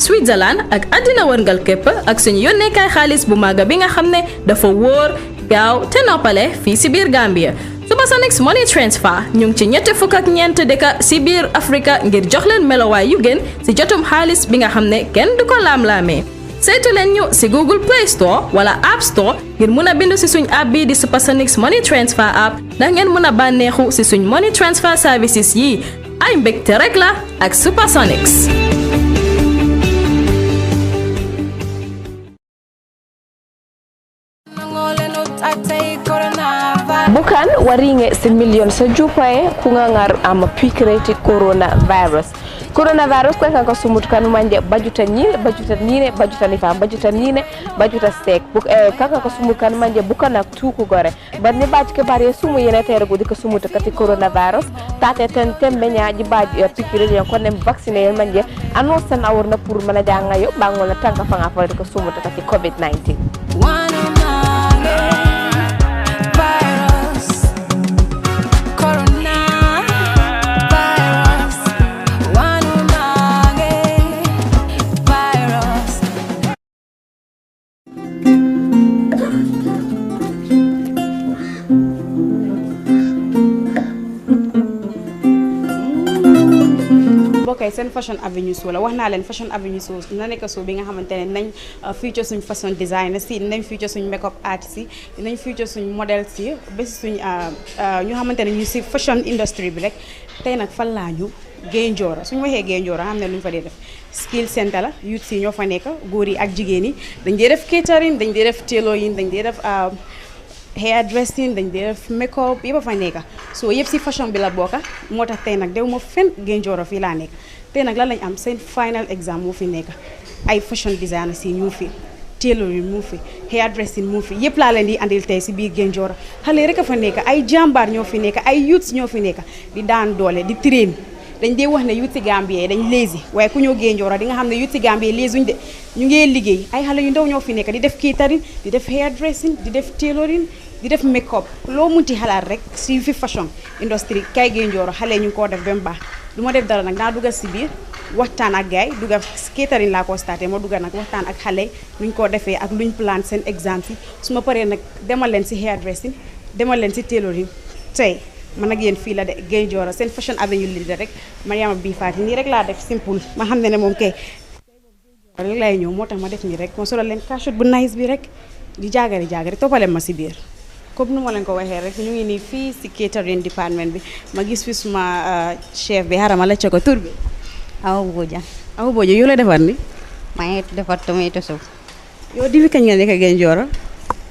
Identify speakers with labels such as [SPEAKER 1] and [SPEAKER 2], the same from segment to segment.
[SPEAKER 1] Switzerland ak àddina wërngal képp ak suñu yónneekaay xaalis bu màgg bi nga xam ne dafa wóor gaaw te noppale fii si biir Gambia. Supersonics Money Transfer ñu ngi ci ñetti fukk ak ñeent dëkk si biir Afrika ngir jox leen melowaay yu gën si jotum xaalis bi nga xam ne kenn du ko laam-laamee. saytu leen ñu si Google Play Store wala App Store ngir mun a bindu si suñ app bi di Supersonics Money Transfer app ndax ngeen mun a bànneexu si suñ money transfer services yi ay mbégte rek la ak Supersonics.
[SPEAKER 2] bukan waringe si million sa jupae kungangar ama pikreti coronavirus kwa kaka sumut kan manje bajuta nyil bajuta nine bajuta nifa bajuta nine bajuta stek kaka ka sumut kan manje bukana tuku gore barni baj ke bare sumu yene tere gudi ka sumut kati coronavirus tate ten tembe nyaaji baj pikreti ko nem vacciner manje annonce na warna pour mana janga yo bangola tanka fanga fa ka sumut kati covid-19
[SPEAKER 3] seen fashion avenue wala wax naa leen fashion avenue na nekk soo bi nga xamante ne nañ feature suñ fashion designer si nañ feature suñ makeup artist si nañ feature suñ model si ba si suñ ñu xamante ne ñu si fashion industry bi rek tey nag fan laa ñu Gaye Njorro suñu waxee Gaye Njorro xam ne lu ñu fa dee def skill center la youth si ñoo fa nekk góor yi ak jigéen yi dañ dee def catering dañ dee def tailoring dañ dee def hair dressing dañ dee def makeup yëpp a fa nekk so yëpp si fashion bi la bokka moo tax tey nag dew ma fen Gaye Njorro fii laa nekk tey nag lan lañ am seen final exam moo fi nekk ay fashion designer si ñu fi tailoring mu fi hair dressing mu fi yëpp laa leen di andil tey si biir Gaye Njorro xale rek a fa nekk ay jàmbaar ñoo fi nekk ay youths ñoo fi nekk di daan doole di train dañ dee wax ne youth Gambie dañ lazy waaye ku ñëw Gaye Njorro di nga xam ne youth Gambie lazyuñ de ñu ngee liggéey ay xale yu ndaw ñoo fi nekk di def catering di def hair dressing di def tailoring di def makeup loo munti xalaat rek si fi fashion industry kay Gaye Njorro xale ñu ngi koo def ba mu baax du ma def dara nag naa duggal si biir waxtaan ak gaay duggal catering laa ko starté ma duggal nag waxtaan ak xale nuñ ko defee ak luñ plan seen exam si su ma paree nag demal leen si hair dressing demal leen si tailoring tey man ak yéen fii la de Gaye Njorro seen fashion avenue leader rek Mariama bi Faty nii rek laa def simple ma xam ne moom kay rek lay ñëw moo tax ma def nii rek ma solal leen cachot bu nice bi rek di jaagari toppaleen ma si biir comme nu ma leen ko waxee rek ñu ngi nii fii si catering department bi ma gis fi suma chef bi xarama la ko tur bi
[SPEAKER 4] Awa Bojang
[SPEAKER 3] yow la defar ni
[SPEAKER 4] maa ngi defar tomato soup
[SPEAKER 3] yow dibi kañ nga nekk Gaye Njorro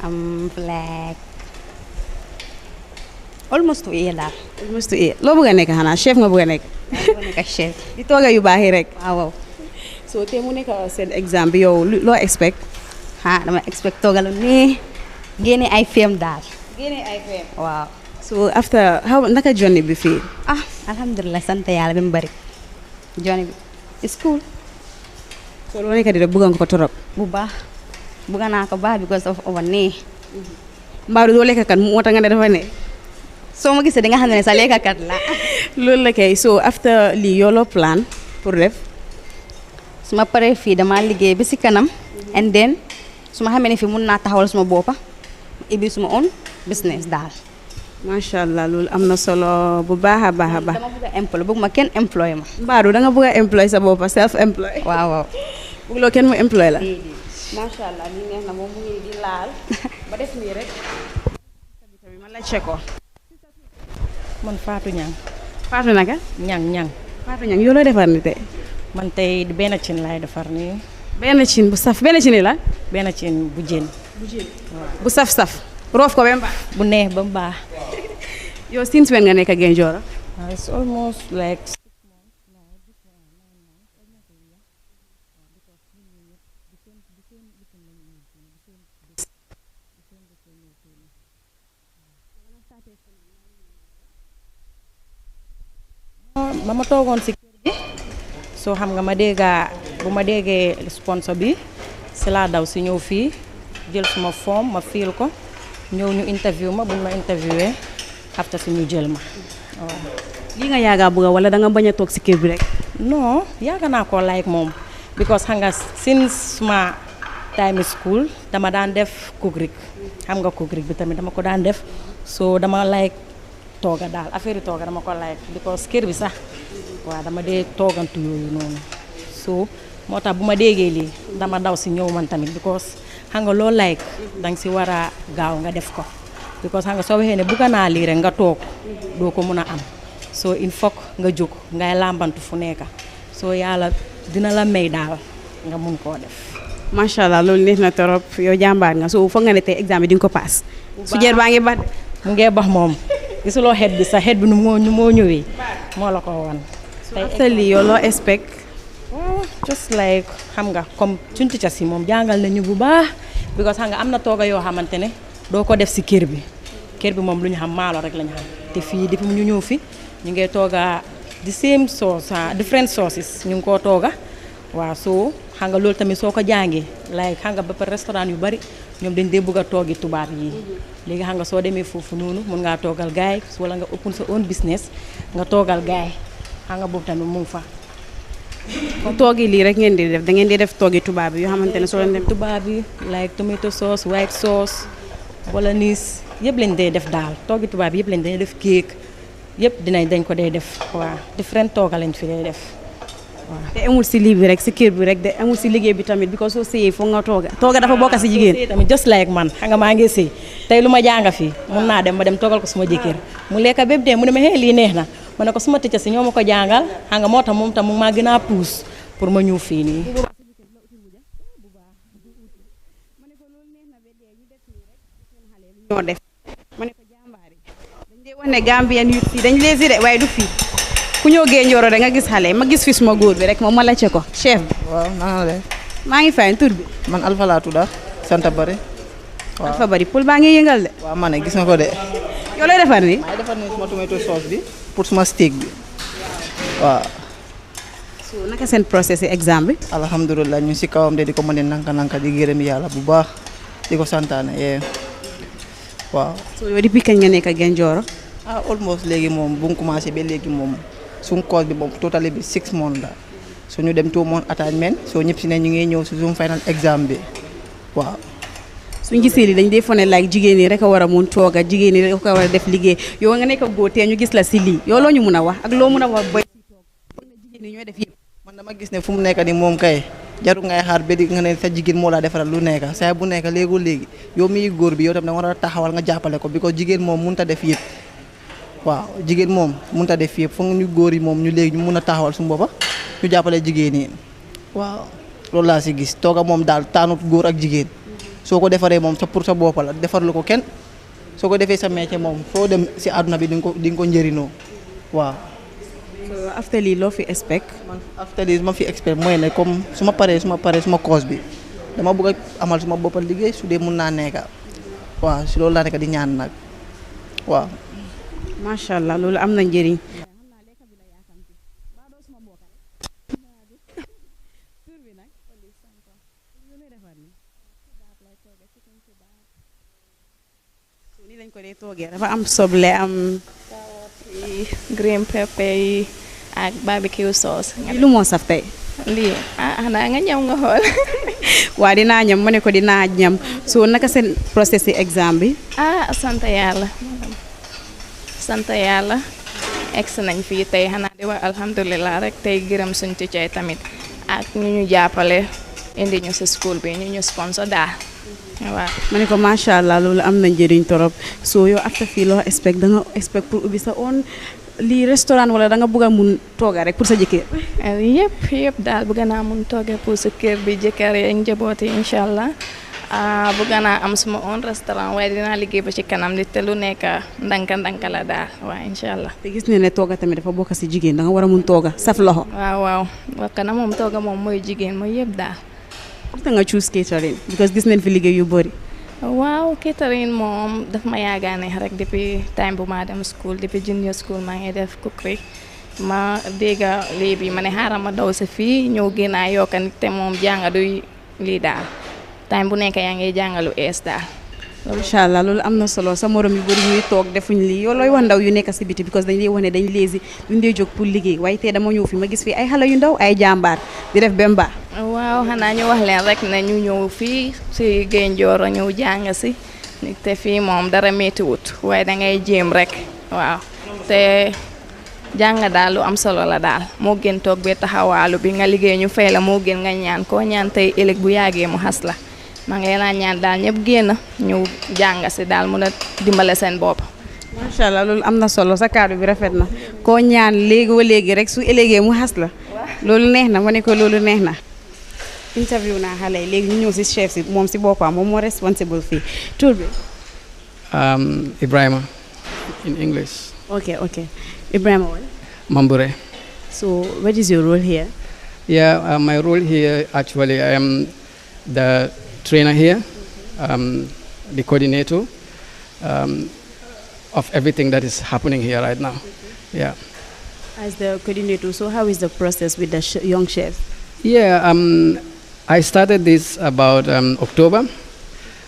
[SPEAKER 4] am like almost 2 years daal
[SPEAKER 3] loo bëgg a nekk xanaa chef nga bëgg a nekk
[SPEAKER 4] chef
[SPEAKER 3] di tooga yu baax yi rek
[SPEAKER 4] waaw
[SPEAKER 3] so te mu nekk seen exam bi yow loo expect
[SPEAKER 4] dama expect toogal nii génne ay feem daal waaw
[SPEAKER 3] so after naka journey bi fii
[SPEAKER 4] alhamdulillah sant yàlla bi mu bari journey bi school
[SPEAKER 3] so loo nekk di def bëgg nga ko torop
[SPEAKER 4] bu baax bëgg naa ko baax because of over nii
[SPEAKER 3] mbaaru doo lekkakat moo tax nga ne dafa ne
[SPEAKER 4] soo ma gisee di nga xam ne sa lekkakat la
[SPEAKER 3] loolu la kay so after lii yoo loo plan pour def
[SPEAKER 4] su ma paree fii dama liggéey bi si kanam and then su ma xamee ne fii mun naa taxawal suma boppa ibi suma own business daal
[SPEAKER 3] macha allah loolu am na solo bu baax a baax a baax
[SPEAKER 4] dama bëgg a employé bëgg ma kenn employé ma
[SPEAKER 3] mbaaru da nga bëgg a employé sa boppa self employé
[SPEAKER 4] waaw
[SPEAKER 3] bëgg loo kenn mu employé la
[SPEAKER 4] macha allah li neex na moom mu ngi di laal
[SPEAKER 3] ba def nii rek man la ceko
[SPEAKER 5] man Fatou Niang
[SPEAKER 3] Fatou naka
[SPEAKER 5] ñang
[SPEAKER 3] Fatou Niang yow looy defar ni tey
[SPEAKER 5] man tey benn cin laay defar nii
[SPEAKER 3] benn cin bu saf benn cin la
[SPEAKER 5] benn cin bu jën
[SPEAKER 3] bu saf roof ko ba mu baax
[SPEAKER 5] bu neex ba mu baax
[SPEAKER 3] yow since when nga nekk Gaye Njorro
[SPEAKER 5] it's almost like 6 months now ma toogoon si kër gi soo xam nga bu ma déggee sponsor bi si laa daw si ñëw fii jël suma form ma fiil ko ñëw ñu interview ma buñ ma interviewé after si ñu jël ma waaw.
[SPEAKER 3] lii nga yaaga bëgg wala da nga bañ a toog si kër bi rek.
[SPEAKER 5] non yaaga naa ko like moom because xam nga since suma time school dama daan def cookrik xam nga cookrik bi tamit dama ko daan def so dama like tooga daal affaire yi tooga dama ko like because kër bi sax waaw dama dee toogantu yooyu noonu so moo tax bu ma déggee lii dama daw si ñëw man tamit because xam nga loo like danga si war a gaaw nga def ko because xam nga soo waxee ne bugga naa lii rek nga toog doo ko mun a am so il faut nga jóg ngay làmbantu fu nekk so yàlla dina la may daal nga mun koo def.
[SPEAKER 3] macha allah loolu neex na trop yow jàmbaar nga so foog nga ne tey examen di nga ko paas. su jeer baa ngi bax
[SPEAKER 5] mu ngee bax moom gisuloo xeet bi sax xeet bi nu moo ñëwee moo la ko wan.
[SPEAKER 3] tey lii yow loo expect.
[SPEAKER 5] just like xam nga comme suñu teachers yi moom jàngal nañu bu baax because xam nga am na tooga yoo xamante ne doo ko def si kër bi moom lu ñu xam maalo rek la ñu xam te fii depuis ñu ñëw fi ñu ngi tooga the same sauce different sauces ñu ngi koo tooga waaw so xam nga loolu tamit soo ko jàngee like xam nga ba pare restaurant yu bari ñoom dañ dee bëgg a toogi tubaab yi léegi xam nga soo demee foofu noonu mun ngaa toogal gaay wala nga open sa own business nga toogal gaay xam nga boobu tamit mu ngi fa.
[SPEAKER 3] toogi lii rek ngeen di def da ngeen di def toogi tubaab yi yoo xamante ne soo leen dem
[SPEAKER 5] tubaab yi like tomato sauce white sauce bolognese yëpp lañ dee def daal toogi tubaab yëpp lañ dee def cake yëpp dañ ko dee def waaw different tooga lañ fi dee def waaw.
[SPEAKER 3] te amul si lii bi rek si kër bi rek de amul si liggéey bi tamit because soo sëyee foog nga tooga dafa bokk si jigéen
[SPEAKER 5] tamit just like man xam nga maa ngi sëy tey lu ma jànga fii mun naa dem ma dem toogal ko suma jëkkër mu lekka bépp dee mu ne ma xee lii neex na ma ne ko suma tëcca si ñoo ma ko jàngal xam nga moo tax moom tam mu maa gën a pousse pour ma ñëw fii nii.
[SPEAKER 3] ñoo def ma ne ko jàmbaar yi dañ dee wax ne Gambian youth yi dañ léegi de waaye du fii ku ñëw Gaye Njorro de nga gis xale ma gis fi suma góor bi rek moom ma laajte ko chef bi.
[SPEAKER 6] waaw naa la
[SPEAKER 3] maa ngi fay tur bi.
[SPEAKER 6] man Alpha laa tudd sant bari.
[SPEAKER 3] waaw Alpha bari Poul baa ngi yëngal de.
[SPEAKER 6] waaw ma ne gis nga ko de.
[SPEAKER 3] yow lay defar nii.
[SPEAKER 6] maa ngi defar nii suma tomato sauce bi pour suma steak bi waaw.
[SPEAKER 3] so naka seen process exam bi.
[SPEAKER 6] alhamdulilah ñu si kawam de di ko mën a nanka di gërëm yàlla bu baax di ko santaane waaw.
[SPEAKER 3] so yow depuis kañ nga nekk Gaye Njorro.
[SPEAKER 6] almost léegi moom bu mu commencé ba léegi moom suñu course bi moom total bi 6 months la su ñu dem 2 months attachment soo ñëpp si ne ñu ngi ñëw si suñu final exam bi waaw.
[SPEAKER 3] suñu gisee lii dañ dee fone like jigéen ñi rek a war a mun tooga jigéen ñi rek a war a def liggéey yow nga nekk góor te ñu gis la si lii yow loo ñu mun a wax ak loo mun a wax boy jigéen ñi ñooy def yëpp.
[SPEAKER 6] man dama gis ne fu mu nekk ni moom kay jarul ngay xaar ba di nga ne sa jigéen moo laa defaral lu nekk saa bu nekk léegi yow miy góor bi yow tam da nga war a taxawal nga jàppale ko because jigéen moom mënut a def yëpp waaw jigéen moom mënut a def yëpp foog ñu góor yi moom ñu léegi ñu mun a taxawal suñu boppa ñu jàppale jigéen yi waaw loolu laa si gis tooga moom daal taanut góor ak jigéen soo ko defaree moom sa pour sa bopp la defarlu ko kenn soo ko defee sa métier moom foo dem si àdduna bi di nga ko njëriñoo waaw.
[SPEAKER 3] after lii loo fi expect.
[SPEAKER 6] man after lii ma fi expect mooy ne comme su ma paree suma course bi dama bëgg a amal suma boppal liggéey su dee mun naa nekka waaw si loolu laa nekk di ñaan nag waaw.
[SPEAKER 3] macha allah loolu am na njëriñ. ni lañ ko dee toogee dafa am soble am.
[SPEAKER 2] green pepper yi ak barbecue sauce.
[SPEAKER 3] lu moo saf tey.
[SPEAKER 2] lii xanaa nga ñam nga xool.
[SPEAKER 3] waa dinaa ñam ma ne ko dinaa ñam so naka seen process yi exam bi.
[SPEAKER 2] sant yàlla egsi nañ fii tey xanaa di wax alhamdulilah rek tey gërëm suñ teacher tamit ak ñu jàppale indi ñu si school bi ñu sponsor daal waaw.
[SPEAKER 3] ma ne ko macha allah loolu am na njëriñ torop so yow after fii loo expect da nga expect pour ubbi sa own lii restaurant wala da nga bëgg a mun tooga rek pour sa jëkkër.
[SPEAKER 2] yëpp daal bëgg naa mun tooga pour sa kër bi jëkkër yi ak njaboot yi incha allah bëgg naa am suma own restaurant waaye dinaa liggéey ba ci kanam di te lu nekk ndanka la daal waaw incha allah.
[SPEAKER 3] te gis ne tooga tamit dafa bokk si jigéen da nga war a mun tooga saf loxo.
[SPEAKER 2] waaw wax na moom tooga moom mooy jigéen mooy yëpp daal.
[SPEAKER 3] pour nga choose catering because gis nañ fi liggéey yu bëri.
[SPEAKER 2] waaw catering moom daf ma yaaga neex rek depuis time bu ma dem school depuis junior school maa ngi def cookery ma dégg lii bi ma ne xaaral ma daw sa fii ñëw gën a yokk te moom jànga duy lii daal time bu nekk yaa ngi jàngalu ees daal.
[SPEAKER 3] incha allah loolu am na solo sa morom yu bëri ñuy toog defuñ lii yow looy wax ndaw yu nekk si biti because dañ lay wax ne dañ lazy duñ dee jóg pour liggéey waaye tey dama ñëw fi ma gis fi ay xale yu ndaw ay jàmbaar di def bemba
[SPEAKER 7] waaw xanaa ñu wax leen rek ne ñu ñëw fii si Gaye Njorro ñëw jàng si te fii moom dara méttiwut waaye da ngay jéem rek waaw te jàng daal lu am solo la daal moo gën toog be taxawaalu bi nga liggéey ñu fay la moo gën nga ñaan koo ñaan tey ëllëg bu yàggee mu xas la maa ngi leen a ñaan daal ñëpp génn ñu jàng si daal mun a dimbale seen bopp.
[SPEAKER 3] macha allah loolu am na solo sa kaddu bi rafet na koo ñaan léegi wa léegi rek su ëllëgee mu xas la loolu neex na ma ne ko loolu neex na. interview naa xale yi léegi ñu ñëw si chef si moom si boppam moom moo responsible fii tur bi.
[SPEAKER 8] Ibrahima in English.
[SPEAKER 3] Okay. Ibrahima what?
[SPEAKER 8] Mambure.
[SPEAKER 3] So what is your role here?
[SPEAKER 8] Yeah, my role here actually I am the trainer here, the coordinator of everything that is happening here right now. Yeah.
[SPEAKER 3] As the coordinator, so how is the process with the young chefs?
[SPEAKER 8] Yeah, I started this about October.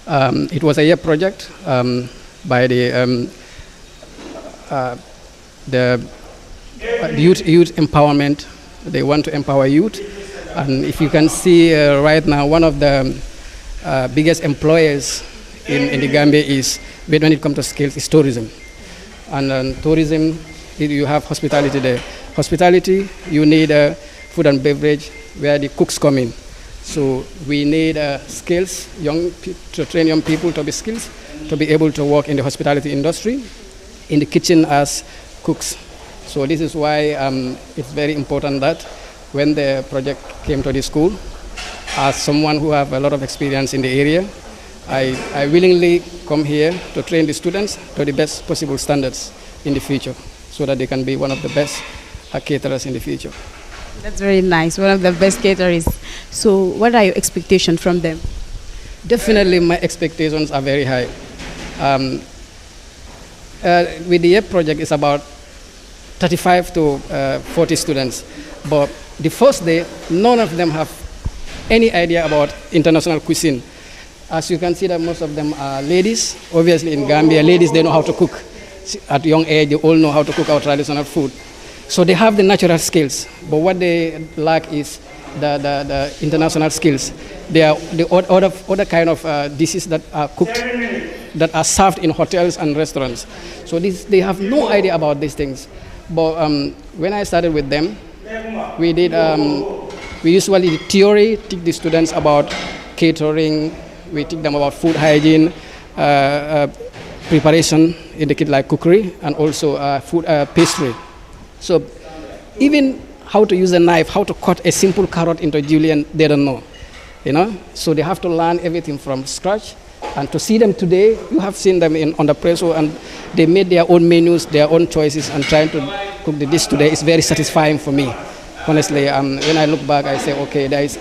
[SPEAKER 8] It was a year project by the youth empowerment. They want to empower youth, and if you can see right now, one of the biggest employers in the Gambia is, when it comes to skills, is tourism. And tourism, you have hospitality there. Hospitality, you need food and beverage, where the cooks come in. So we need skills, to train young people to be skills, to be able to work in the hospitality industry, in the kitchen as cooks. So this is why it's very important that when the project came to the school, as someone who have a lot of experience in the area, I willingly come here to train the students to the best possible standards in the future, so that they can be one of the best caterers in the future.
[SPEAKER 3] That's very nice, one of the best caterers. So what are your expectations from them?
[SPEAKER 8] Definitely my expectations are very high. With the year project, it's about 35 to 40 students. But the first day, none of them have any idea about international cuisine. As you can see that most of them are ladies. Obviously in Gambia, ladies, they know how to cook. At a young age, they all know how to cook our traditional food. So they have the natural skills, but what they lack is the international skills. They are the other kind of dishes that are cooked, that are served in hotels and restaurants. So they have no idea about these things. But when I started with them, we usually theory teach the students about catering. We teach them about food hygiene, preparation in the kit like cookery, and also food pastry. So even how to use a knife, how to cut a simple carrot into julienne, they don't know, So they have to learn everything from scratch. And to see them today, you have seen them on the presso, and they made their own menus, their own choices, and trying to cook the dish today is very satisfying for me. Honestly, when I look back, I say, okay, there is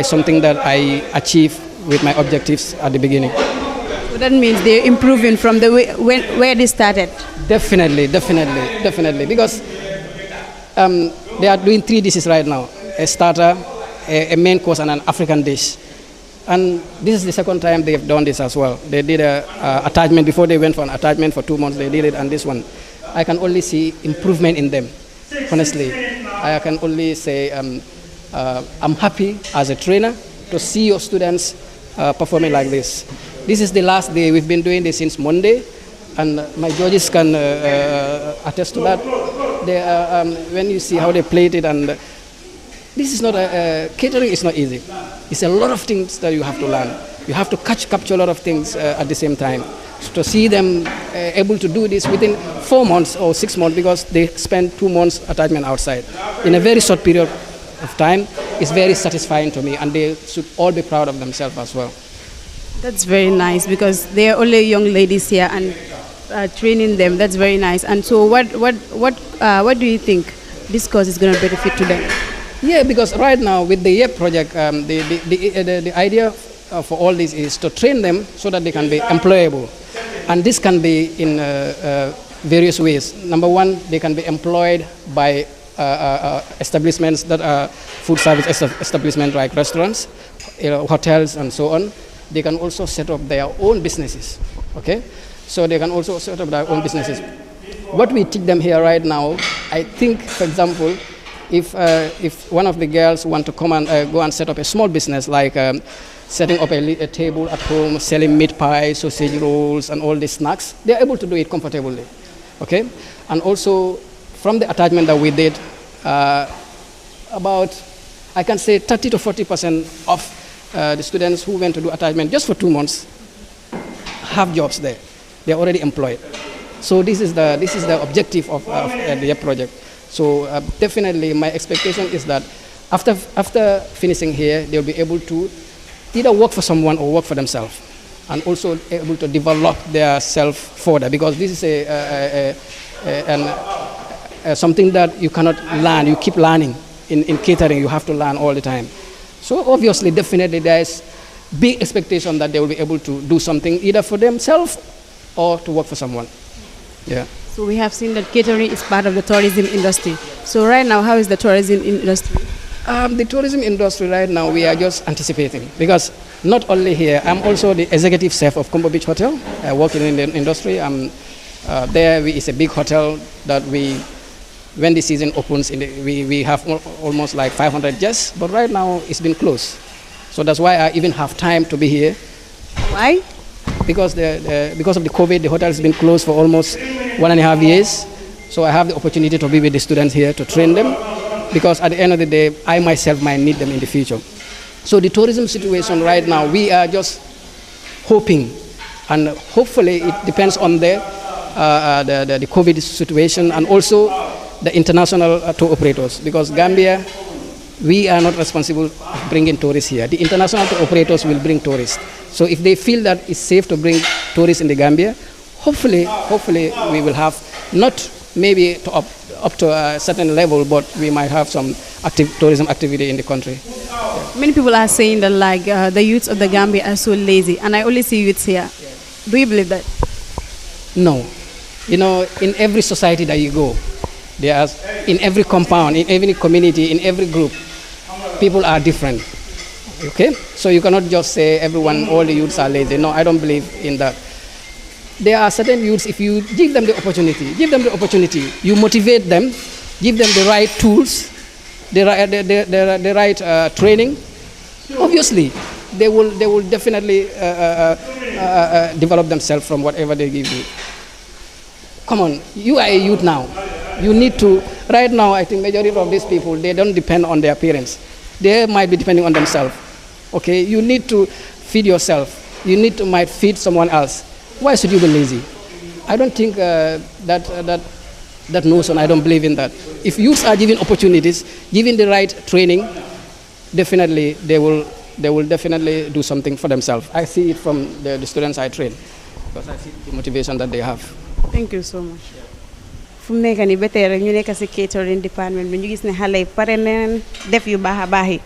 [SPEAKER 8] something that I achieved with my objectives at the beginning.
[SPEAKER 3] So that means they're improving from the where they started.
[SPEAKER 8] Definitely, because they are doing 3 dishes right now: a starter, a main course, and an African dish. And this is the second time they have done this as well. They did a attachment before they went for an attachment for 2 months. They did it, and this one, I can only see improvement in them. Honestly, I can only say I'm happy as a trainer to see your students performing like this. This is the last day. We've been doing this since Monday, and my judges can attest to that. They, when you see how they played it, and this is not catering is not easy. It's a lot of things that you have to learn. You have to capture a lot of things at the same time. So to see them able to do this within 4 months or 6 months, because they spend 2 months attachment outside in a very short period of time, is very satisfying to me, and they should all be proud of themselves as well.
[SPEAKER 3] That's very nice, because they are only young ladies here, and training them, that's very nice. And so what do you think this course is going to benefit to them?
[SPEAKER 8] Yeah, because right now with the year project, the idea for all this is to train them so that they can be employable, and this can be in various ways. Number one, they can be employed by establishments that are food service establishments like restaurants, hotels, and so on. They can also set up their own businesses. Okay, so they can also set up their own businesses. What we teach them here right now, I think, for example, if one of the girls want to come and go and set up a small business like setting up a table at home, selling meat pies, sausage rolls, and all these snacks, they're able to do it comfortably. Okay, and also from the attachment that we did, about I can say 30 to 40% of the students who went to do attachment just for 2 months have jobs there. They're already employed. So this is the objective of the project. So definitely my expectation is that after finishing here, they'll be able to either work for someone or work for themselves, and also able to develop their self further, because this is something that you cannot learn. You keep learning. In catering, you have to learn all the time. So obviously, definitely, there is big expectation that they will be able to do something either for themselves or to work for someone. Yeah.
[SPEAKER 3] So we have seen that catering is part of the tourism industry. So right now, how is the tourism industry?
[SPEAKER 8] The tourism industry right now, we are just anticipating, because not only here, I'm also the executive chef of Combo Beach Hotel, working in the industry. There is a big hotel that when the season opens, we have almost like 500 guests, but right now it's been closed. So that's why I even have time to be here.
[SPEAKER 3] Why?
[SPEAKER 8] Because of the COVID, the hotel has been closed for almost 1.5 years. So I have the opportunity to be with the students here to train them, because at the end of the day, I myself might need them in the future. So the tourism situation right now, we are just hoping, and hopefully it depends on the COVID situation and also the international tour operators, because Gambia, we are not responsible for bringing tourists here. The international tour operators will bring tourists. So if they feel that it's safe to bring tourists in the Gambia, hopefully we will have, not maybe up to a certain level, but we might have some tourism activity in the country. Yeah.
[SPEAKER 3] Many people are saying that the youths of the Gambia are so lazy, and I only see youths here. Do you believe that?
[SPEAKER 8] No. In every society that you go, in every compound, in every community, in every group, people are different. Okay? So you cannot just say all the youths are lazy. No, I don't believe in that. There are certain youths, if you give them the opportunity, you motivate them, give them the right tools, the right training, obviously they will definitely develop themselves from whatever they give you. Come on, you are a youth now. You need to, right now, I think majority of these people, they don't depend on their parents. They might be depending on themselves. Okay, you need to feed yourself. You need to might feed someone else. Why should you be lazy? I don't think that notion, I don't believe in that. If youths are given opportunities, given the right training, definitely they will definitely do something for themselves. I see it from the students I train, because I see the motivation that they have.
[SPEAKER 3] Thank you so much. fu mu nekk nii ba tey rek ñu nekk si catering department bi ñu gis ne xale yi pare neen def yu baax a baax yi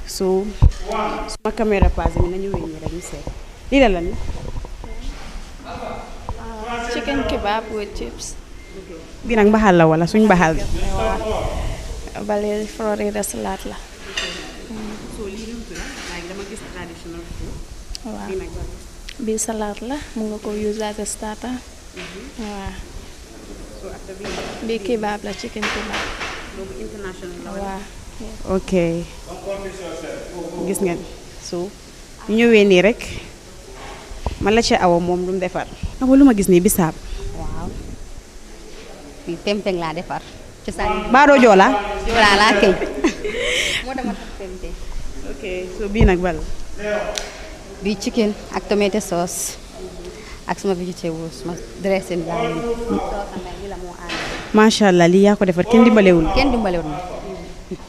[SPEAKER 3] so suma caméra passé mi nañu wéñ rek ñu seet lii la ni
[SPEAKER 7] chicken kebab with chips.
[SPEAKER 3] bi nag mbaxal la wala suñ mbaxal bi
[SPEAKER 7] Bale Florida salad la.
[SPEAKER 3] so lii ñu tudd like dama gis traditional food.
[SPEAKER 7] Waaw. Bi salad la mu nga ko use as a starter. Waaw.
[SPEAKER 3] So after
[SPEAKER 7] bi kebab la, chicken kebab.
[SPEAKER 3] Loolu international la.
[SPEAKER 7] Waaw.
[SPEAKER 3] Okay. Gis ngeen so ñu ñëwee nii rek man la ci awa moom lu mu defar. Awa lu ma gis nii bisaab.
[SPEAKER 4] Waaw. Bi tempeng laa defar.
[SPEAKER 3] Baado Joola.
[SPEAKER 4] Joola laa kay. Moo dama tempeng.
[SPEAKER 3] Okay, so bii nag bal.
[SPEAKER 4] Bi chicken ak tomato sauce ak sama vegetables, sama dressing laa ni.
[SPEAKER 3] Masha Allah lii yaa ko defar kenn dimbalewul.
[SPEAKER 4] Kenn dimbalewul ma.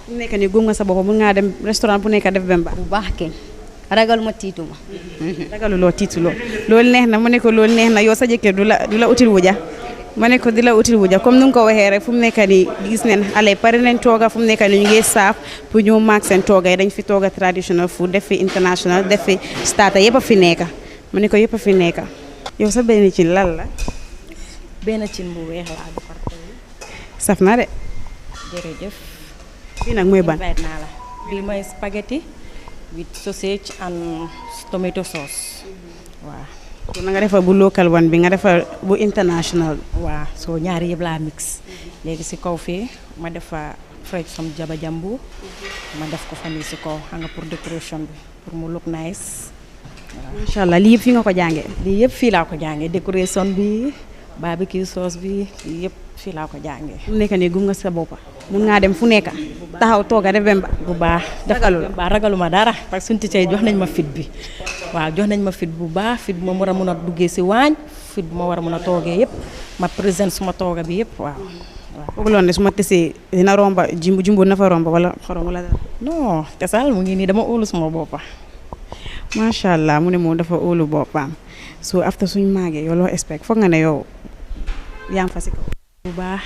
[SPEAKER 3] Fu nekk nii góom nga sa bopp mën ngaa dem restaurant bu nekk def bemba.
[SPEAKER 4] Bu baax kay. Ragaluma tiituma.
[SPEAKER 3] Ragaluloo tiituloo. Loolu neex na ma ne ko loolu neex na yow sa jëkkër du la util wuja. Ma ne ko di la util wuja comme nu nga ko waxee rek fu mu nekk nii gis neen ale pare nañ tooga fu mu nekk nii ñu ngi saaf pour ñu maak seen tooga yi dañ fi tooga traditional food def fi international def fi starter yëpp a fi nekk ma ne ko yëpp a fi nekk yow sa benn cin lan la
[SPEAKER 5] benn cin bu weex laa defar
[SPEAKER 3] saf na de
[SPEAKER 5] jërëjëf
[SPEAKER 3] bii nag mooy ban
[SPEAKER 5] naa la bii mooy spaghetti with sausage and tomato sauce waaw
[SPEAKER 3] na nga defar bu local one bi nga defar bu international
[SPEAKER 5] waaw soo ñaari yëpp laa mix léegi si kaw fii ma defa fresh some jaba jambu ma def ko fami ci ko nga pour décoration bi pour mu look nice.
[SPEAKER 3] Inshallah li yëpp fi nga ko jàngee.
[SPEAKER 5] Lii yëpp fii laa ko jàngee décoration bi barbecue sauce bi lii yëpp fii laa ko jàngee.
[SPEAKER 3] fu nekk nii gum nga sa bopp mun ngaa dem fu nekk taxaw tooga def bemba
[SPEAKER 5] bu baax ragaluma dara parce que suñu teacher jox nañ ma fit bi waaw jox nañ ma fit bu baax fit bu ma war a mën a duggee si waañ fit bu ma war a mën a toogee yëpp ma présente suma tooga bi yëpp waaw.
[SPEAKER 3] foog loon ne su ma tesee dina romba jumbo na fa romba wala xorom wala dara.
[SPEAKER 5] non tesal mu ngi nii dama óolu suma boppa
[SPEAKER 3] macha allah mu ne moom dafa óolu boppam so after suñu maagee yow loo expect foog nga ne yow yaa ngi fa si kaw
[SPEAKER 5] bu baax.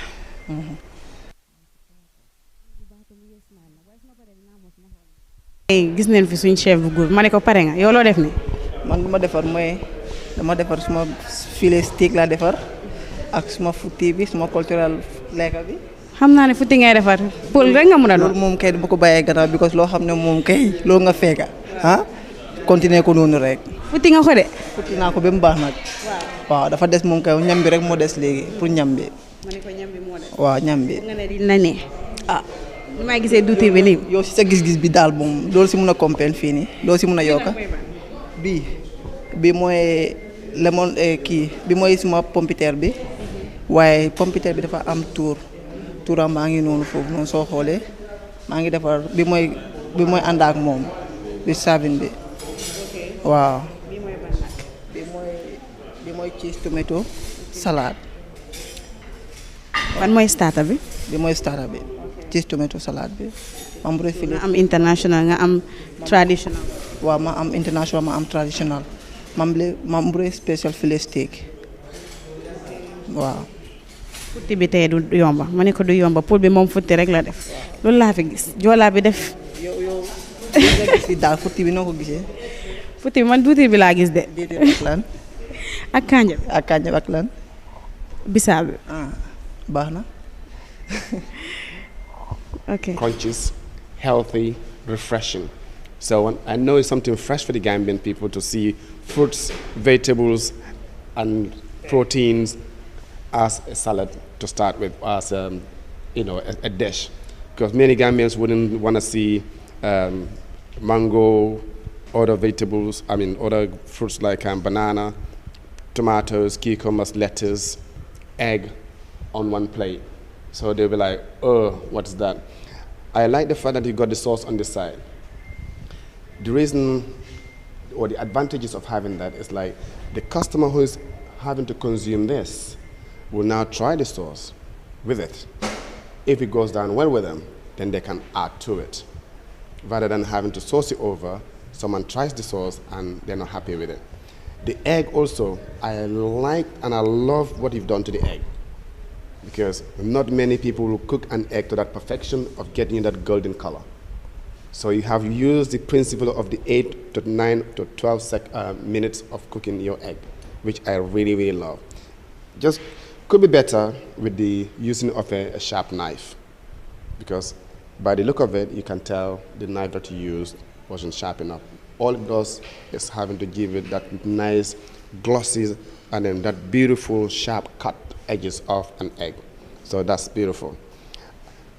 [SPEAKER 3] gis neen fi suñ chef bu góor ma ne ko pare nga yow loo def ni
[SPEAKER 6] man lu ma defar mooy dama defar suma filet steak laa defar ak suma futti bi suma cultural lekka bi.
[SPEAKER 3] xam naa ne futti ngay defar pël rek nga mun a doon.
[SPEAKER 6] loolu moom kay dama ko bàyyee gannaaw because loo xam ne moom kay loolu nga fekka continuer ko noonu rek.
[SPEAKER 3] futti nga ko de.
[SPEAKER 6] futti naa ko ba mu baax nag. waaw dafa des moom kay ñam bi rek moo des léegi pour ñam bi.
[SPEAKER 3] ma ne ko ñam bi moo des.
[SPEAKER 6] waaw ñam bi.
[SPEAKER 3] nga ne dina ne. ni may gisee duutir bi nii.
[SPEAKER 6] yow si sa gis-gis bi daal moom loolu si mun a compel fii nii loolu si mun a yokka bii mooy lemon kii bi mooy suma pompiteer bi waaye pompiteer bi dafa am tuuram maa ngi noonu foofu noonu soo xoolee maa ngi defar bi mooy ànd ak moom bi savin bi waaw bi mooy cheese tomato salade
[SPEAKER 3] ban mooy starter bi
[SPEAKER 6] bi mooy starter bi cheese tomato salade bi am filet
[SPEAKER 3] am international nga am traditional
[SPEAKER 6] waaw ma am international ma am traditional ma am special filet steak waaw
[SPEAKER 3] futti bi tey du yomba ma ne ko du yomba pour bi moom futti rek la def loolu laa fi gis joolaa bi def
[SPEAKER 6] yow nga gis fi daal futti bi noo ko gisee
[SPEAKER 3] futti bi man duutir bi laa gis de
[SPEAKER 6] ak lan
[SPEAKER 3] ak kanja
[SPEAKER 6] bi ak lan
[SPEAKER 3] bisaab bi
[SPEAKER 6] baax na
[SPEAKER 3] okay.
[SPEAKER 9] Conscious, healthy, refreshing. So I know it's something fresh for the Gambian people to see fruits, vegetables, and proteins as a salad to start with, as a dish. Because many Gambians wouldn't want to see mango, other vegetables, other fruits like banana, tomatoes, cucumbers, lettuce, egg on one plate. So they'll be like, oh, what's that? I like the fact that you got the sauce on the side. The reason or the advantages of having that is like the customer who is having to consume this will now try the sauce with it. If it goes down well with them, then they can add to it. Rather than having to sauce it over, someone tries the sauce and they're not happy with it. The egg also, I like and I love what you've done to the egg. Because not many people will cook an egg to that perfection of getting that golden color. So you have used the principle of the 8 to 9 to 12 minutes of cooking your egg, which I really, really love. Just could be better with the using of a sharp knife, because by the look of it, you can tell the knife that you used wasn't sharp enough. All it does is having to give it that nice, glossy, and then that beautiful, sharp cut edges of an egg. So that's beautiful.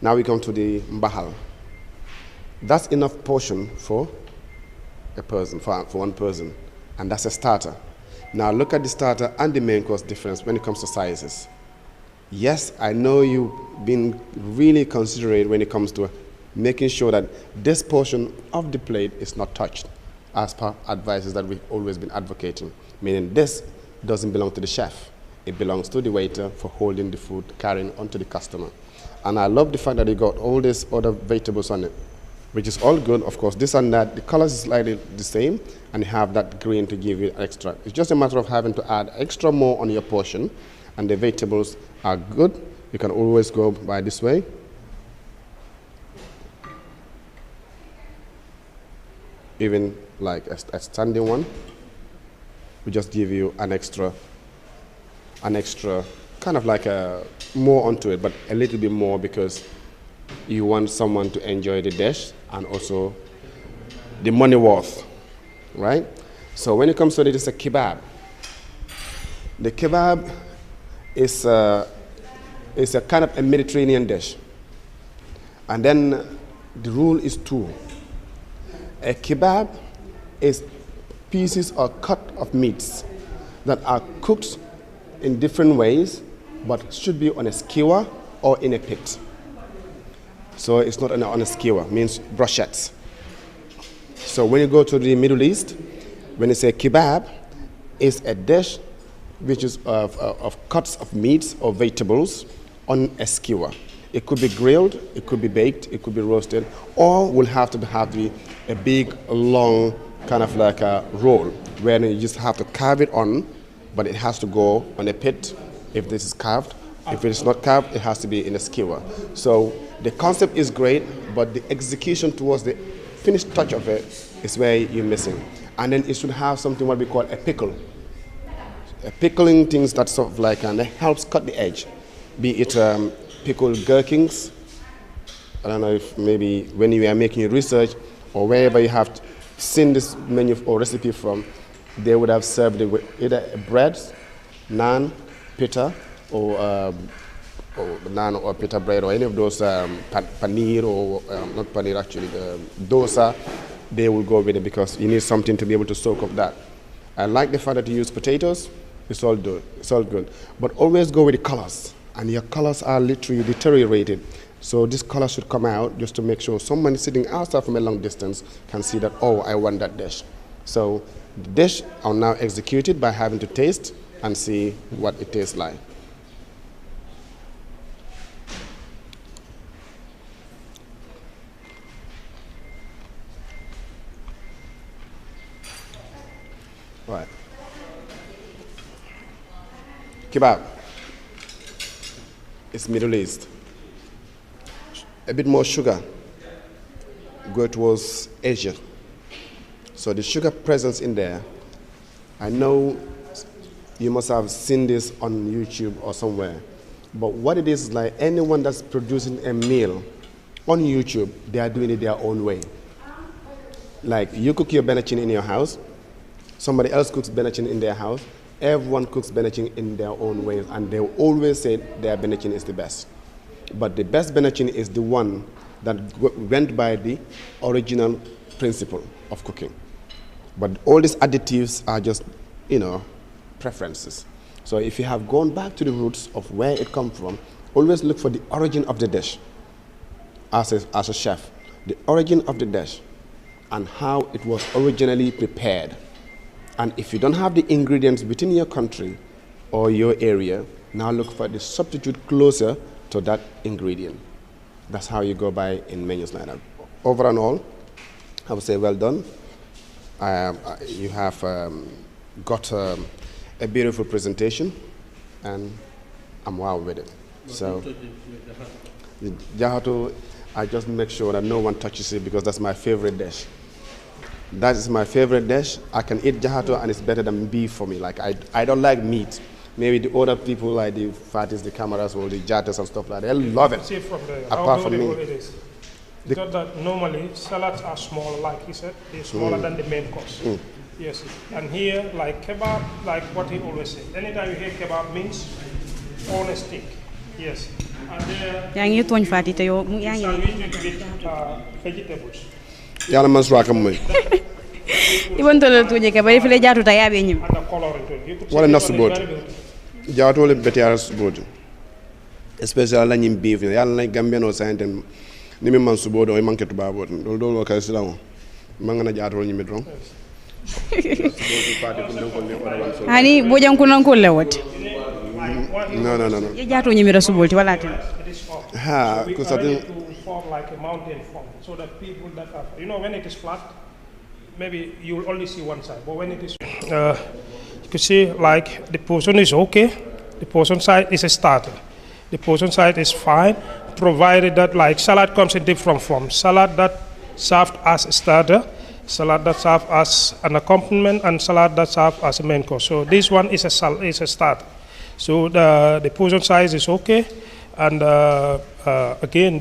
[SPEAKER 9] Now we come to the mbahal. That's enough portion for a person, for one person, and that's a starter. Now look at the starter and the main course difference when it comes to sizes. Yes, I know you've been really considerate when it comes to making sure that this portion of the plate is not touched, as per advices that we've always been advocating, meaning this doesn't belong to the chef. It belongs to the waiter for holding the food, carrying on to the customer. And I love the fact that you got all these other vegetables on it, which is all good. Of course, this and that, the colors is slightly the same, and you have that green to give you extra. It's just a matter of having to add extra more on your portion, and the vegetables are good. You can always go by this way. Even like a standing one, we just give you an extra, kind of like more onto it, but a little bit more because you want someone to enjoy the dish and also the money worth, right? So when it comes to it, it's a kebab. The kebab is a kind of a Mediterranean dish. And then the rule is 2. A kebab is pieces or cut of meats that are cooked in different ways, but should be on a skewer or in a pit. So it's not on a skewer, means brochettes. So when you go to the Middle East, when you say kebab, it's a dish which is of cuts of meats or vegetables on a skewer. It could be grilled, it could be baked, it could be roasted, or will have to have a big, long, kind of like a roll, where you just have to carve it on, but it has to go on a pit if this is carved. If it is not carved, it has to be in a skewer. So the concept is great, but the execution towards the finished touch of it is where you're missing. And then it should have something what we call a pickle. A pickling things that sort of like, and it helps cut the edge. Be it pickled gherkins. I don't know if maybe when you are making your research or wherever you have seen this menu or recipe from, they would have served it with either bread, naan, pita, or naan or pita bread, or any of those paneer or not paneer actually, dosa. They will go with it because you need something to be able to soak up that. I like the fact that you use potatoes. It's all good. It's all good. But always go with the colors. And your colors are literally deteriorated. So this color should come out just to make sure someone sitting outside from a long distance can see that, oh, I want that dish. So the dish are now executed by having to taste and see what it tastes like. Right. Kebab. It's Middle East. A bit more sugar. Go towards Asia. So the sugar presence in there, I know you must have seen this on YouTube or somewhere, but what it is like anyone that's producing a meal on YouTube, they are doing it their own way. Like you cook your benachin in your house, somebody else cooks benachin in their house, everyone cooks benachin in their own ways, and they will always say their benachin is the best. But the best benachin is the one that went by the original principle of cooking. But all these additives are just, preferences. So if you have gone back to the roots of where it comes from, always look for the origin of the dish as a chef. The origin of the dish and how it was originally prepared. And if you don't have the ingredients within your country or your area, now look for the substitute closer to that ingredient. That's how you go by in menus like that. Over and all, I would say well done. You have got a beautiful presentation, and I'm wow with it. So, the jahato, I just make sure that no one touches it because that's my favorite dish. That is my favorite dish. I can eat jahato and it's better than beef for me. Like I don't like meat. Maybe the other people like the fatties, the cameras, or the jatas and stuff like that, they love it.
[SPEAKER 10] See from there,
[SPEAKER 9] apart
[SPEAKER 10] how
[SPEAKER 9] from me.
[SPEAKER 10] it is. Because that normally salads are smaller, like he said, they're smaller than the main course. Yes, and here like kebab, like what he always said. Anytime you hear kebab means on a stick. Yes, and there.
[SPEAKER 3] Yang itu tuan fatty tayo, yang
[SPEAKER 10] with vegetables.
[SPEAKER 9] Yalla man suwa kam moy.
[SPEAKER 3] Ibon tolo tuje ke bari file jatu tayabe nyim.
[SPEAKER 10] And the color into it.
[SPEAKER 9] Wala nasu bod. Jawato le betiara subod. Especially la nyim beef. Yalla na Gambian o sainten ni mi man subodo o manke tuba bod. Do ka silawo. Mangana jato nyim dron.
[SPEAKER 3] Hani bojang kunan ko lewot.
[SPEAKER 9] No.
[SPEAKER 3] Ye jatu nyim ra subulti wala tan.
[SPEAKER 9] Ha, because I think
[SPEAKER 10] to form like a mountain form, so that people that are, when it is flat, maybe you will only see one side, but when it is, you can see like the portion is okay, the portion side is a starter, the portion side is fine, provided that like salad comes in different forms, salad that served as a starter, salad that served as an accompaniment, and salad that served as a main course. So this one is a starter. So the portion size is okay. And again,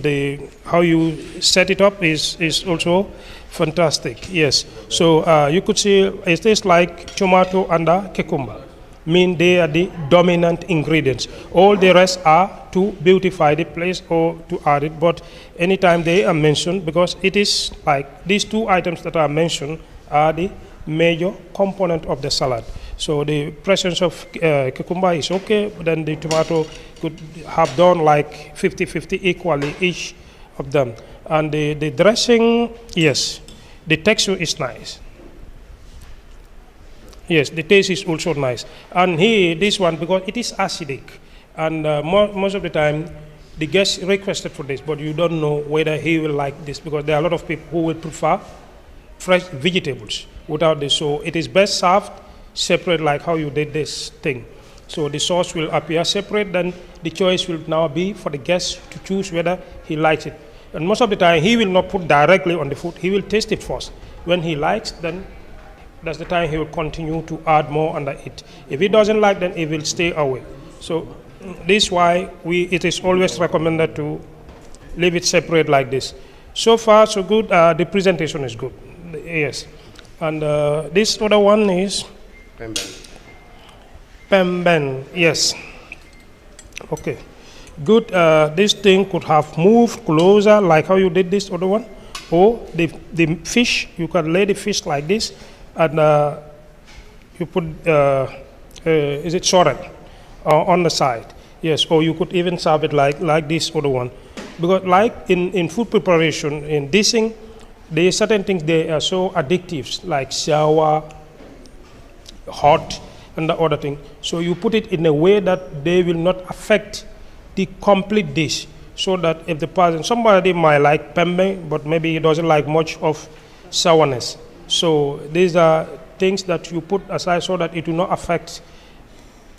[SPEAKER 10] how you set it up is also fantastic. Yes. So you could see it tastes like tomato and cucumber. mean they are the dominant ingredients. All the rest are to beautify the place or to add it, but anytime they are mentioned, because it is like these two items that are mentioned are the major component of the salad. So the presence of cucumber is okay, but then the tomato could have done like 50-50 equally each of them. And the dressing, yes, the texture is nice. Yes, the taste is also nice. And here, this one, because it is acidic, and most of the time, the guest requested for this, but you don't know whether he will like this, because there are a lot of people who will prefer fresh vegetables without this. So it is best served separate, like how you did this thing. So the sauce will appear separate, then the choice will now be for the guest to choose whether he likes it. And most of the time, he will not put directly on the food, he will taste it first. When he likes, then that's the time he will continue to add more under it. If he doesn't like, then he will stay away. So this is why it is always recommended to leave it separate like this. So far, so good. The presentation is good. Yes. And this other one is
[SPEAKER 9] Pemben.
[SPEAKER 10] Pemben. Yes. Okay. Good. This thing could have moved closer, like how you did this other one. Or the fish, you can lay the fish like this, and you put, is it sorrel on the side? Yes, or you could even serve it like this other one. Because like in food preparation, in dishing, there are certain things, they are so addictive, like sour, hot, and the other thing. So you put it in a way that they will not affect the complete dish. So that if the person, somebody might like pembe, but maybe he doesn't like much of sourness. So these are things that you put aside so that it will not affect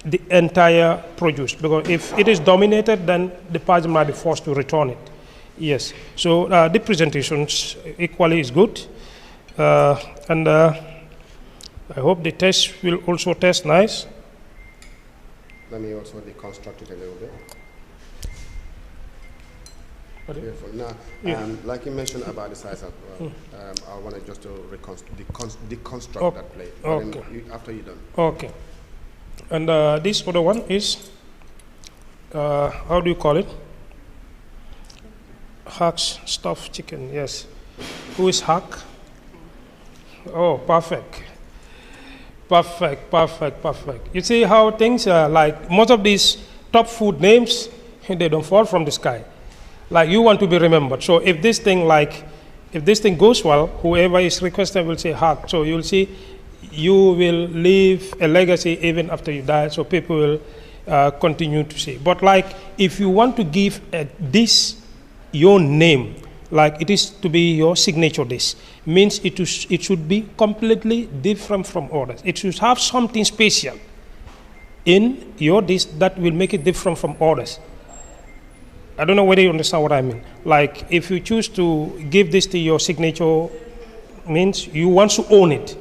[SPEAKER 10] the entire produce. Because if it is dominated, then the person might be forced to return it. Yes. So the presentations equally is good. And I hope the taste will also taste nice.
[SPEAKER 9] Let me also deconstruct it a little bit. Beautiful. Now, like you mentioned about the size of, I wanted just to deconstruct that plate.
[SPEAKER 10] Okay.
[SPEAKER 9] After you're done.
[SPEAKER 10] Okay. And this other one is, how do you call it? Hack's stuffed chicken, yes. Who is Hack? Oh, perfect. Perfect, perfect, perfect. You see how things are like, most of these top food names, they don't fall from the sky. Like you want to be remembered. So if this thing goes well, whoever is requested will say Hack. So you'll see, you will leave a legacy even after you die. So people will continue to say. But like if you want to give a dish your name, like it is to be your signature dish, means it should be completely different from others. It should have something special in your dish that will make it different from others. I don't know whether you understand what I mean. Like if you choose to give this to your signature, means you want to own it.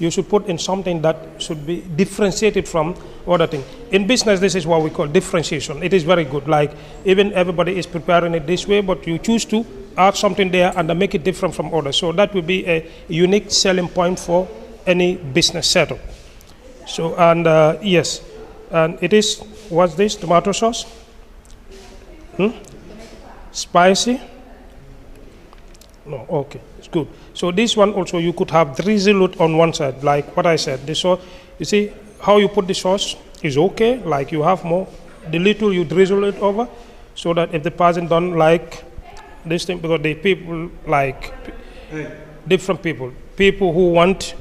[SPEAKER 10] You should put in something that should be differentiated from other things. In business, this is what we call differentiation. It is very good. Like even everybody is preparing it this way, but you choose to add something there and make it different from others. So that will be a unique selling point for any business setup. So, and yes, and it is, what's this, tomato sauce? Spicy? No, okay, it's good. So this one also you could have drizzle it on one side, like what I said. This sauce, you see how you put the sauce is okay, like you have more. The little you drizzle it over, so that if the person don't like this thing, because the people like different people who want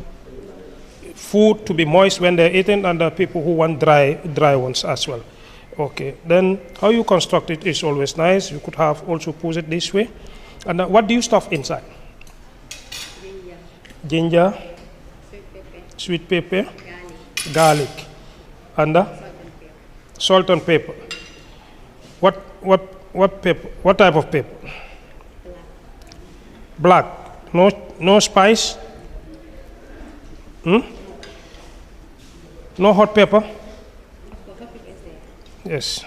[SPEAKER 10] food to be moist when they're eating, and the people who want dry ones as well. Okay, then how you construct it is always nice. You could have also put it this way. And what do you stuff inside? Ginger, sweet pepper, garlic, and salt and pepper. What pepper? What type of pepper? Black. No spice. No hot pepper. Yes.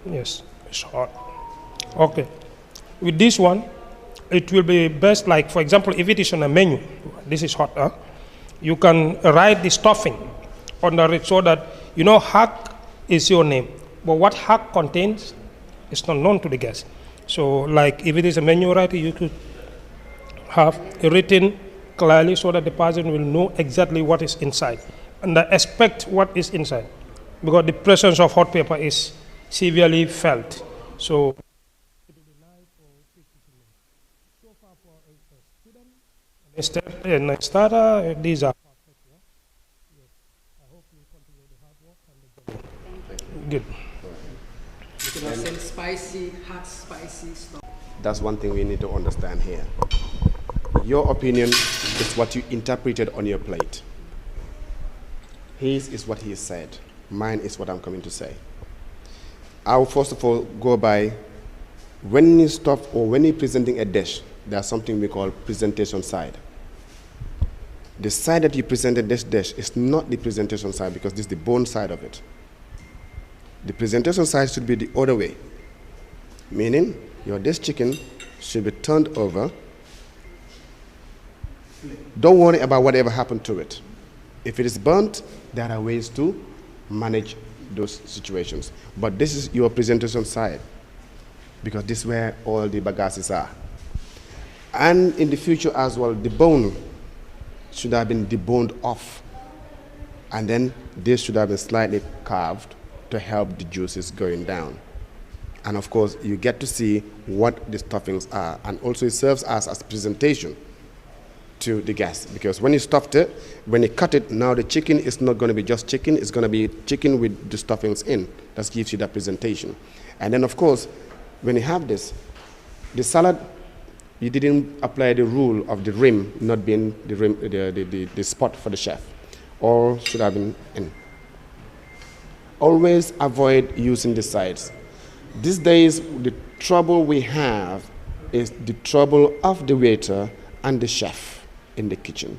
[SPEAKER 10] Yes, it's hot. Okay. With this one, it will be best, like for example, if it is on a menu, this is hot, you can write the stuffing under it so that you know hack is your name, but what hack contains is not known to the guest. So like if it is a menu writer, you could have it written clearly so that the person will know exactly what is inside and expect what is inside, because the presence of hot pepper is severely felt. So it will be nice for 50 minutes. So far for a student and a starter, these are perfect. Yeah? Yes. I hope you continue the hard work and the journey. Good.
[SPEAKER 8] You can send spicy, hot spicy stuff.
[SPEAKER 9] That's one thing we need to understand here. Your opinion is what you interpreted on your plate. His is what he said. Mine is what I'm coming to say. I will first of all go by when you stuff or when you're presenting a dish, there's something we call presentation side. The side that you presented this dish is not the presentation side because this is the bone side of it. The presentation side should be the other way, meaning this chicken should be turned over. Don't worry about whatever happened to it. If it is burnt, there are ways to manage those situations. But this is your presentation side because this is where all the bagages are. And in the future as well, the bone should have been deboned off. And then this should have been slightly carved to help the juices going down. And of course, you get to see what the stuffings are. And also it serves as a presentation to the guests, because when you stuffed it, when you cut it, now the chicken is not going to be just chicken, it's going to be chicken with the stuffings in. That gives you that presentation. And then of course, when you have this, the salad, you didn't apply the rule of the rim not being the rim, the spot for the chef. All should have been in. Always avoid using the sides. These days, the trouble we have is the trouble of the waiter and the chef in the kitchen.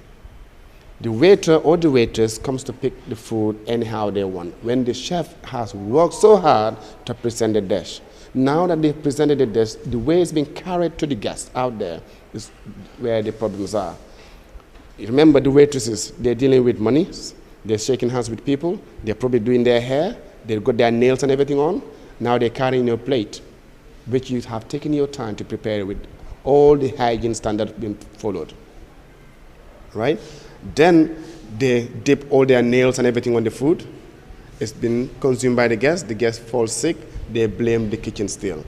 [SPEAKER 9] The waiter or the waitress comes to pick the food anyhow they want, when the chef has worked so hard to present the dish. Now that they've presented the dish, the way it's being carried to the guests out there is where the problems are. Remember, the waitresses, they're dealing with money, they're shaking hands with people, they're probably doing their hair, they've got their nails and everything on. Now they're carrying your plate, which you have taken your time to prepare with all the hygiene standards being followed. Right? Then they dip all their nails and everything on the food. It's been consumed by the guest falls sick, they blame the kitchen still.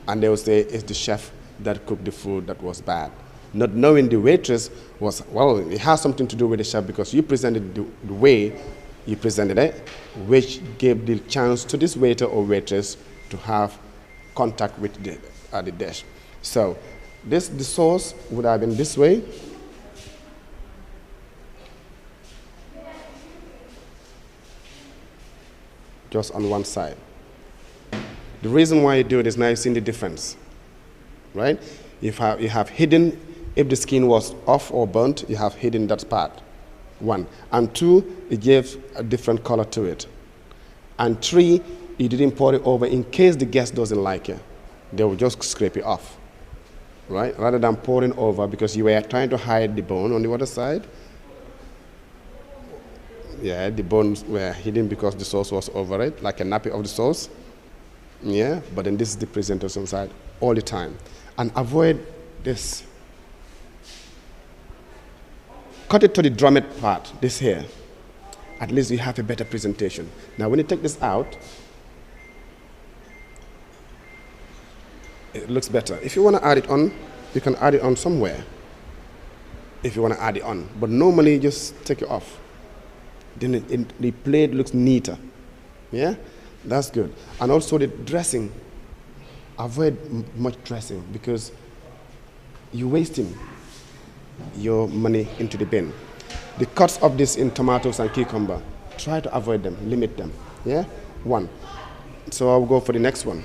[SPEAKER 9] And they will say it's the chef that cooked the food that was bad. Not knowing the waitress was, well, it has something to do with the chef because you presented the way you presented it, which gave the chance to this waiter or waitress to have contact with the dish. So the sauce would have been this way. Just on one side. The reason why you do it is now you've seen the difference, right? You have hidden, if the skin was off or burnt, you have hidden that part, one. And two, it gave a different color to it. And three, you didn't pour it over in case the guest doesn't like it. They will just scrape it off, right? Rather than pouring over because you were trying to hide the bone on the other side. Yeah, the bones were hidden because the sauce was over it, like a nappy of the sauce. Yeah, but then this is the presentation side all the time. And avoid this. Cut it to the drummet part, this here. At least you have a better presentation. Now when you take this out, it looks better. If you want to add it on, you can add it on somewhere. If you want to add it on. But normally just take it off. Then the plate looks neater. Yeah? That's good. And also the dressing. Avoid much dressing because you're wasting your money into the bin. The cuts of this in tomatoes and cucumber, try to avoid them, limit them. Yeah? One. So I'll go for the next one.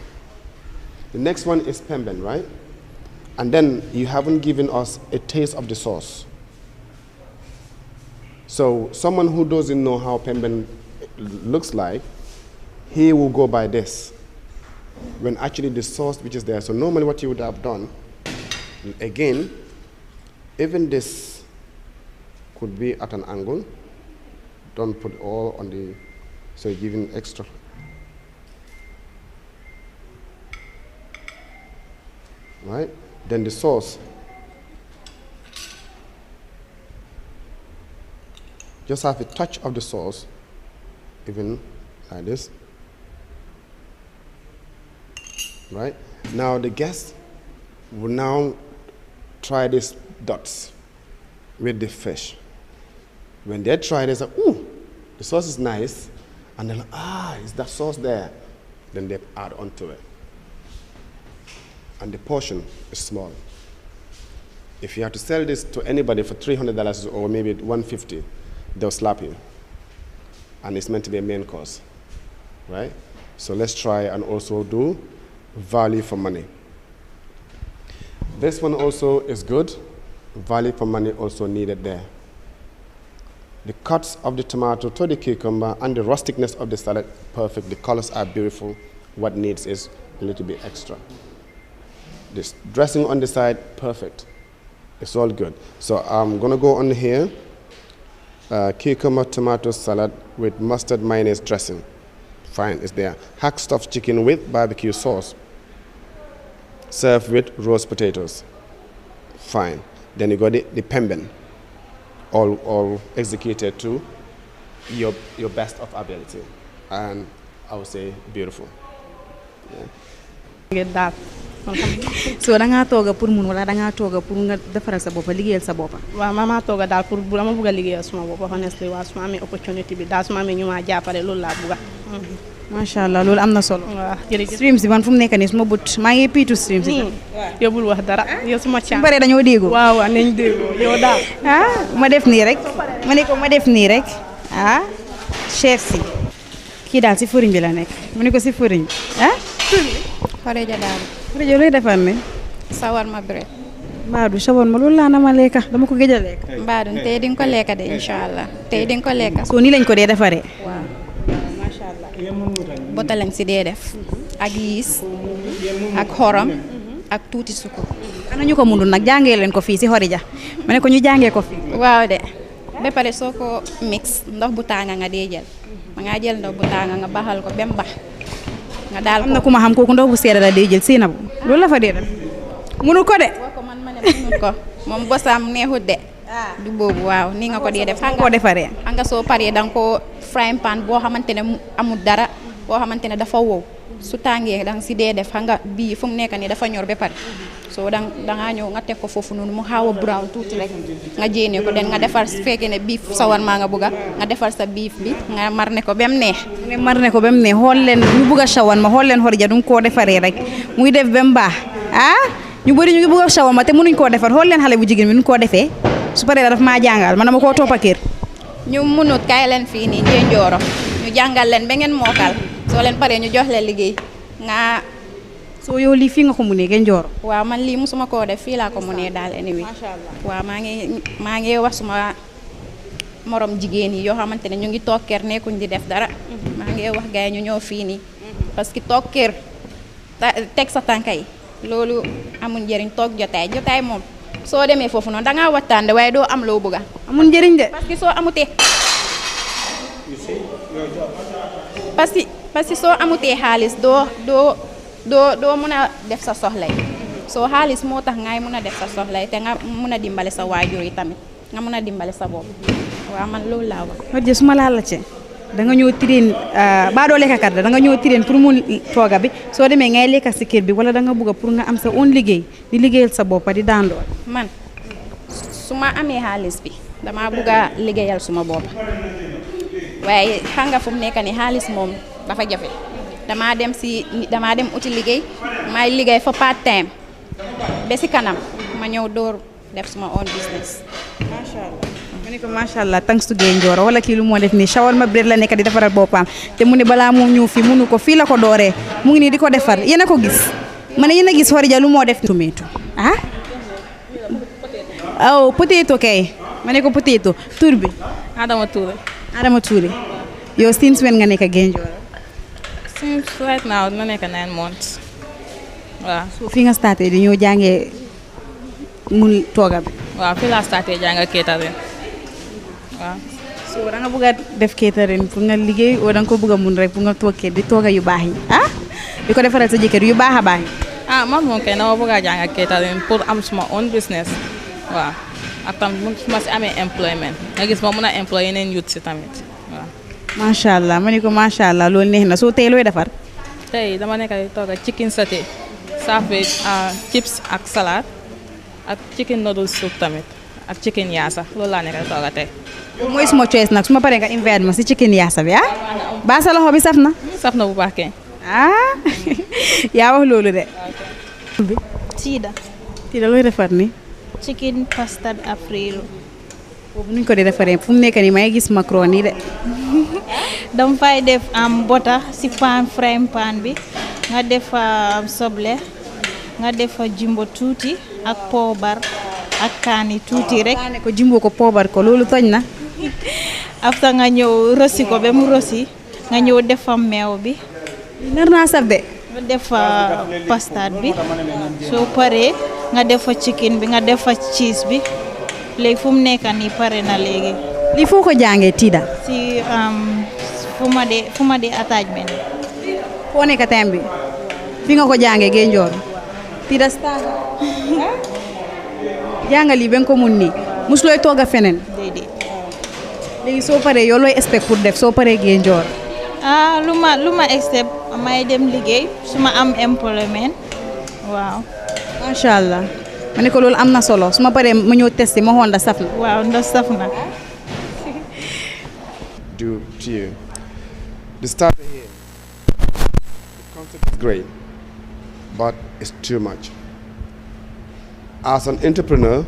[SPEAKER 9] The next one is pemben, right? And then you haven't given us a taste of the sauce. So someone who doesn't know how pemben looks like, he will go by this. When actually the sauce which is there, so normally what you would have done Again, even this could be at an angle. Don't put it all on the, so you're giving extra. Right? Then the sauce. Just have a touch of the sauce, even like this. Right? Now the guests will now try these dots with the fish. When they try, they say, ooh, the sauce is nice. And they're like, is that sauce there? Then they add onto it. And the portion is small. If you have to sell this to anybody for $300 or maybe $150, they'll slap you. And it's meant to be a main course, right? So let's try and also do value for money. This one also is good. Value for money also needed there. The cuts of the tomato to the cucumber and the rusticness of the salad, perfect. The colors are beautiful. What needs is a little bit extra. This dressing on the side, perfect. It's all good. So I'm gonna go on here, cucumber tomato salad with mustard mayonnaise dressing. Fine, it's there. Hack stuffed chicken with barbecue sauce. Served with roast potatoes. Fine. Then you got the pemben. All executed to your best of ability. And I would say beautiful. Yeah.
[SPEAKER 3] Get that.
[SPEAKER 11] So da nga toga pour mun wala da nga toga pour nga defaral sa bop liggéeyal sa bop.
[SPEAKER 3] Wa mama toga dal pour bu dama bëgg liggéeyal suma bop honestly wa suma amé opportunity bi da suma amé ñuma jappalé lool la bëgg.
[SPEAKER 11] Masha Allah lool amna solo.
[SPEAKER 3] Wa jërëjëf.
[SPEAKER 11] Streams bi man fu mu nekk ni suma but ma ngi pitu streams yi.
[SPEAKER 3] Yow bul wax dara. Yow suma chan.
[SPEAKER 11] Bare dañoo déggoo.
[SPEAKER 3] Waaw nañ déggoo. Yow daal.
[SPEAKER 11] Ma def nii rek. Ma ne ko ma def nii rek. Chef si. Kii daal si furiñ bi la nekk. Ma ne ko si furiñ.
[SPEAKER 4] Fareja daal.
[SPEAKER 11] Fareja looy defar ne?
[SPEAKER 4] Shawarma bread.
[SPEAKER 11] Mbaadu shawarma loolu laa na ma lekka dama ko gëj a lekk.
[SPEAKER 4] Mbaadu tey di nga ko lekka de inshallah. Tey di nga ko lekka.
[SPEAKER 11] So nii lañ ko dee defaree.
[SPEAKER 4] Waaw. Mashallah. Bota lañ si dee def. Ak yiis. Ak xorom. Ak tuuti sukur.
[SPEAKER 11] Ana ñu ko mënul nag jàngee leen ko fii si Horija. Ma ne ko ñu jàngee ko fii.
[SPEAKER 4] Waaw de. Ba pare soo ko mix ndox bu tàng nga dee jël. Ma nga jël ndox bu tàng nga baxal ko bem bax. Nga daal ko
[SPEAKER 11] am na ku ma xam kooku ndox bu seeda la dee jël Seynabu loolu la fa dee def mënul ko de
[SPEAKER 4] ko man ma ne mënul ko moom bosam neexut de du boobu waaw ni nga ko dee def
[SPEAKER 11] ko defaree
[SPEAKER 4] nga soo paree danga ko frying pan boo xamante ne amul dara boo xamante ne dafa wow su tàngee danga si dee def nga bii fu mu nekk nii dafa ñor ba pare soo dangaa ñëw nga teg ko foofu noonu mu xaaw a brown tuuti rek nga jéene ko den nga defar su fekkee ne beef shawarma nga bëgga nga defar sa beef bi nga marné ko bem neex
[SPEAKER 11] nga marné ko bem neex xool leen ñu bëgg a shawarma xool leen Horija du koo defaree rek muy def bem baax ñu bëri ñu ngi bëgg a shawarma te mënuñ koo defar xool leen xale bu jigéen bi ñu koo defee su paree daf maa jàngal man dama koo toppa kër
[SPEAKER 4] ñu mënut kaay leen fii nii Gaye Njorro ñu jàngal leen ba ngeen mookal soo leen paree ñu jox leen liggéey nga
[SPEAKER 11] soo yow lii fii nga ko munee Gaye Njorro
[SPEAKER 4] waaw man lii musuma koo def fii laa ko munee daal anyway waaw maa ngi wax suma morom jigéen yi yoo xamante ne ñu ngi toog kër nekkuñ di def dara maa ngi wax gars yi ñu ñëw fii nii parce que toog kër teg sa tànka yi loolu amul njëriñ toog jotaay moom soo demee foofu noonu dangaa waxtaan de waaye doo am loo bëgga
[SPEAKER 11] amul njëriñ de
[SPEAKER 4] parce que soo amutee parce que soo amutee xaalis doo mën a def sa soxlay soo xaalis moo tax ngay mën a def sa soxlay te nga mën a dimbale sa waajur yi tamit nga mën a dimbale sa bopp waaw man loolu laa wax.
[SPEAKER 11] Horija su ma laa laajte da nga ñëw tireen baa doo lekkakat da nga ñëw tireen pour mu tooga bi soo demee ngay lekka si kër bi wala da nga bëgg pour nga am sa own liggéey di liggéeyal sa bopp di daan doole.
[SPEAKER 4] man su ma amee xaalis bi dama bëgg a liggéeyal suma bopp waaye xam nga fu mu nekk nii xaalis moom dafa jafe. damaa dem uti liggéey may liggéey fa part time ba si kanam ma ñëw door def suma own business.
[SPEAKER 11] Masha Allah. Ma ne ko Masha Allah thanks to Gaye Njorro wala kii lu moo def nii shawarma bread la nekk di defaral boppam te mu ne balaa moo ñëw fii munu ko fii la ko dooree mu ngi nii di ko defar yéen a ko gis ma ne yéen a gis Horija lu moo def tomato potato kay ma ne ko potato tur bi
[SPEAKER 7] Adama
[SPEAKER 11] Touré yow since when nga nekk Gaye Njorro
[SPEAKER 7] since right now na nekk 9 months waaw
[SPEAKER 11] so fi nga starté di ñëw jàngee mun tooga bi.
[SPEAKER 7] waaw fii laa starté jàng catering waaw.
[SPEAKER 11] so da nga bëgg a def catering pour nga liggéey wala da nga ko bëgg a mun rek pour nga toog di tooga yu baax yi ah di ko defaral sa jëkkër yu baax a baax yi.
[SPEAKER 7] man moom kay dama bëgg a jàng catering pour am suma own business waaw ak tam su ma si amee employment nga gis ma mun a employ yeneen youth si tamit waaw.
[SPEAKER 11] macha allah ma ne ko macha allah loolu neex na soo tey looy defar.
[SPEAKER 7] tey dama nekk di tooga chicken sauté serve with chips ak salade ak chicken noodle soup tamit ak chicken yaasa loolu laa nekk di tooga tey.
[SPEAKER 11] mooy suma choice nag su ma paree nga invite ma si chicken yaasa bi ah. baa sa loxo bi saf na.
[SPEAKER 7] saf na bu baax kay.
[SPEAKER 11] yaa wax loolu de. Tida looy defar ni
[SPEAKER 12] chicken pasta Alfredo.
[SPEAKER 11] boobu nuñ ko di defaree fu mu nekk nii may gis macaroni de.
[SPEAKER 12] dama fay def bota si frying pan bi nga def soble nga def jimbo tuuti ak poobar ak kaani tuuti rek.
[SPEAKER 11] ne ko jimbo ko poobar ko loolu tooñ na.
[SPEAKER 12] after nga ñëw rosi ko ba mu rosi nga ñëw defa meew bi.
[SPEAKER 11] nar naa saf de.
[SPEAKER 12] nga defa pasta bi soo paree nga defa chicken bi nga defa cheese bi léegi fu mu nekk nii pare na léegi.
[SPEAKER 11] lii foo ko jàngee Tida.
[SPEAKER 12] si fu ma dee attachment bi.
[SPEAKER 11] foo nekk time bi fi nga ko jàngee Gaye Njorro Tida star jàngal yi ba nga ko mun nii musulooy toog a feneen.
[SPEAKER 12] déedéet.
[SPEAKER 11] léegi soo paree yow looy expect pour def soo paree Gaye Njorro.
[SPEAKER 12] lu ma expect may dem liggéey su ma am employment waaw.
[SPEAKER 11] macha allah ma ne ko loolu am na solo su ma paree ma ñëw testé ma xool ndax saf na.
[SPEAKER 12] waaw ndax saf na.
[SPEAKER 9] Do to you. The starter here, the concept is great, but it's too much. As an entrepreneur,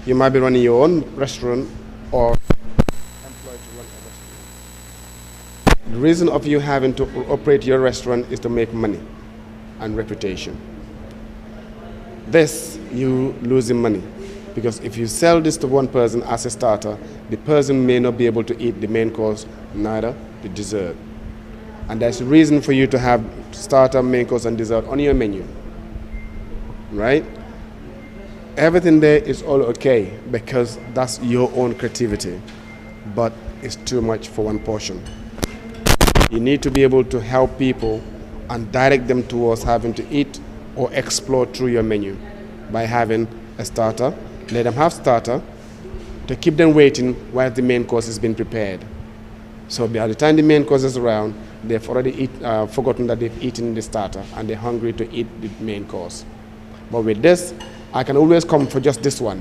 [SPEAKER 9] you might be running your own restaurant or employed to run a restaurant. The reason of you having to operate your restaurant is to make money and reputation. This, you losing money. Because if you sell this to one person as a starter, the person may not be able to eat the main course, neither the dessert. And there's a reason for you to have starter, main course, and dessert on your menu, right? Everything there is all okay because that's your own creativity, but it's too much for one portion. You need to be able to help people and direct them towards having to eat or explore through your menu by having a starter. Let them have starter to keep them waiting while the main course is being prepared. So by the time the main course is around, they've already forgotten that they've eaten the starter and they're hungry to eat the main course. But with this, I can always come for just this one.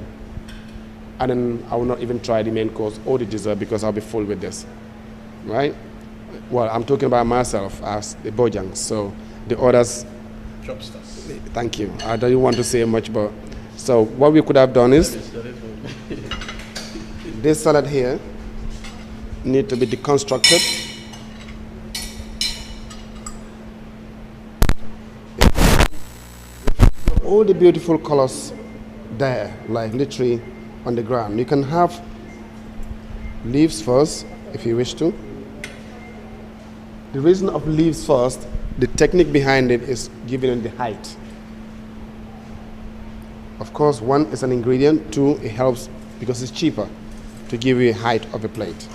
[SPEAKER 9] And then I will not even try the main course or the dessert because I'll be full with this, right? Well, I'm talking about myself as the bojang. So the others, thank you. I don't want to say much, but so what we could have done is this salad here need to be deconstructed. All the beautiful colors there, like literally on the ground. You can have leaves first if you wish to. The reason of leaves first, the technique behind it is giving it the height. Of course, one is an ingredient, two, it helps because it's cheaper to give you a height of a plate.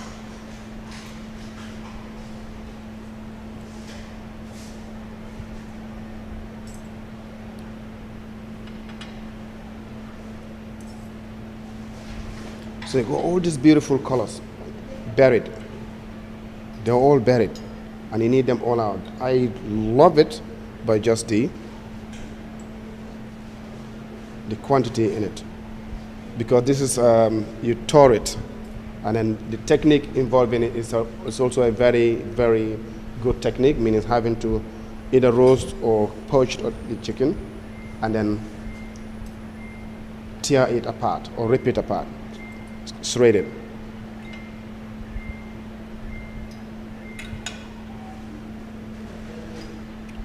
[SPEAKER 9] So you got all these beautiful colors buried. They're all buried and you need them all out. I love it by just the quantity in it, because this is you tore it, and then the technique involved in it is also a very, very good technique, meaning having to either roast or poach the chicken and then tear it apart or rip it apart, shred it.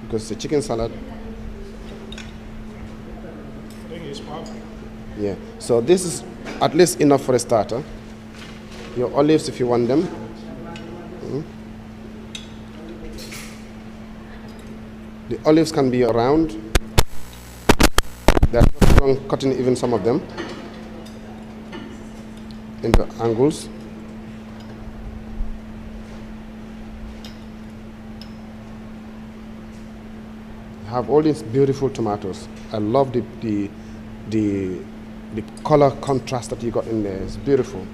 [SPEAKER 9] Because the chicken salad, yeah, so this is at least enough for a starter. Your olives if you want them. The olives can be around. They're on cutting even some of them into angles. Have all these beautiful tomatoes. I love the color contrast that you got in there. It's beautiful.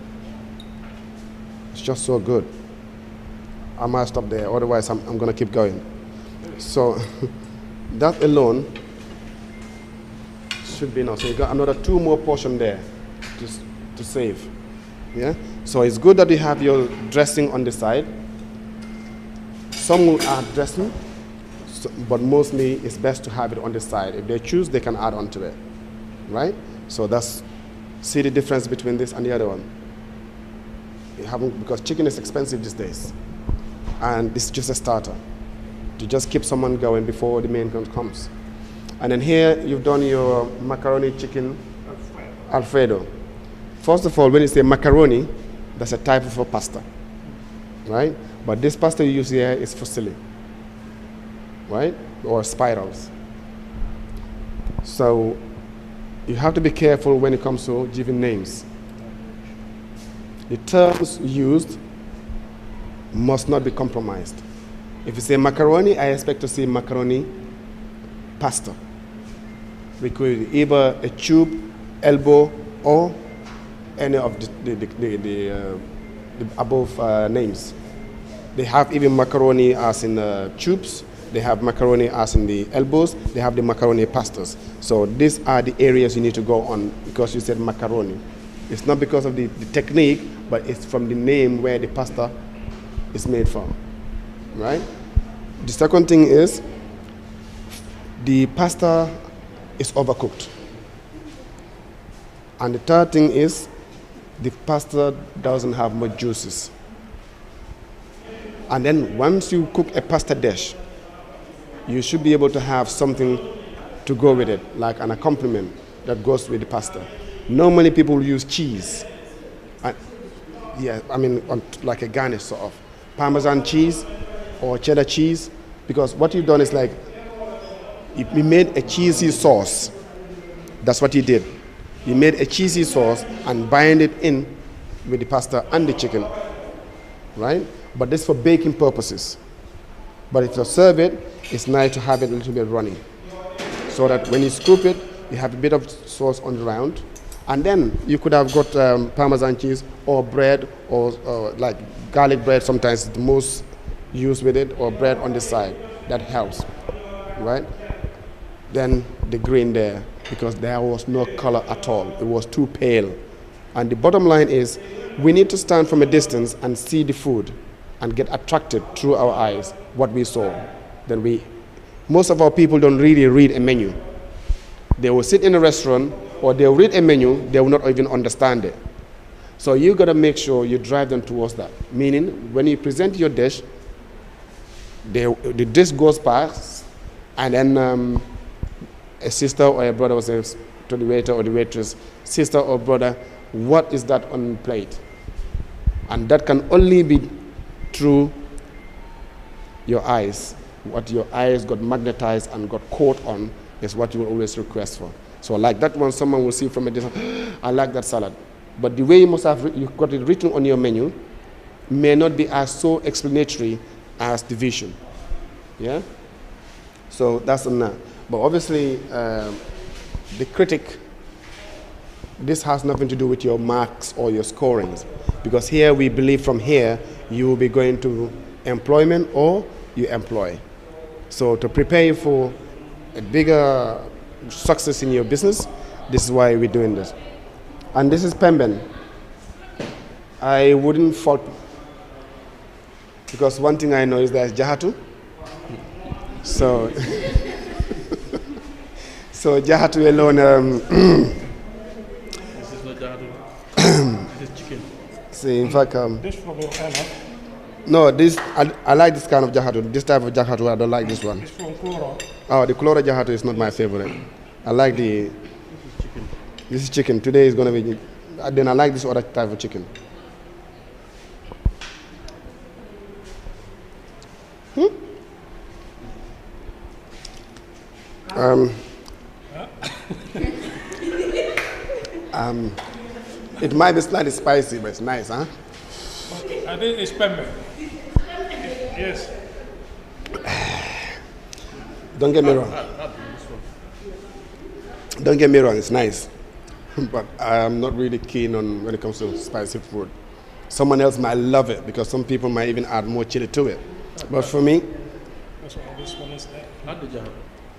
[SPEAKER 9] It's just so good. I might stop there, otherwise I'm gonna keep going. So that alone should be enough. So you got another 2 more portions there to save. Yeah. So it's good that you have your dressing on the side. Some will add dressing, but mostly it's best to have it on the side. If they choose, they can add onto it, right? So see the difference between this and the other one. Because chicken is expensive these days, and this is just a starter to just keep someone going before the main course comes. And then here you've done your macaroni chicken Alfredo. First of all, when you say macaroni, that's a type of a pasta, right? But this pasta you use here is fusilli, right? Or spirals. So you have to be careful when it comes to giving names. The terms used must not be compromised. If you say macaroni, I expect to see macaroni pasta. We could either a tube, elbow, or any of the above names. They have even macaroni as in tubes. They have macaroni as in the elbows. They have the macaroni pastas. So these are the areas you need to go on because you said macaroni. It's not because of the technique, but it's from the name where the pasta is made from, right? The second thing is the pasta is overcooked. And the third thing is the pasta doesn't have much juices. And then once you cook a pasta dish, you should be able to have something to go with it, like an accompaniment that goes with the pasta. Normally people use cheese. Like a garnish sort of. Parmesan cheese or cheddar cheese, because what you've done is like, you made a cheesy sauce. That's what you did. You made a cheesy sauce and bind it in with the pasta and the chicken, right? But this for baking purposes. But if you serve it, it's nice to have it a little bit runny, so that when you scoop it, you have a bit of sauce on the round. And then you could have got Parmesan cheese or bread or like garlic bread sometimes the most used with it, or bread on the side. That helps, right? Then the green there, because there was no color at all. It was too pale. And the bottom line is we need to stand from a distance and see the food and get attracted through our eyes, what we saw. Then most of our people don't really read a menu. They will sit in a restaurant or they'll read a menu, they will not even understand it. So you got to make sure you drive them towards that. Meaning, when you present your dish, the dish goes past, and then a sister or a brother will say to the waiter or the waitress, sister or brother, what is that on the plate? And that can only be through your eyes. What your eyes got magnetized and got caught on is what you will always request for. So like that one, someone will see from a distance, I like that salad. But the way you got it written on your menu may not be as so explanatory as the vision. Yeah? So that's on that. But obviously, the critic, this has nothing to do with your marks or your scorings. Because here we believe from here, you will be going to employment or you employ. So to prepare you for a bigger success in your business, this is why we're doing this. And this is Pemben. I wouldn't fault, because one thing I know is there's Jahatu. So, so Jahatu alone.
[SPEAKER 10] This is not Jahatu. This is chicken.
[SPEAKER 9] See, in fact,
[SPEAKER 10] This from your hand,
[SPEAKER 9] no, this I like this kind of Jahatu. This type of Jahatu, I don't like this one.
[SPEAKER 10] It's from Cloro.
[SPEAKER 9] Oh, the Cloro Jahatu is not my favorite. I like the.
[SPEAKER 10] This is chicken.
[SPEAKER 9] This is chicken. Today is gonna be. Then I like this other type of chicken. It might be slightly spicy, but it's nice, huh?
[SPEAKER 10] I think it's pepper. Yes.
[SPEAKER 9] Don't get me wrong. Don't get me wrong, it's nice. But I'm not really keen on when it comes to spicy food. Someone else might love it because some people might even add more chili to it. But for me,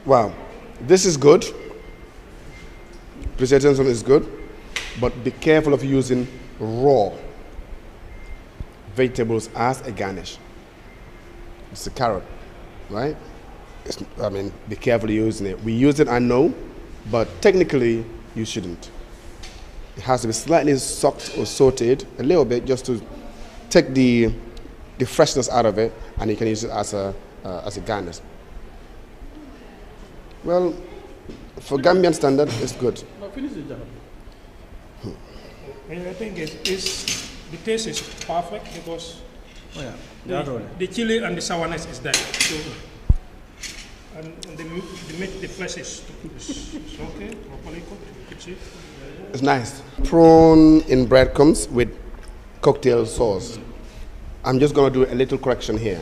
[SPEAKER 9] wow, this is good. Presentation is good, but be careful of using raw vegetables as a garnish. It's a carrot, right? Be careful using it. We use it, I know, but technically you shouldn't. It has to be slightly soaked or sauteed a little bit just to take the freshness out of it, and you can use it as a garnish. Well, for Gambian standard, it's good.
[SPEAKER 10] I think the taste is perfect because the chili and the sourness is there. So, and the meat, the flesh is okay, properly cooked. You can see.
[SPEAKER 9] It's nice. Prawn in breadcrumbs with cocktail sauce. I'm just going to do a little correction here.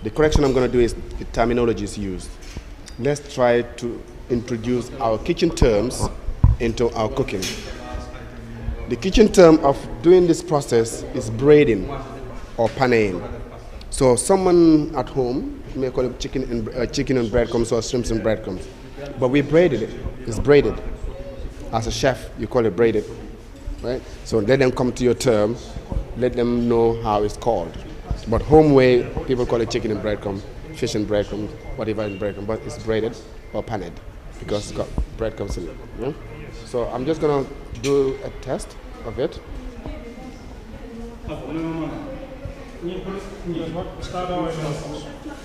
[SPEAKER 9] The correction I'm going to do is the terminologies used. Let's try to introduce our kitchen terms into our cooking. The kitchen term of doing this process is braiding or paneing. So someone at home may call it chicken and breadcrumbs or shrimps and breadcrumbs. But we braided it. It's braided. As a chef, you call it braided, right? So let them come to your term. Let them know how it's called. But home way, people call it chicken and breadcrumbs, fish and breadcrumbs, whatever in breadcrumbs. But it's braided or paned because it's got breadcrumbs in it. Yeah? So I'm just gonna do a test of it.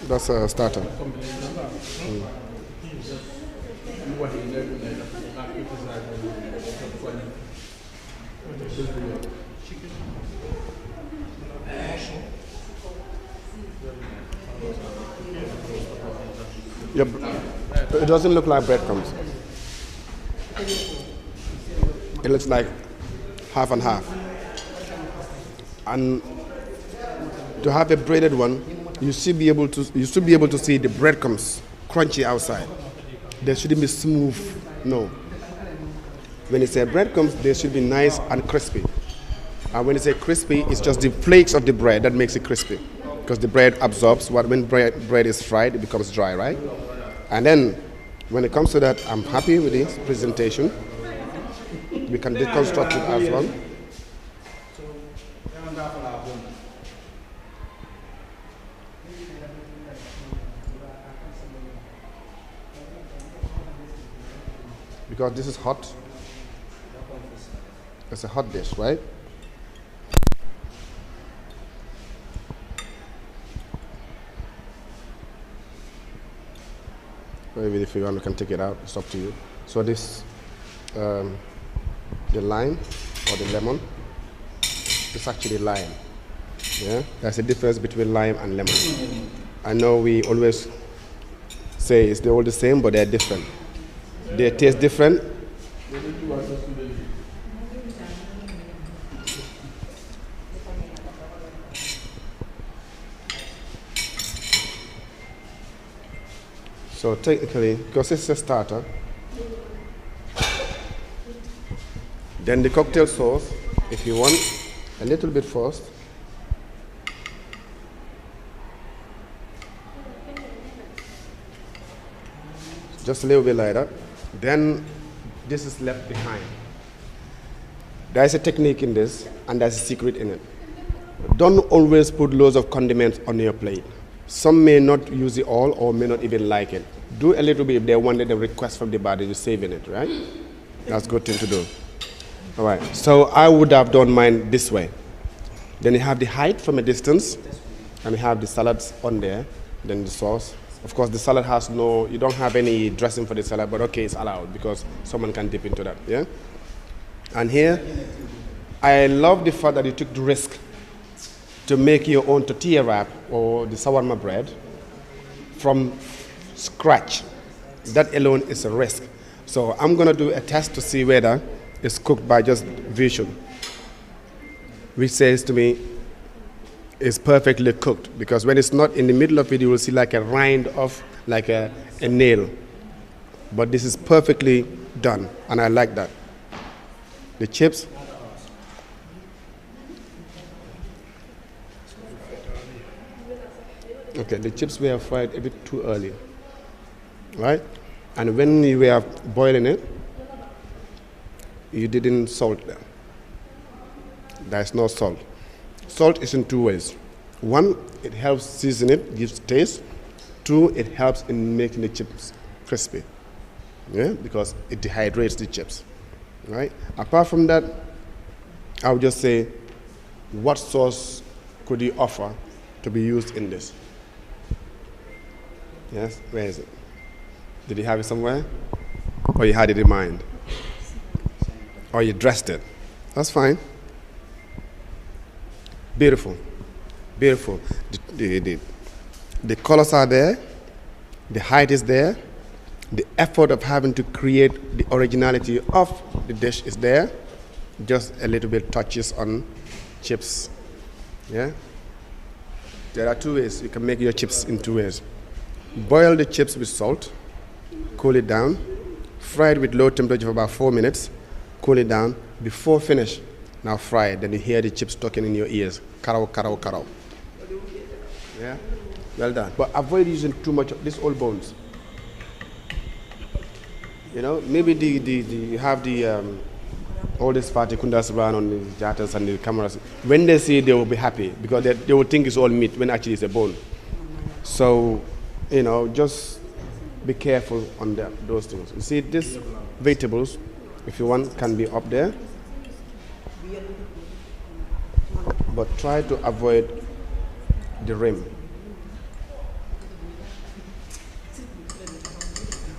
[SPEAKER 9] That's a starter. Yep. It doesn't look like breadcrumbs. It looks like half and half. And to have a braided one, you should be able to see the breadcrumbs crunchy outside. They shouldn't be smooth. No. When you say breadcrumbs, they should be nice and crispy. And when you say crispy, it's just the flakes of the bread that makes it crispy. Because the bread absorbs when bread is fried, it becomes dry, right? And then when it comes to that, I'm happy with this presentation. We can deconstruct it as well. Because this is hot. It's a hot dish, right? Maybe if you want, you can take it out. It's up to you. So this, the lime or the lemon, it's actually lime. Yeah, there's a difference between lime and lemon. I know we always say they're all the same, but they're different. They taste different. So technically, because it's a starter, then the cocktail sauce, if you want a little bit first, just a little bit like that, then this is left behind. There is a technique in this, and there's a secret in it. Don't always put loads of condiments on your plate. Some may not use it all or may not even like it. Do a little bit if they wanted a request from the body, you're saving it, right? That's a good thing to do. All right, so I would have done mine this way. Then you have the height from a distance, and you have the salads on there, then the sauce. Of course, the salad has you don't have any dressing for the salad, but okay, it's allowed because someone can dip into that, yeah? And here, I love the fact that you took the risk to make your own tortilla wrap or the shawarma bread from scratch. That alone is a risk. So I'm gonna do a test to see whether is cooked by just visual, which says to me it's perfectly cooked, because when it's not in the middle of it, you will see like a rind of like a nail. But this is perfectly done, and I like that. The chips, okay, the chips were fried a bit too early, right? And when you were boiling it, you didn't salt them. There's no salt. Salt is in two ways. One, it helps season it, gives taste. Two, it helps in making the chips crispy, yeah, because it dehydrates the chips, right? Apart from that, I would just say, what sauce could you offer to be used in this? Yes, where is it? Did you have it somewhere? Or you had it in mind? Or you dressed it? That's fine. Beautiful, beautiful. The colors are there, the height is there, the effort of having to create the originality of the dish is there. Just a little bit touches on chips, yeah? There are two ways you can make your chips in two ways. Boil the chips with salt, cool it down, fry it with low temperature for about 4 minutes, cool it down, before finish, now fry it, then you hear the chips talking in your ears. Karao, karao, karao. Yeah? Well done. But avoid using too much of these old bones. You know, maybe you have all these fatty kundas around on the jatters and the cameras. When they see it, they will be happy, because they will think it's all meat when actually it's a bone. So, you know, just be careful on those things. You see, these vegetables, if you want, can be up there. But try to avoid the rim.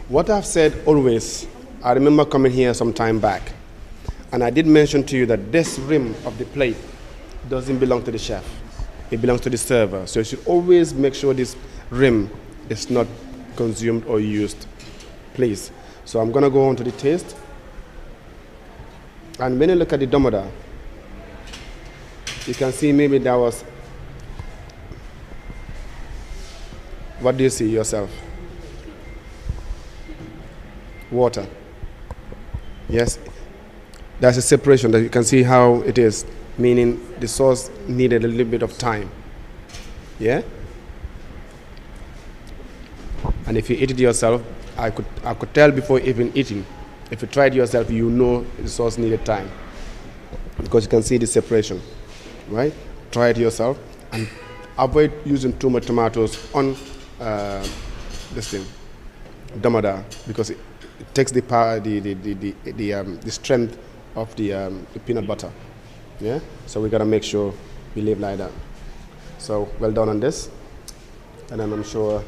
[SPEAKER 9] What I've said always, I remember coming here some time back, and I did mention to you that this rim of the plate doesn't belong to the chef. It belongs to the server. So you should always make sure this rim is not consumed or used, please. So I'm gonna go on to the taste. And when you look at the domoda, you can see maybe that was, what do you see yourself? Water. Yes, that's a separation that you can see how it is, meaning the sauce needed a little bit of time. Yeah? And if you eat it yourself, I could tell before even eating. If you try it yourself, you know the sauce needed time, because you can see the separation, right? Try it yourself and avoid using too much tomatoes on this thing, domoda, because it takes the power, the strength of the peanut butter. Yeah. So we gotta make sure we live like that. So well done on this, and then I'm sure.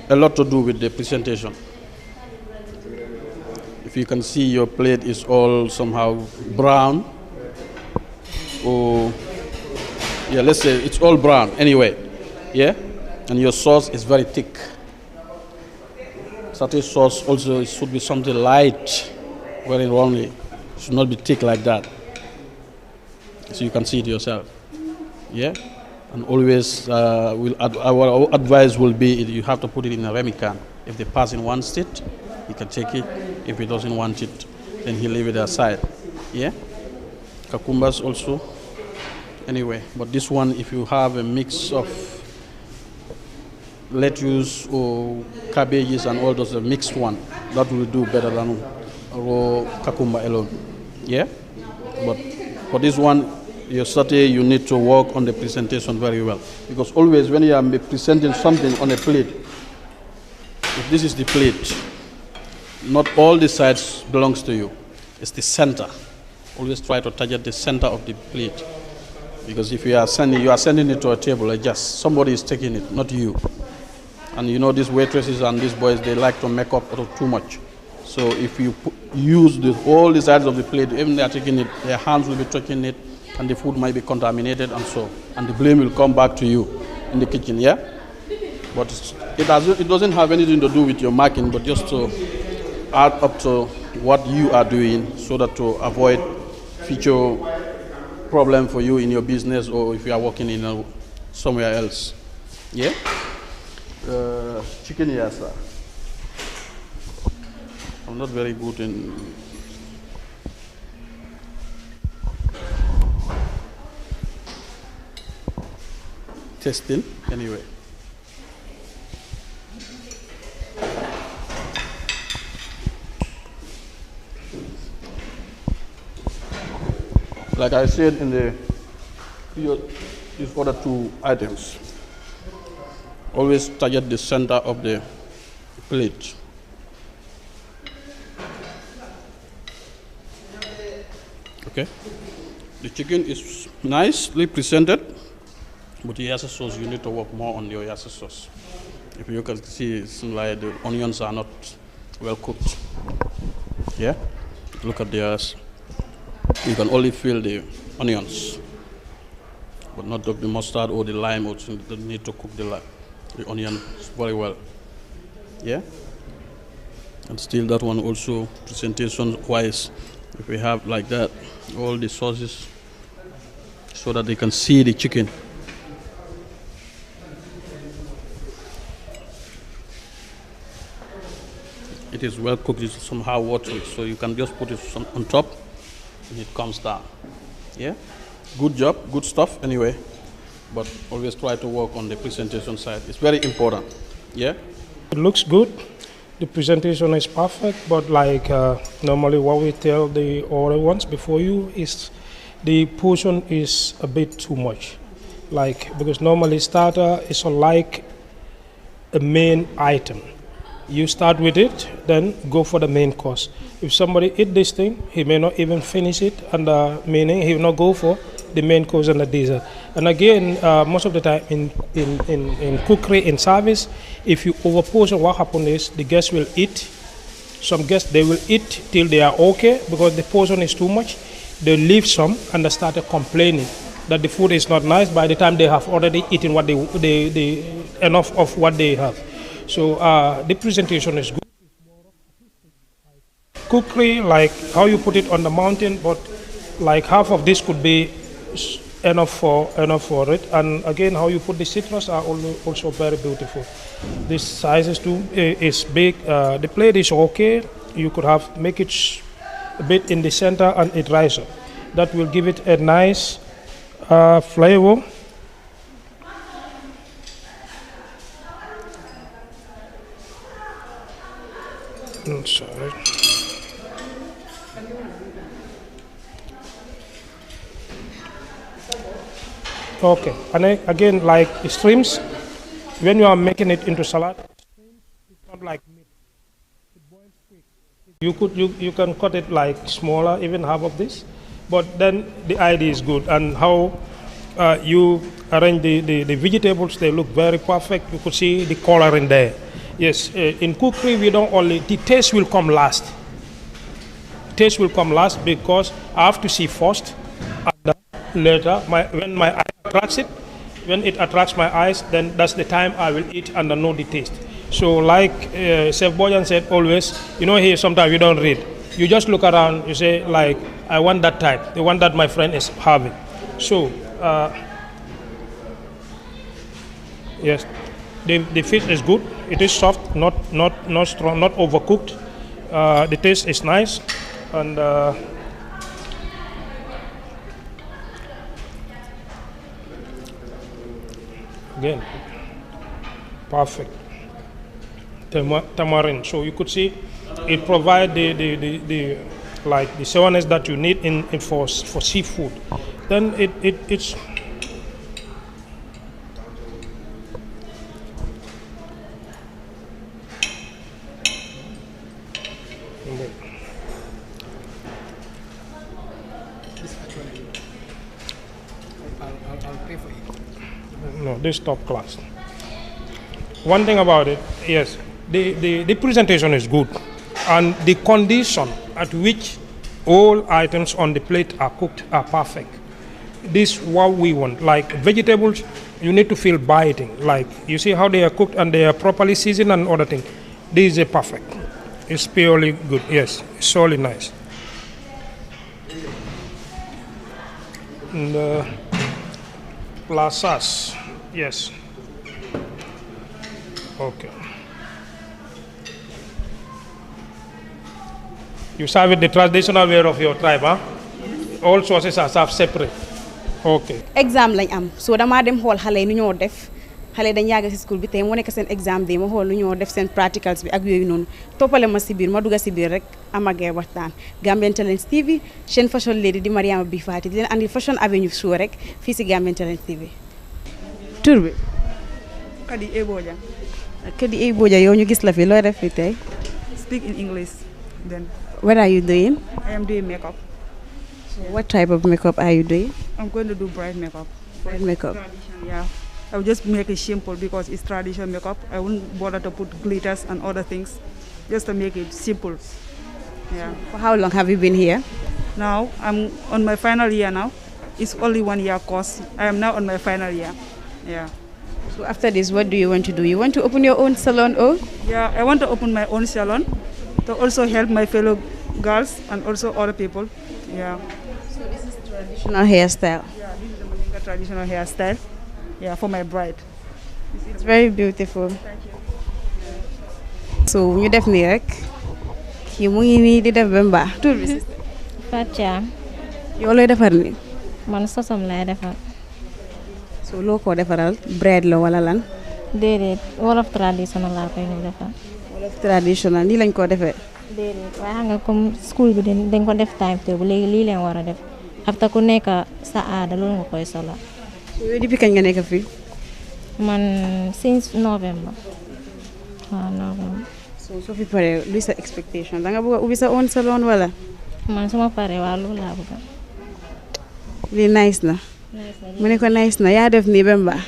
[SPEAKER 13] A lot to do with the presentation. If you can see, your plate is all somehow brown, or yeah, let's say it's all brown anyway, yeah, and your sauce is very thick. Satay sauce also should be something light, very wrongly, should not be thick like that. So you can see it yourself, yeah. And always, our advice will be, you have to put it in a Remy can. If the person wants it, he can take it. If he doesn't want it, then he leave it aside. Yeah? Cucumbers also. Anyway, but this one, if you have a mix of lettuce or cabbages and all those, a mixed one, that will do better than raw cucumber alone. Yeah? But for this one, your satay, you need to work on the presentation very well. Because always when you are presenting something on a plate, if this is the plate, not all the sides belongs to you. It's the center. Always try to target the center of the plate. Because if you are sending it to a table, just somebody is taking it, not you. And you know these waitresses and these boys, they like to make up too much. So if you use all the sides of the plate, even they are taking it, their hands will be touching it, and the food might be contaminated, and the blame will come back to you in the kitchen, yeah? But it doesn't have anything to do with your marking, but just to add up to what you are doing so that to avoid future problem for you in your business or if you are working in somewhere else. Yeah? Chicken yassa. I'm not very good in testing anyway. Like I said in the video, these other two items, always target the center of the plate. Okay, the chicken is nicely presented, but the yassa sauce, you need to work more on your yassa sauce. If you can see, it seems like the onions are not well cooked. Yeah, look at theirs. You can only feel the onions, but not the mustard or the lime. Or you need to cook the onion very well. Yeah, and still that one also presentation wise. If we have like that, all the sauces, so that they can see the chicken. It is well cooked, it's somehow watery, so you can just put it on top and it comes down. Yeah? Good job, good stuff anyway, but always try to work on the presentation side. It's very important. Yeah?
[SPEAKER 10] It looks good. The presentation is perfect, but like normally what we tell the other ones before you is the portion is a bit too much. Like, because normally starter is like a main item. You start with it, then go for the main course. If somebody eat this thing, he may not even finish it, and meaning he will not go for the main course and the dessert. And again, most of the time in cookery, in service, if you overportion, what happens is the guests will eat. Some guests, they will eat till they are okay because the portion is too much. They leave some and they start complaining that the food is not nice by the time they have already eaten what they enough of what they have. So the presentation is good. Cookery, like how you put it on the mountain, but like half of this could be enough for it. And again, how you put the citrus are also very beautiful. This size is big. The plate is okay. You could make it a bit in the center and it rises up. That will give it a nice flavor. Sorry. Okay, and again, like streams, when you are making it into salad, it's not like meat. It boils quick. You can cut it like smaller, even half of this, but then the idea is good, and how you arrange the vegetables, they look very perfect. You could see the color in there. Yes, in cookery, we don't only, the taste will come last. Taste will come last because I have to see first, and later, when my eye attracts it, when it attracts my eyes, then that's the time I will eat and know the taste. So like Chef Bojan said always, here sometimes you don't read. You just look around, you say like, I want that type, the one that my friend is having. So, yes, the fish is good. It is soft, not strong, not overcooked. The taste is nice, and again, perfect. Tamarind. So you could see it provides the like the sourness that you need in for seafood. Then it's no, this top class. One thing about it, yes, the presentation is good, and the condition at which all items on the plate are cooked are perfect. This is what we want. Like vegetables, you need to feel biting. Like you see how they are cooked and they are properly seasoned and other thing. This is a perfect. It's purely good. Yes, it's solely nice. And plus sauce. Yes. Okay. You serve it the traditional way of your tribe, huh? All sauces are served separate. Okay.
[SPEAKER 3] Exam lañ am so dama dem xool xale yi nu ñoo def xale dañ yàgg si school bi tey moo nekk seen exam bi ma xool nu ñoo def seen practicals bi ak yooyu noonu toppale ma si biir ma dugga si biir rek amagee waxtaan Gambian Talents TV chaîne fashion lady di Mariama Bi Fati di leen andi Fashion Avenue show rek fii si Gambian Talents TV. tur bi.
[SPEAKER 11] Kadi Eboja.
[SPEAKER 3] Kadi Eboja yow ñu gis la fi looy def fi tey.
[SPEAKER 11] Speak in English then.
[SPEAKER 3] What are you doing?
[SPEAKER 11] I am doing makeup.
[SPEAKER 3] So what type of makeup are you doing?
[SPEAKER 11] I'm going to do bride makeup.
[SPEAKER 3] Bride makeup.
[SPEAKER 11] Tradition, yeah. I will just make it simple because it's traditional makeup. I wouldn't bother to put glitters and other things, just to make it simple. Yeah.
[SPEAKER 3] For how long have you been here?
[SPEAKER 11] Now I'm on my final year now. It's only 1 year course. I am now on my final year. Yeah.
[SPEAKER 3] So after this, what do you want to do? You want to open your own salon, or?
[SPEAKER 11] Yeah, I want to open my own salon to also help my fellow girls and also other people. Yeah.
[SPEAKER 3] So this is traditional hairstyle.
[SPEAKER 11] Yeah, this is the Mandinka traditional hairstyle. Yeah, for my bride.
[SPEAKER 3] It's very beautiful.
[SPEAKER 11] Thank you.
[SPEAKER 3] So ñu def nii rek kii mu ngi nii di def ba mbaa tur bi si.
[SPEAKER 14] Fatia.
[SPEAKER 3] yow looy defar nii.
[SPEAKER 14] Man sosam lay defar.
[SPEAKER 3] So loo ko defaral bread la wala lan.
[SPEAKER 14] Déedéet wolof traditional laa koy ñu defar.
[SPEAKER 3] Wolof traditional nii lañ ko defee.
[SPEAKER 14] Déedéet waaye xam nga comme school bi dañ ko def time table léegi lii leen war a def after ku nekk sa aada loolu nga koy solo.
[SPEAKER 3] So yow depuis kañ nga nekk fii.
[SPEAKER 14] Man since November. waaw November.
[SPEAKER 3] So fi paree luy sa expectation da nga bëgg a ubbi sa own salon wala.
[SPEAKER 14] Man suma paree waa loolu laa bëgg.
[SPEAKER 3] lii nice na. mu ne ko nice na yaa def nii ba mbaa.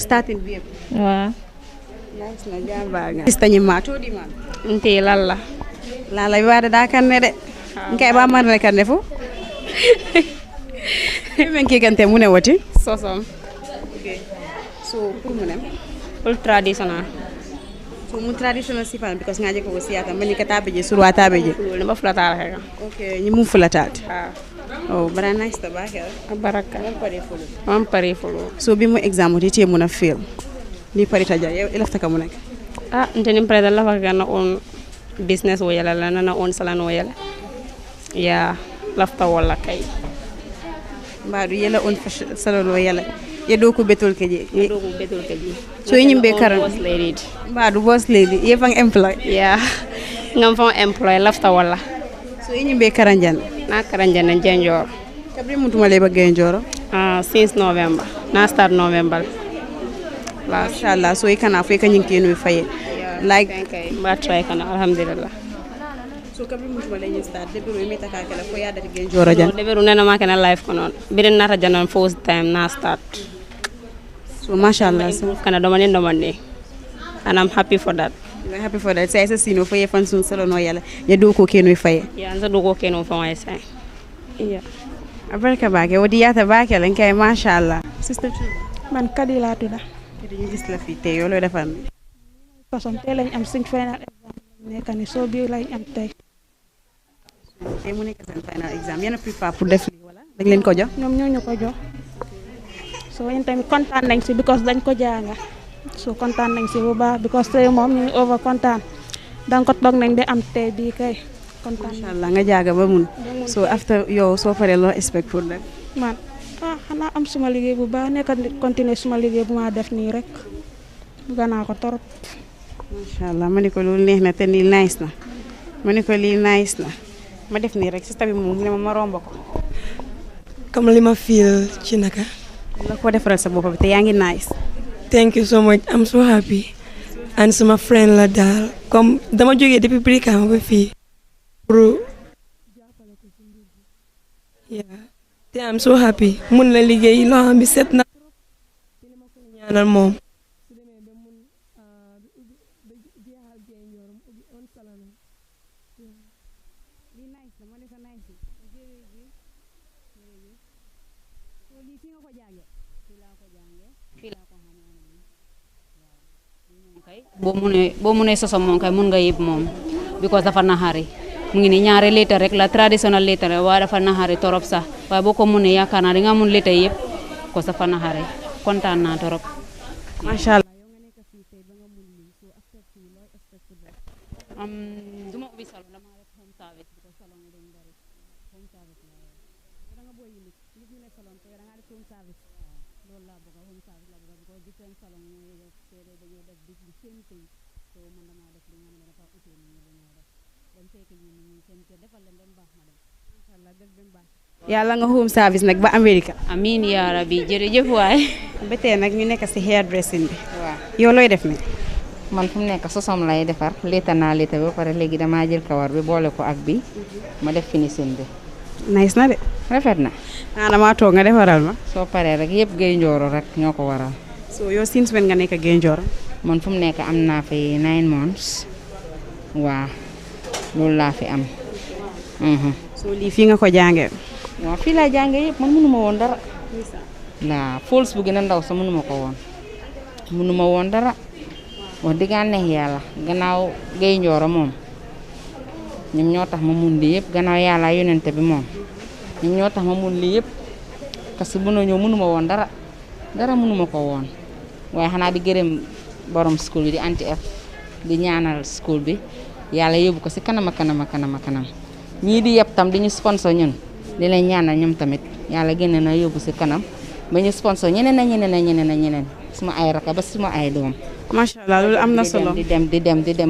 [SPEAKER 3] starting bi yëpp.
[SPEAKER 14] waaw.
[SPEAKER 3] nice na jàmbaar nga. gis nañu maa toodi maa.
[SPEAKER 7] nti lalla
[SPEAKER 3] lala bi waade daa kan ne de. nkay ba man ne kan ne fu. men ki kante mu ne wati.
[SPEAKER 7] sosom
[SPEAKER 3] okay. So pour mu ne.
[SPEAKER 7] all traditional
[SPEAKER 3] So mu traditional sifan because ngaje ko siyata mani ka tabeje surwa tabeje.
[SPEAKER 7] ne ba flatala hega.
[SPEAKER 3] Okay, ni mu fulatat.
[SPEAKER 7] Ah.
[SPEAKER 3] Oh, bara nice ta bakel.
[SPEAKER 7] Baraka.
[SPEAKER 3] Am pare fulu. So bi mu exam ti mu na fail. Ni pare taja yow ilafta ka mu nek.
[SPEAKER 7] Ah, nteni preda la fa gana on business wo yala la na on salon wo yala. Ya, lafta wala kay.
[SPEAKER 3] Mbadu yela on salon wo yala. Yedo ko betol keje.
[SPEAKER 7] Yedo ko betol keje.
[SPEAKER 3] So yimbe karan.
[SPEAKER 7] Boss lady.
[SPEAKER 3] Mbadu boss lady ye fang employ.
[SPEAKER 7] Yeah. Ngam fang employ lafta wala.
[SPEAKER 3] So yimbe karanjan.
[SPEAKER 7] Na karanjan na Gaye Njorro.
[SPEAKER 3] Kabri mutuma leba Gaye Njorro.
[SPEAKER 7] Since November. Na start November.
[SPEAKER 3] Mashallah. So ikana fe kanyin kenu faye. Like
[SPEAKER 7] ba try kana alhamdulillah.
[SPEAKER 3] So kabri mutuma le start debiru imita ka kala fo yada Gaye Njorro jan.
[SPEAKER 7] Debiru nena ma kana live kono. Birin nata janon first time na start.
[SPEAKER 3] So mashallah. So
[SPEAKER 7] kana domani. And I'm happy for that.
[SPEAKER 3] I'm happy for that. Say sino faye fan sun salo no yala. Ya do ko kenu faye.
[SPEAKER 7] Ya nza do ko kenu fa wa sai.
[SPEAKER 3] Iya. Abarka baake wodi yata baake lan kay mashallah. Sister
[SPEAKER 15] man Kadi laa tudda.
[SPEAKER 3] Kadi ñu gis la fi té yo lo defal.
[SPEAKER 15] Façon té lañ am suñ final exam nekk ni so bi lañ am tay.
[SPEAKER 3] Té mu nekk seen final exam yena prepare pour def li wala dañ leen ko jox.
[SPEAKER 15] Ñom ñoo ñu ko jox. So yeen tamit kontaan nañ ci because dañ ko janga. So kontaan nañ ci bu baax because tay mom ñu over kontaan. Dan ko tok nañ be am tay bi kay. Kontaan
[SPEAKER 3] inshallah nga jaaga ba mun. So after yo so paré lo expect pour def.
[SPEAKER 15] Man xana am suma liggéey bu baax nekk continuer suma liggéey bu ma def nii rek bëgg naa ko torop.
[SPEAKER 3] Mashallah ma ne ko loolu neex na te nii nice na ma ne ko lii nice na ma def nii rek si tabi moom ne ma romb ko.
[SPEAKER 16] Comme li ma feel ci naka.
[SPEAKER 3] la ko defaral sa bopp bi te yaa ngi nice.
[SPEAKER 16] Thank you so much. I'm so happy. And suma friend la daal comme dama jógee depuis Brikama ba fii pour yeah. Te I'm so happy mun la liggéey loo xam bi set na ñaanal moom.
[SPEAKER 17] boo munee sosom moom kay mun nga yëpp moom because dafa naxari mu ngi ni ñaari litre rek la traditional litre waaye dafa naxari torop sax waaye boo ko munee yaakaar naa di nga mun litre yëpp ko dafa naxari kontaan naa torop
[SPEAKER 3] macha allah
[SPEAKER 17] duma ubbi salon dama def home service because salon yi dañ bari home service la da nga boy nit ñu ne salon te da nga def home service loolu la bëgg home service la bëgg because different salon ñooy def dañoo def di same thing so man dama def li nga xam ne dafa uté ni ñu dañoo def dem fekk ñu seen kër defal leen dem baax ma dem inshallah def dem baax
[SPEAKER 3] yàlla nga home service nag ba America.
[SPEAKER 17] amiin yaa rabbi jërëjëf waay.
[SPEAKER 3] ba tey nag ñu nekk si hairdressing bi. waaw yow looy def nii.
[SPEAKER 18] man fu mu nekk sosom lay defar léeta naa léeta ba pare léegi damaa jël kawar bi boole ko ak bi ma def finissing bi.
[SPEAKER 3] nice na de.
[SPEAKER 18] rafet na.
[SPEAKER 3] ah damaa toog nga defaral ma.
[SPEAKER 18] soo paree rek yëpp Gaye Njorro rek ñoo ko waral.
[SPEAKER 3] so yow since when nga nekk Gaye Njorro.
[SPEAKER 18] man fu mu nekk am naa fi 9 months. waaw loolu laa fi am.
[SPEAKER 3] so lii fii nga ko jàngee.
[SPEAKER 18] waaw fii laa jàngee yëpp man mënuma woon dara. waaw fools bu gën a ndaw sa mënuma ko woon. mënuma woon dara. wax dëgg neex yàlla gannaaw Gaye Njorro moom ñoom ñoo tax ma mun lii yëpp gannaaw yàlla yonente bi moom ñoom ñoo tax ma mun lii yëpp parce que bu na ñëw mënuma woon dara mënuma ko woon waaye xanaa di gërëm borom school bi di anti f di ñaanal school bi yàlla yóbbu ko si kanam ñii di yeb tam di ñu sponsor ñun di leen ñaanal ñoom tamit yàlla génne na yóbbu si kanam ba ñu sponsor ñeneen suma ay raka ba suma ay doom.
[SPEAKER 3] macha allah loolu am na solo
[SPEAKER 18] di dem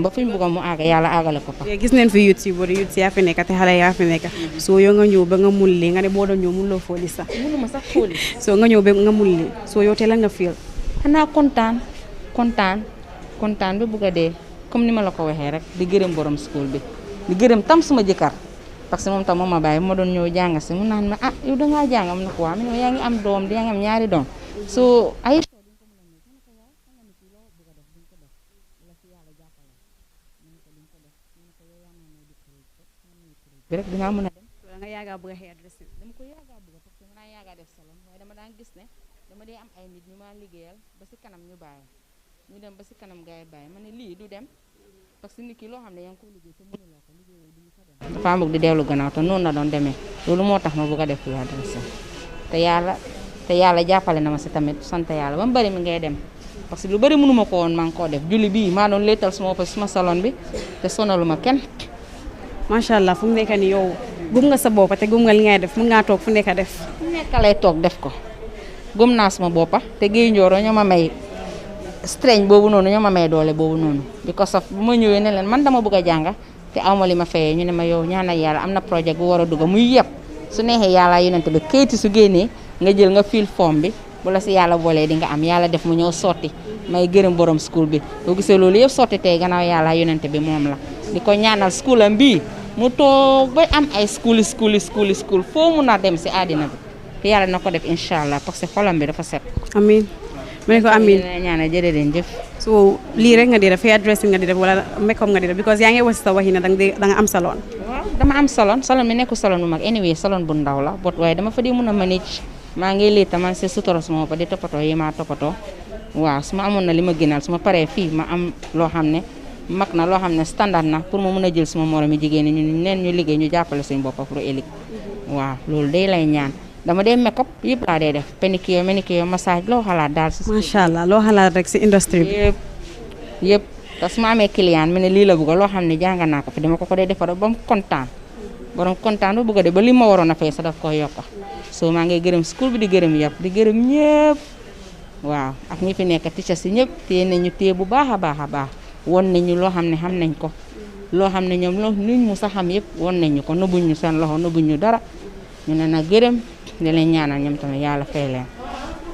[SPEAKER 18] ba fu ñu bëgg mu àgg yàlla àggale ko fa.
[SPEAKER 3] gis neen fi youth yi bari youth yaa fi nekk te xale yaa fi nekk soo yow nga ñëw ba nga mun lii nga ne boo doon ñëw mun loo fooli sax.
[SPEAKER 18] munuma sax fooli.
[SPEAKER 3] soo nga ñëw ba nga mun lii soo yow te la nga feel.
[SPEAKER 18] xanaa kontaan ba bugg a dee comme ni ma la ko waxee rek di gërëm borom school bi di gërëm tam suma jëkkër parce que moom tam moo ma bàyyi ma doon ñëw jàng si mu naan ma yow dangaa jàng am na ko waa ma yaa ngi am doom yaa ngi am ñaari doom so ay bi rek dinaa mën a dem.
[SPEAKER 3] da nga yaaga bëgg a hairdressing.
[SPEAKER 18] dama ko yaaga bëgg parce que mën naa yaaga def salon waaye dama daan gis ne dama dee am ay nit ñu ma liggéeyal ba si kanam ñu bàyyi ñu dem ba si kanam gaay bàyyi ma ne lii du dem parce que nit ki loo xam ne yaa ngi ko liggéey te mënuloo ko liggéeyoo du ñu fa dem. dafa bëgg di dellu gannaaw te noonu la doon demee loolu moo tax ma bëgg a def hairdressing te yàlla jàppale na ma si tamit sant yàlla ba mu bari mi ngay dem parce que lu bari mënuma ko woon maa ngi koo def julli bii maa doon léetal suma salon bi te sonaluma kenn.
[SPEAKER 3] macha allah fu mu nekk nii yow gëm nga sa bopp te gëm nga li ngay def mën ngaa toog fu nekk def.
[SPEAKER 18] fu nekk lay toog def ko gëm naa sama boppa te Gaye Njorro ñoo ma may strength boobu noonu ñoo ma may doole boobu noonu because of bu ma ñëwee ne leen man dama bëgg a jàng te aw ma li ma fayee ñu ne ma yow ñaanal yàlla am na projet bu war a dugg muy yëpp su neexee yàlla yonent bi kayiti su génnee nga jël nga fill form bi bu la si yàlla boolee di nga am yàlla def mu ñëw sotti may gërëm borom school bi boo gisee loolu yëpp sotti tey gannaaw yàlla yonent bi moom la di ko ñaanal school am bii mu toog ba am ay school foo mun a dem si àddina bi te yàlla na ko def incha allah parce que xolam bi dafa set.
[SPEAKER 3] amiin ma ne ko amiin
[SPEAKER 18] ñaanal jërëjëf.
[SPEAKER 3] so lii rek nga di def hairdressing nga di def wala makeup nga di def because yaa ngi wax sa waxi ne da nga am salon.
[SPEAKER 18] waaw dama am salon mi nekkul salon bu mag anyway salon bu ndaw la bot waaye dama fa di mun a manage maa ngi léeta man si sutura suma ba di toppatoo yi maa toppatoo waaw su ma amoon na li ma gënal su ma paree fii ma am loo xam ne mag na loo xam ne standard na pour ma mën a jël suma moromi jigéen ñi ñu neen ñu liggéey ñu jàppale suñu bopp pour ëllëg waaw loolu day lay ñaan dama dee make-up yëpp laa dee def pédicure manicure massage loo xalaat daal si
[SPEAKER 3] macha allah loo xalaat rek si industrie bi
[SPEAKER 18] yëpp te su ma amee client mi ne lii la bëgg loo xam ne jàng naa ko fi dama ko dee defar ba mu kontaan borom kontaan ba bëgg a de ba li ma waroon a fay sa daf ko yokka soo maa ngi gërëm school bi di gërëm yëpp di gërëm ñëpp waaw ak ñi fi nekk teachers si ñëpp téye nañu téye bu baax a baax won nañu loo xam ne xam nañ ko loo xam ne ñoom luñ mu sa xam yëpp won nañu ko nëbbuñ ñu seen loxo nëbbuñ ñu dara ñu ne nag gërëm di leen ñaanal ñoom tamit yàlla fay leen.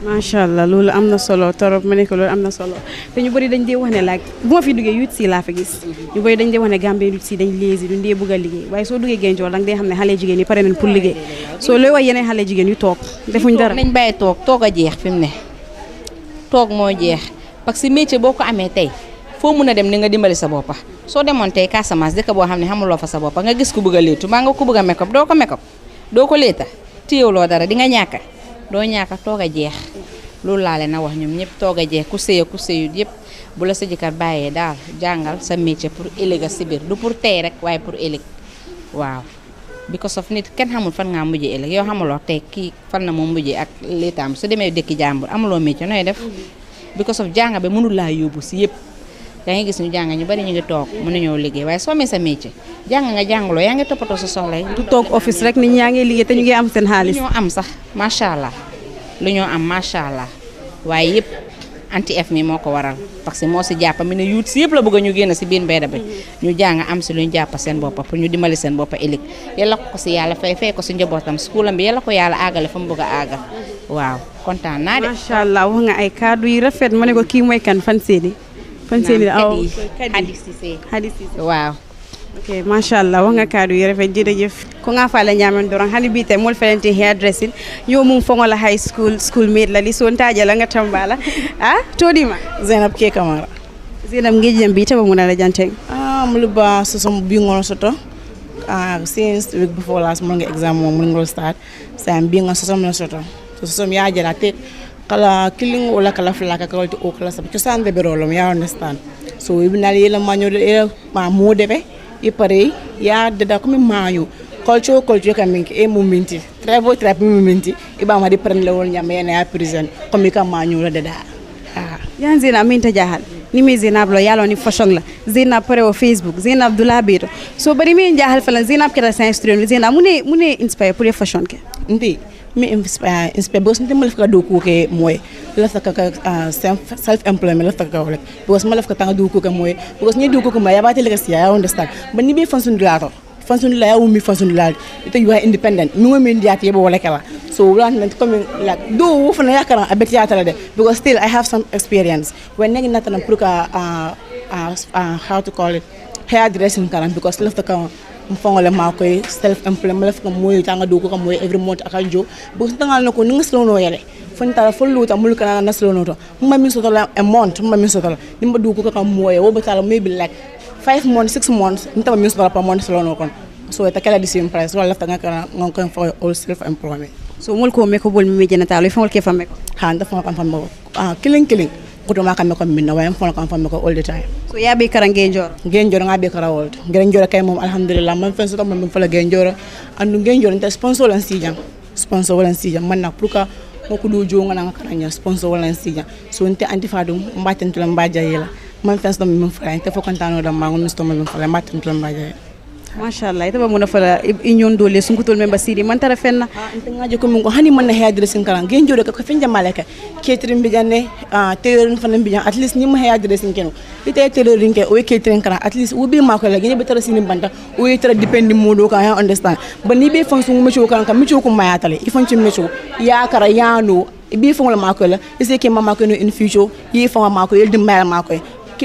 [SPEAKER 3] macha allah loolu am na solo torop ma ne ko loolu am na solo te ñu bëri dañ dee wax ne like bu ma fi duggee youth si laa fi gis ñu bëri dañ dee wax ne Gambie youth si dañ lazy duñ dee bëgg a liggéey waaye soo duggee Gaye Njorro danga dee xam ne xale jigéen yi pare nañ pour liggéey soo looy wax yeneen xale jigéen yu toog defuñ dara
[SPEAKER 18] nañ bàyyi toog a jeex fi mu ne toog moo jeex parce que métier boo ko amee tey foo mun a dem ni nga dimbali sa boppa soo demoon tey Casamance dëkk boo xam ne xamuloo fa sa boppa nga gis ku bëgg a léetu maa nga ku bëgg a make-up doo ko léeta téyewuloo dara di nga ñàkka doo ñàkka toog a jeex loolu laa leen a wax ñoom ñëpp toog a jeex ku sëyut yëpp bu la sa jëkkër bàyyee daal jàngal sa métier pour ëllëg si biir du pour tey rek waaye pour ëllëg waaw because of nit kenn xamul fan ngaa mujjee ëllëg yow xamuloo tey kii fan na moom mujjee ak liitaam su demee dëkki jàmbur amuloo métier nooy def because of jàng bi mënul laa yóbbu si yëpp yaa ngi gis ñu jàng ñu bari ñu ngi toog mën nañoo liggéey waaye soo amee sa métier jàng nga jàngaloo yaa ngi toppatoo sa soxla yi.
[SPEAKER 11] du toog office rek nit ñaa ngi liggéey te ñu ngi am seen xaalis.
[SPEAKER 18] lu ñoo am sax macha allah lu ñoo am macha allah waaye yëpp anti F mi moo ko waral parce que moo si jàpp mi ne yuut si yëpp la bëgg ñu génn si biir mbedd bi ñu jàng am si lu ñu jàpp seen bopp pour ñu dimbali seen bopp ëllëg yàlla ko si yàlla fay ko si njabootam schoolam bi yàlla ko yàlla àggale fa mu bëgg a àggal waaw kontaan naa de.
[SPEAKER 11] macha allah wax nga ay kàddu yu rafet ma ne ko kii mooy kan fan seeni aw Hadi Cissé
[SPEAKER 18] waaw
[SPEAKER 11] ok macha allah wax nga kàddu yu rafet jërëjëf ko nga fala ñamen doron hani bite mol felenti hairdressing yo mum fongola high school mate la li son tajala nga tambala todima
[SPEAKER 19] Zainab K Kamara
[SPEAKER 11] Zainab ngejam bi taba munala janteng
[SPEAKER 19] muluba so som bi ngono soto since week before last month exam mo ngol start sam bi ngono so som na soto so som ya jara te kala killing wala kala flaka kala to o kala sab to sande be rolom ya understand so ibnal yela manyo ma mo debe e pare ya dada comme mayo culture ka minki e momenti trap momenti e ba ma di prendre le wol nyam yana ya prison comme ka mayo la dada
[SPEAKER 11] yan Zainab min ta jahal ni me Zainab lo yalo ni fashion la Zainab pare o Facebook Zainab dula biro so bari min jahal fala Zainab kala science student Zainab mune inspire pour fashion ke
[SPEAKER 19] ndi me inspire because nte malaf ka do ko ke moy la sa ka self employment la sa ka wala because malaf ka tanga do ko ke moy because ni do ko ma ya ba tele ka siya understand but ni be function la ya umi function la ite you are independent mi ngom ndi ati bo wala kala so ran nan comme like do wo fa na yakara abet ya tala de because still I have some experience when ngi natana pour ka how to call it hairdressing karam because left ka mfongole makoy self employment left ka moy tanga do ko moy every month akanjo bu tangal nako ni ngaslo no yele fonta fo luta mul kana naslo no to ma min sotola a month ma min sotola nimba do ko ka moy wo betala maybe like 5 months 6 months nta min sotola per month solo no kon so eta kala the same price wala left nga kana ngon for all self employment
[SPEAKER 11] so mul ko me ko bol mi jena talo fongol ke famme ko
[SPEAKER 19] ha nda fongol kan famme killing ko to ma kan ko minna way fongol kan famme ko all the time
[SPEAKER 11] so ya be kara Gaye Njorro
[SPEAKER 19] nga be kara wold Gaye Njorro kay mom alhamdulillah man fen so to man fala Gaye Njorro andu Gaye Njorro nta sponsor lan sijam man nak pourka ko do jonga nga karanya sponsor wala sijam so nte antifadum mbaten to la mbaja yela man fen so man fala te fo kontano da ma ngon sto man fala mbaten to la mbaja
[SPEAKER 11] mashallah ita ba muna fala inyon dole sun kutol member siri man tara fenna
[SPEAKER 19] ngaje ko min ko hani man hairdressing kala Gaye Njorro ko fen jamalaka catering bi janne tailoring fan bi jan at least ni ma hairdressing keno ite tailoring ke o catering kala at least ubi ma ko la gene be tara sini banta o tara depend modo ka ya understand ba ni be fonction me cho kan ka me cho ko mayatale ifon ci me cho ya kara yano bi fon la ma ko la ise ke mama ko no in future yi fon ma ko yel di mal ma ko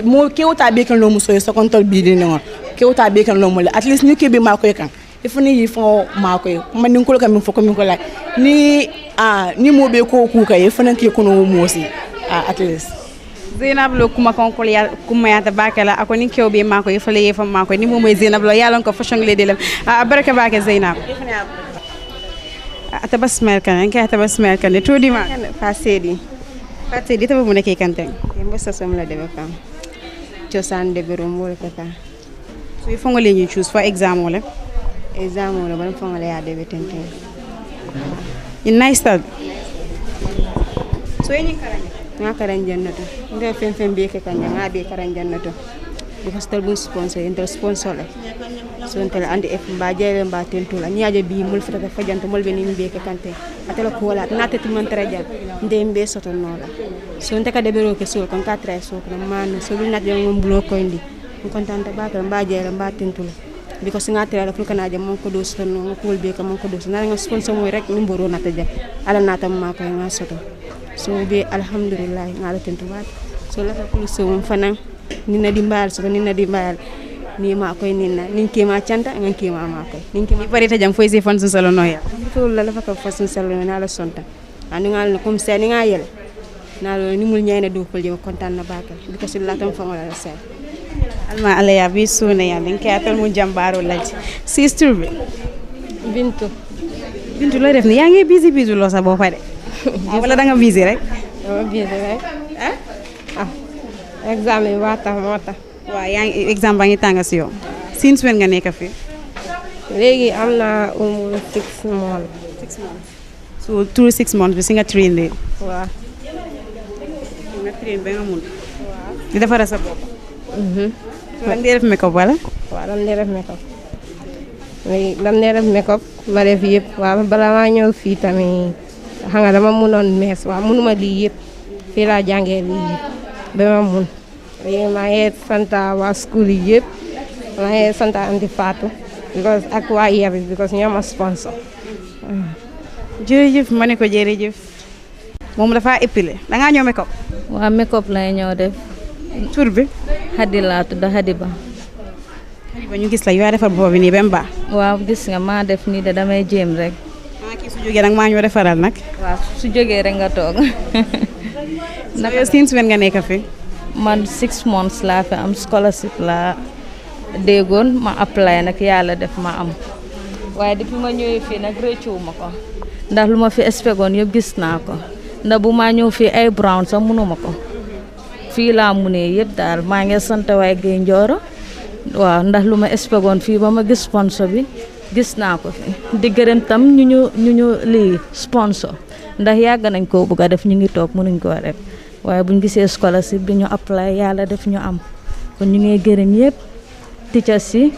[SPEAKER 19] mo ke wota be kan no muso so kontol bi di non ke wota be kan no mo at least ni ke be ma ko kan ifoni yi fon ma ko man ni ko kam fo ko min ko la ni ni mo be ko ku kay ifon ke ko no mo si at least
[SPEAKER 11] Zainab lo kuma konkol ya kuma ya tabakala ako ni kewbe ma ko ifale ye fam ma ko ni mo moy Zainab lo yalon ko fashion le delam baraka bake Zainab atabasmel kan to di ma
[SPEAKER 20] fasedi taba mu nekk kanteng mbo sasom la debe fam ciosan de birum wol kata
[SPEAKER 11] so il faut nga leen choose for exam wala
[SPEAKER 20] ban fongale ya debe tenten
[SPEAKER 11] in nice style
[SPEAKER 20] so yeni karan jannato nde fem be ke kanja nga be karan jannato because tel bun sponsor la so entel andi f mba jere mba tentula nyaaje bi mul fata fajanto mol be ni be ke kante atela ko wala natati man trajan nde mbe soto nola so nte ka debero ke so kan ka tray so kan man so bi nat jam mum blo ko indi on kontanta ba ka mba jere mba tentula because nga tray la ko kana jam mon ko do soto no ko be ka mon ko do na nga sponsor moy rek ni mboro nataja ala natam ma ko nga soto so be alhamdulillah nga la tentu wat so la ko so mum fanan nina dimbal so nina dimbal ni ma koy nina nin ke ma canta ngan ke ma koy nin ke
[SPEAKER 11] ni parita jam foy se fon sun salo noya
[SPEAKER 20] to la fa ko fon salo na la sonta anu ngal no comme c'est ni nga yele na lo ni mul ñayna do ko jëm kontaan na bakal because la tam fa wala sa
[SPEAKER 11] alma ala ya bi sona ya nin ke atal mu jambaro lati sister bi
[SPEAKER 20] bintu
[SPEAKER 11] lo def ni ya ngi busy lo sa bo pare wala da nga busy rek
[SPEAKER 20] dama biir rek examen yi waa tax moo tax.
[SPEAKER 3] waaw yaa ngi examen baa ngi tàng si yow. since when nga nekk fii.
[SPEAKER 20] léegi am naa almost 6 months.
[SPEAKER 3] 6 months. so through 6 months bi si nga train de.
[SPEAKER 20] waaw.
[SPEAKER 3] nga train ba nga mun. waaw di defaral sa bopp. so lan ngay def make-up wala.
[SPEAKER 20] waaw lan ngay def make-up. léegi lan ngay def make-up ma def yëpp waaw bala maa ñëw fii tamit xam nga dama munoon mees waaw munuma lii yëpp fii laa jàngee lii yëpp ba ma mun. léegi maa ngi sant waa school yi yëpp maa ngi sant Anti Fatou because ak waa yeer bi because ñoo ma sponsor.
[SPEAKER 3] jërëjëf ma ne ko jërëjëf. moom dafa épilé da ngaa ñëw make-up.
[SPEAKER 21] waaw make-up lay ñëw def.
[SPEAKER 3] tur bi.
[SPEAKER 21] Hadi laa tudd Hadi Ba.
[SPEAKER 3] Hadi Ba ñu gis la yaa defar bopp bi nii ba mu baax.
[SPEAKER 21] waaw gis nga maa def nii de damay jéem rek.
[SPEAKER 3] kii su jógee nag maa ñoo defaral nag.
[SPEAKER 21] waaw su jógee rek nga toog.
[SPEAKER 3] naka since when nga nekk fi.
[SPEAKER 21] man 6 months laa fi am scholarship laa déggoon ma apply nag yàlla def ma am waaye depuis ma ñëwee fii nag rëccuwuma ko ndax lu ma fi expectoon yëpp gis naa ko ndax bu maa ñëw fii ay brown sax mënuma ko fii laa munee yëpp daal maa ngi sant waaye Gaye Njorro waaw ndax lu ma expectoon fii ba ma gis sponsor bi gis naa ko fi di gërëm tam ñu lii sponsor ndax yàgg nañ koo bëgg a def ñu ngi toog mënuñ koo def waaye buñ gisee scholarship bi ñu apply yàlla def ñu am kon ñu ngi gërëm yëpp teachers si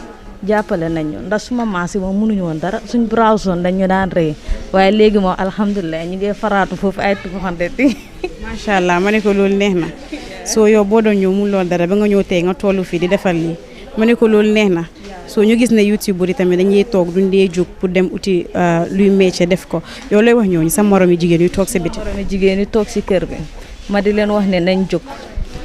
[SPEAKER 21] jàppale nañ ñu ndax suma maas yi moom mënuñu woon dara suñ browson dañ ñu daan rëy waaye léegi moom alhamdulilah ñu ngi faraatu foofu ay tuxante ti
[SPEAKER 3] macha allah ma ne ko loolu neex na soo yow boo doon ñëw mun loolu dara ba nga ñëw tey nga tollu fii di defar lii ma ne ko loolu neex na soo ñu gis ne YouTube bu di tamit dañuy toog duñ dee jóg pour dem uti luy métier def ko yow lay wax ñooñu sa morom yi jigéen yu toog si biti.
[SPEAKER 21] morom yi jigéen yu toog si kër bi ma di leen wax ne nañ jóg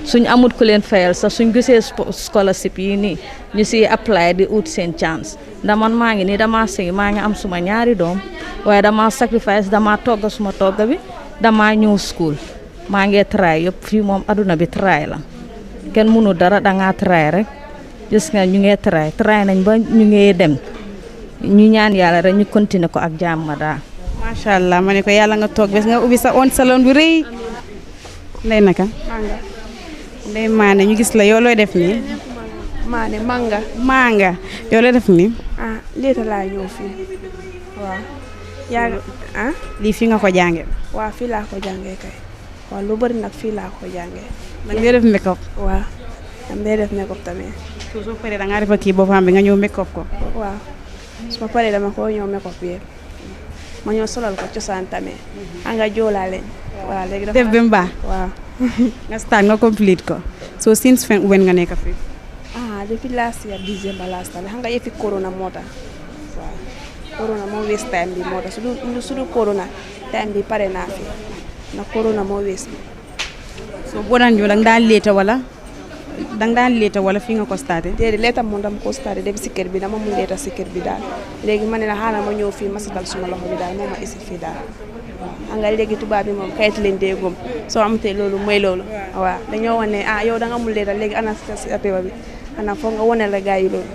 [SPEAKER 21] suñ amut ku leen fayal sax suñ gisee scholarship yi nii ñu si apply di ut seen chance ndax man maa ngi nii damaa sëy maa ngi am suma ñaari doom waaye damaa sacrifice damaa togga suma togga bi damaa ñëw school maa ngi try yëpp fii moom aduna bi try la kenn mënu dara dangaa try rek gis nga ñu ngi try nañ ba ñu ngi dem ñu ñaan yàlla rek ñu continuer ko ak jàmm daal.
[SPEAKER 3] macha allah ma ne ko yàlla nga toog bés nga ubbi sa own salon bu rëy. ndey naka.
[SPEAKER 20] manga.
[SPEAKER 3] ndey maane ñu gis la yow looy def nii.
[SPEAKER 20] maane manga.
[SPEAKER 3] manga yow looy def nii.
[SPEAKER 20] ah léeta laa ñëw fii waaw. yaa
[SPEAKER 3] lii fii nga ko jàngee.
[SPEAKER 20] waaw fii laa ko jàngee kay waaw lu bëri nag fii laa ko jàngee.
[SPEAKER 3] da ngay def make-up.
[SPEAKER 20] waaw dam day def make-up tamit.
[SPEAKER 3] soo paree da ngaa defar kii boppam bi nga ñëw make-up ko.
[SPEAKER 20] waaw su ma paree dama ko ñëw make-up yëpp ma ñëw solal ko cosaan tamit. nga joolaa leen. waaw léegi
[SPEAKER 3] def ba mu baax.
[SPEAKER 20] waaw.
[SPEAKER 3] nga start nga complete ko. so since when nga nekk fii.
[SPEAKER 20] depuis last year December last time xam nga yëfi corona moo tax waaw corona moo waste time bi moo tax su du corona time bi pare naa fi ndax corona moo waste bi.
[SPEAKER 3] so boo daan ñëw da nga daan leeta wala fii nga ko starté.
[SPEAKER 20] déedéet leeta moom dama ko starté dem si kër bi dama mun leeta si kër bi daal léegi ma ne la xaaral ma ñëw fii ma satal suma loxo bi daal moo ma isi fii daal xam nga léegi tubaab bi moom kayit leen dee gom soo amatee loolu mooy loolu. waaw dañoo wane yow da nga mun leeta léegi ana si paper bi ana foog nga wane la gars yi loolu.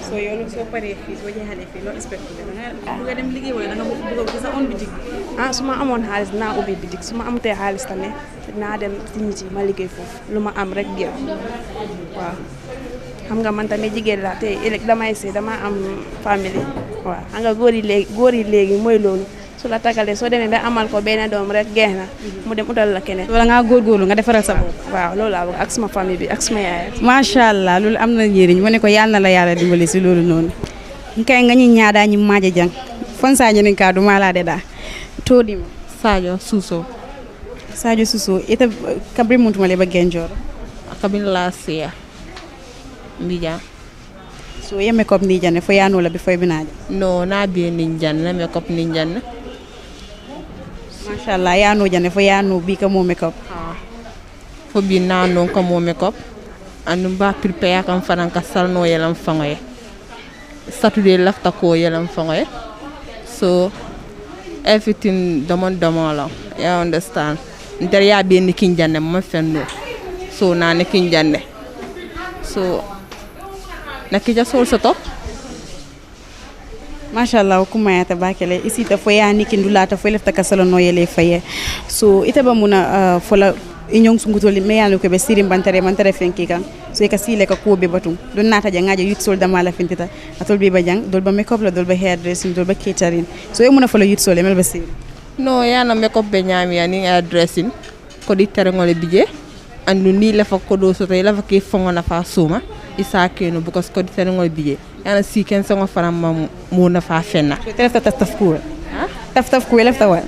[SPEAKER 3] soo yow soo paree fii soo jeexalee fii loo expecté da nga dem liggéey wala da nga bëgg a ubbi sa own bitik.
[SPEAKER 20] su ma amoon xaalis dinaa ubbi bitik su ma amatee xaalis tamit dinaa dem si nit yi ma liggéey foofu lu ma am rek jël waaw. xam nga man tamit jigéen la te ëllëg damay sëy dama am famille waaw xam nga góor yi léegi mooy loolu. su la tagalee soo demee ba amal ko benn doom rek geex na mu dem utal la keneen.
[SPEAKER 3] wala ngaa góorgóorlu nga defaral sa bopp.
[SPEAKER 20] waaw loolu laa bëgg ak sama famille bi ak sama yaay.
[SPEAKER 3] macha allah loolu am na njëriñ ma ne ko yàlla na la yàlla dimbali si loolu noonu. nkay nga ñi ñaada ñi maaje jang fon sa ñen ka du mala de da to di
[SPEAKER 22] Sadio Suso.
[SPEAKER 3] Sadio Suso ita kabri muntu male ba Gaye Njorro.
[SPEAKER 22] Kabin la sia. Mbija.
[SPEAKER 3] So ye makeup ni janne fo yano la bi fo binaje.
[SPEAKER 22] No na bi ni janne makeup ni janne.
[SPEAKER 3] Mashallah yano janne fo yano bi ka mo makeup.
[SPEAKER 22] Fo bi na non ka mo makeup. Anu ba prepare kam fanan ka salno yelam fangoye. Saturday lafta ko yelam fangoye. So everything domon la. You understand? Nter ya bi ni kin janne mo fenno. So na ne kin janne. So nakija sol sa top
[SPEAKER 3] mashallah kumayata bakele isita fo ya niki ndulata fo lefta kasalo no yele faye so ita ba muna fola inyong sungutoli me yalo ko be sirim bantare fenki kan so e ka sile ka ko be batum don nata jangaje yut sol da mala fentita atol be bajang dol ba makeup la dol ba hair dressing dol ba catering so e muna fola yut sol mel ba sir
[SPEAKER 22] no yana makeup be nyami yani hair dressing ko di terengole bije andu ni la fa ko do so tay la fa ke fongona fa suma isa keno because ko di terengole bije yana si ken songo faram mo na fa fenna
[SPEAKER 3] telefta tafku tafku lefta wa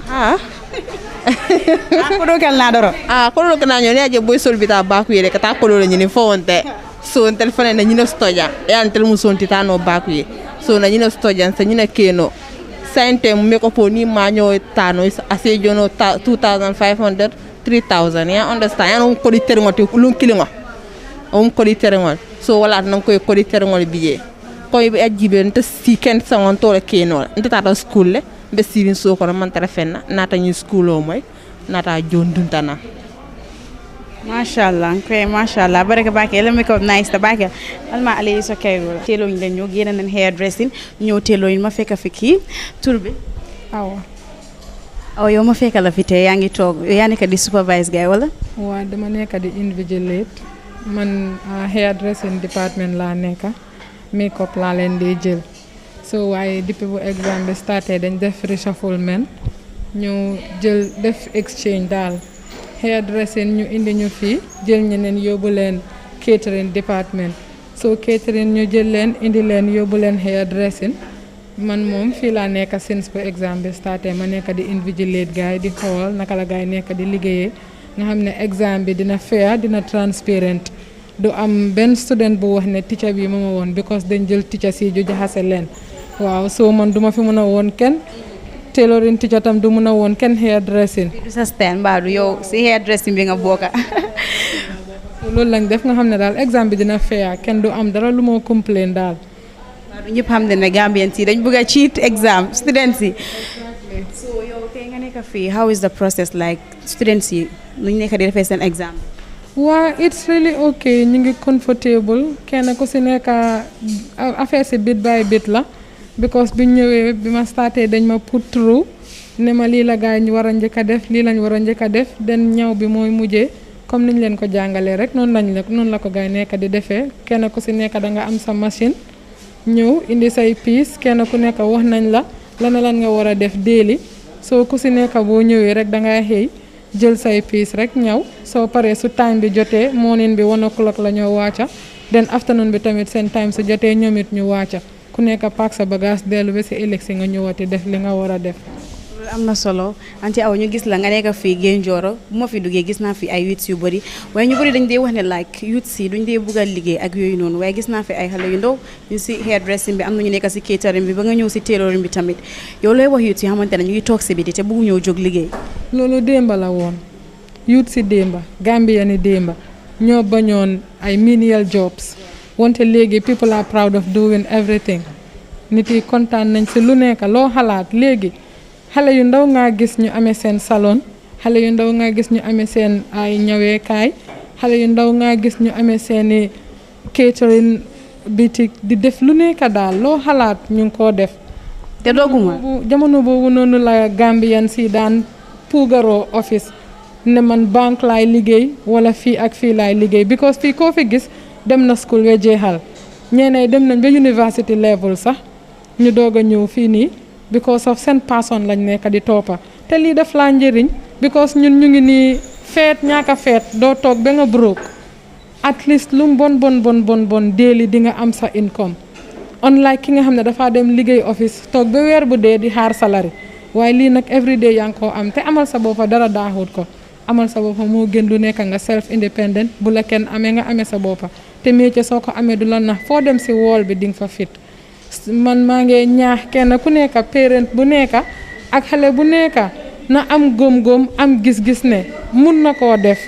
[SPEAKER 3] ko do kal na doro
[SPEAKER 22] ko do kana nyoni aje boy sol bita baku yele kata ko do nyini fo wonte so on telephone na nyino stoja e an tel muson titano baku ye so na nyino stoja sa nyina keno sante me ko poni manyo tano ase jono 2500 3000 ya understand ya on ko di terngote kulun kilingo on ko di terngol so wala nan ko di terngol biye ko be ajibe nta si ken sangon to le keno nta ta school le be sirin so ko man tara fenna nata ñu school o moy nata jonduntana
[SPEAKER 3] mashallah baraka bake le makeup nice ta bake alma ali so kayro telo ñu dañu gëna nañ hair dressing ñoo telo ñu ma fekk fi ki turbi aw yow ma fekk la fi te yaangi tok yaa nekk di supervise gay wala
[SPEAKER 1] wa dama nekk di invigilate man hair dressing department la nekk makeup la len di jël so waaye depuis bu exam bi starté dañ def reshufflement ñu jël def exchange daal hair dressing ñu indi ñu fii jël ñeneen yóbbu leen catering department so catering ñu jël leen indi leen yóbbu leen hair dressing man moom fii laa nekk since bu exam bi starté ma nekk di invigilate gars yi di xool naka la gars yi nekk di liggéeyee nga xam ne exam bi dina fair dina transparent du am benn student bu wax ne teacher bi ma woon because dañ jël teacher si ju jaxase leen waaw so man duma fi mën a woon kenn tailoring teacher tam du mën a woon kenn hair dressing
[SPEAKER 3] du sa stand ba du yow si hair dressing bi nga bokka
[SPEAKER 1] loolu lañ def nga xam ne daal exam bi dina fair kenn du am dara lu moo complain daal
[SPEAKER 3] waaw du ñëpp xam ne Gambian si dañ bëgg a cheat exam students yi so yow tey nga nekk fii how is the process like students yi nu ñu nekk di defee seen exam
[SPEAKER 1] waa it's really okay ñu ngi comfortable kenn ku si nekk affaire si bit by bit la because bi ñëwee bi ma starté dañ ma put through ne ma lii la gaay ñu war a njëkk a def lii lañ war a njëkk a def den ñaw bi mooy mujjee comme niñ leen ko jàngalee rek noonu la ko gaay nekk di defee kenn ku si nekk da nga am sa machine ñëw indi say piece kenn ku nekk wax nañ la lan nga war a def daily soo ku si nekk boo ñëwee rek da ngay xëy jël say piece rek ñaw soo paree su time bi jotee morning bi 1 o'clock la ñoo wàcca then afternoon bi tamit seen time su jotee ñoom it ñu wàcca ku nekk paak sa bagage dellu ba si ëllëg si nga ñëwati def li nga war a def.
[SPEAKER 3] loolu am na solo anti aw ñu gis la nga nekk fii Gaye Njorro bu ma fi duggee gis naa fi ay youths yu bëri waaye ñu bëri dañ dee wax ne like youths yi duñ dee bugg a liggéey ak yooyu noonu waaye gis naa fi ay xale yu ndaw ñu si hair dressing bi am na ñu nekk si catering bi ba nga ñëw si tailoring bi tamit yow looy wax youths yi xamante ne ñu ngi toog si biti te bëggu ñëw jóg liggéey.
[SPEAKER 1] loolu démba la woon youth si démba Gambia ni démba ñoo bañoon ay menial jobs wante léegi people are proud of doing everything nit yi kontaan nañ si lu nekk loo xalaat léegi xale yu ndaw nga gis ñu amee seen salon xale yu ndaw nga gis ñu amee seen ay ñaweekaay xale yu ndaw nga gis ñu amee seeni catering boutique di def lu nekk daal loo xalaat ñu ngi koo def
[SPEAKER 3] te dooguma
[SPEAKER 1] jamono boobu noonu la Gambian si daan puugaroo office ne man banque laay liggéey wala fii ak fii laay liggéey because fii koo fi gis dem na school we jeexal ñeenay dem nañ ba university level sax ñu doog a ñëw fii nii because of seen passion lañ nekk di toppa te lii def laa njëriñ because ñun ñu ngi nii feet ñaaka feet doo toog ba nga broke at least lu bon daily di nga am sa income unlike ki nga xam ne dafa dem liggéey office toog ba weer bu dee di xaar salary waaye lii nag everyday yaa ngi koo am te amal sa boppa dara daaxut ko amal sa boppa moo gën lu nekk nga self independent bu la kenn amee nga amee sa boppa te métier soo ko amee du la nax foo dem si wool bi di nga fa fit man maa ngi ñaax kenn ku nekk parent bu nekk ak xale bu nekk na am góom-góom am gis-gis ne mun na koo def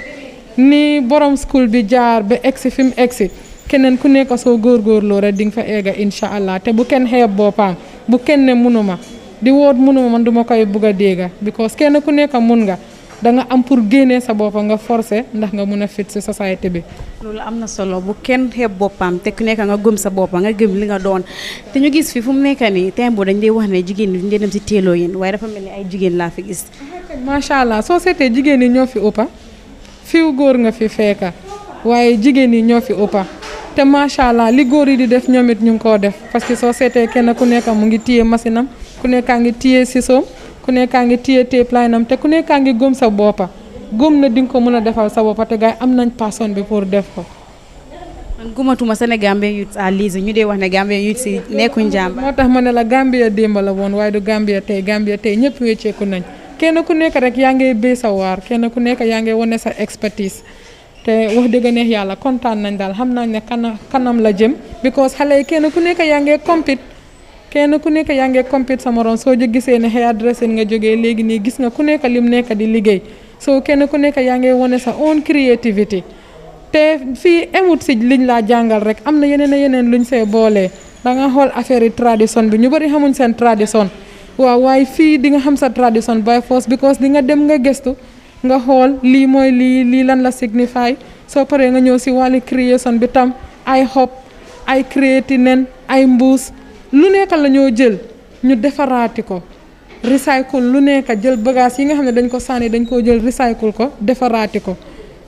[SPEAKER 1] ni borom school bi jaar ba egsi fi mu egsi keneen ku nekk soo góorgóorloo rek di nga fa egga incha allah te bu kenn xeeb boppam bu kenn ne munuma di woot munuma man duma koy bugg a dégga because kenn ku nekk mun nga da nga am pour génnee sa bopp nga forcer ndax nga mun a fit si société bi.
[SPEAKER 3] loolu am na solo bu kenn xeeb boppam te ku nekk nga gëm sa bopp nga gëm li nga doon te ñu gis fi fu mu nekk nii temps boo dañ dee wax ne jigéen ñi dañ dem si teeloo yéen waaye dafa mel ni ay jigéen laa fi gis.
[SPEAKER 1] macha allah soo seetee jigéen ñi ñoo fi ëppa fiw góor nga fi fekka waaye jigéen ñi ñoo fi ëppa te macha allah li góor yi di def ñoom it ñu ngi koo def parce que soo seetee kenn ku nekk mu ngi téye machine am ku nekkaa ngi téye sisoom ku nekkaa ngi téye tape line am te ku nekkaa ngi gëm sa boppa gëm na di nga ko mën a defal sa boppa te gars yi am nañ passion bi pour def ko.
[SPEAKER 3] man gumatuma Sénégal Gambien youth à lise ñu dee wax ne Gambien youth si nekkuñ jàmba.
[SPEAKER 1] moo tax ma ne la Gambia démb la woon waaye du Gambia tey ñëpp wécceeku nañ kenn ku nekk rek yaa ngi béy sa waar kenn ku nekk yaa ngi wane sa expertise te wax dëgg neex yàlla kontaan nañ daal xam nañ ne kanam la jëm because xale yi kenn ku nekk yaa ngi compete kenn ku nekk yaa ngi compete sa morom soo gisee ne hair dressing nga jógee léegi nii gis nga ku nekk lim nekk di liggéey soo kenn ku nekk yaa ngi wane sa own creativity te fii emut si liñ laa jàngal rek am na yeneen luñ see boolee da nga xool affaire yi tradition bi ñu bari xamuñ seen tradition waaw waaye fii di nga xam sa tradition by force because di nga dem nga gëstu nga xool lii mooy lii lan la signify soo paree nga ñëw si wàllu création bi tam ay xob ay créati nen ay mbuus lu nekk la ñoo jël ñu defaraati ko recycle lu nekk jël bagage yi nga xam ne dañ ko sànni dañ koo jël recycle ko defaraati ko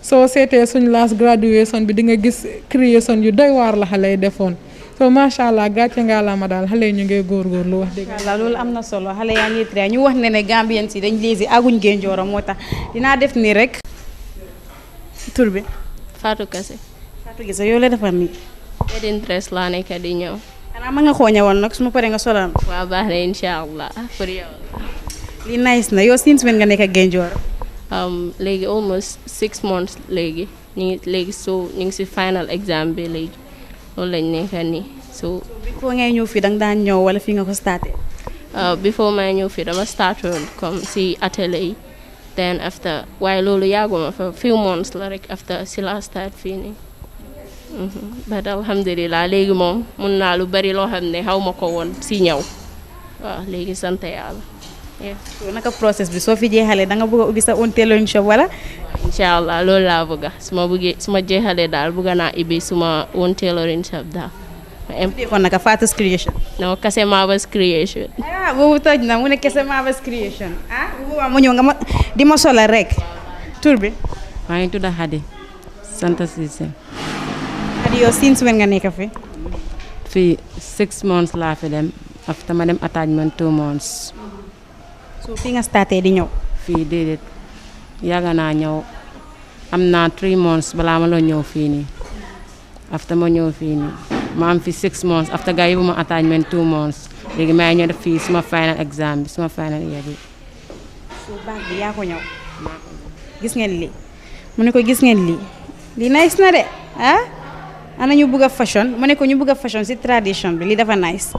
[SPEAKER 1] soo seetee suñ last graduation bi di nga gis création yu doy waar la xale yi defoon so macha allah gàcce nga la ma daal xale yi ñu ngi góorgóorlu wax dëgg
[SPEAKER 3] yàlla loolu am na solo xale yaa ngi traité ñu wax ne Gambien si dañ léegi aguñ Gaye Njorro moo tax dinaa def nii rek tur bi.
[SPEAKER 7] Fatou Kassé.
[SPEAKER 3] Fatou Kassé yow la defar nii.
[SPEAKER 7] wedding dress laa nekk di ñëw.
[SPEAKER 3] xanaa ma nga koo ñëwoon nag su ma paree nga solal.
[SPEAKER 7] waaw baax na incha allah pour yow.
[SPEAKER 3] li nice na yow since when nga nekk Gaye Njorro.
[SPEAKER 7] léegi almost 6 months léegi ñu ngi si final exam bi léegi loolu lañ nekk nii so.
[SPEAKER 3] before ngay ñëw fii da nga daan ñëw wala fii nga ko starté.
[SPEAKER 7] before may ñëw fii dama startoon comme si atelier yi then after waaye loolu yàgguma fa few months la rek after si la start fii nii but alhamdulilah léegi moom mun naa lu bari loo xam ne xaw ma ko woon si ñëw waaw léegi sant yàlla.
[SPEAKER 3] so naka process bi soo fi jeexalee da nga bëgg a ubbi sa own tailoring shop wala.
[SPEAKER 7] incha allah loolu laa bëgg su ma jeexalee daal bëgg naa ubbi suma own tailoring shop daal.
[SPEAKER 3] kon naka Fatou Creation.
[SPEAKER 7] non Kassé Mabas Creation.
[SPEAKER 3] boobu toj na mu ne Kassé Mabas Creation bu boobaa mu ñëw nga ma di ma solal rek tur bi.
[SPEAKER 2] maa ngi tudd Khady sant Cissé.
[SPEAKER 3] Khady yow since when nga nekk fi.
[SPEAKER 2] fii 6 months laa fi dem after ma dem attachment 2 months.
[SPEAKER 3] so fii nga starté di ñëw.
[SPEAKER 2] fii déedéet yàgg naa ñëw am naa 3 months balaa ma la ñëw fii nii after ma ñëw fii nii ma am fi 6 months after gars yi bu ma attachment 2 months léegi maa ngi ñëw def fii suma final exam bi suma final year bi.
[SPEAKER 3] so baax bi yaa ko ñëw. gis ngeen lii mu ne ko gis ngeen lii nice na de ana ñu bëgg a fashion mu ne ko ñu bëgg a fashion si tradition bi lii dafa nice.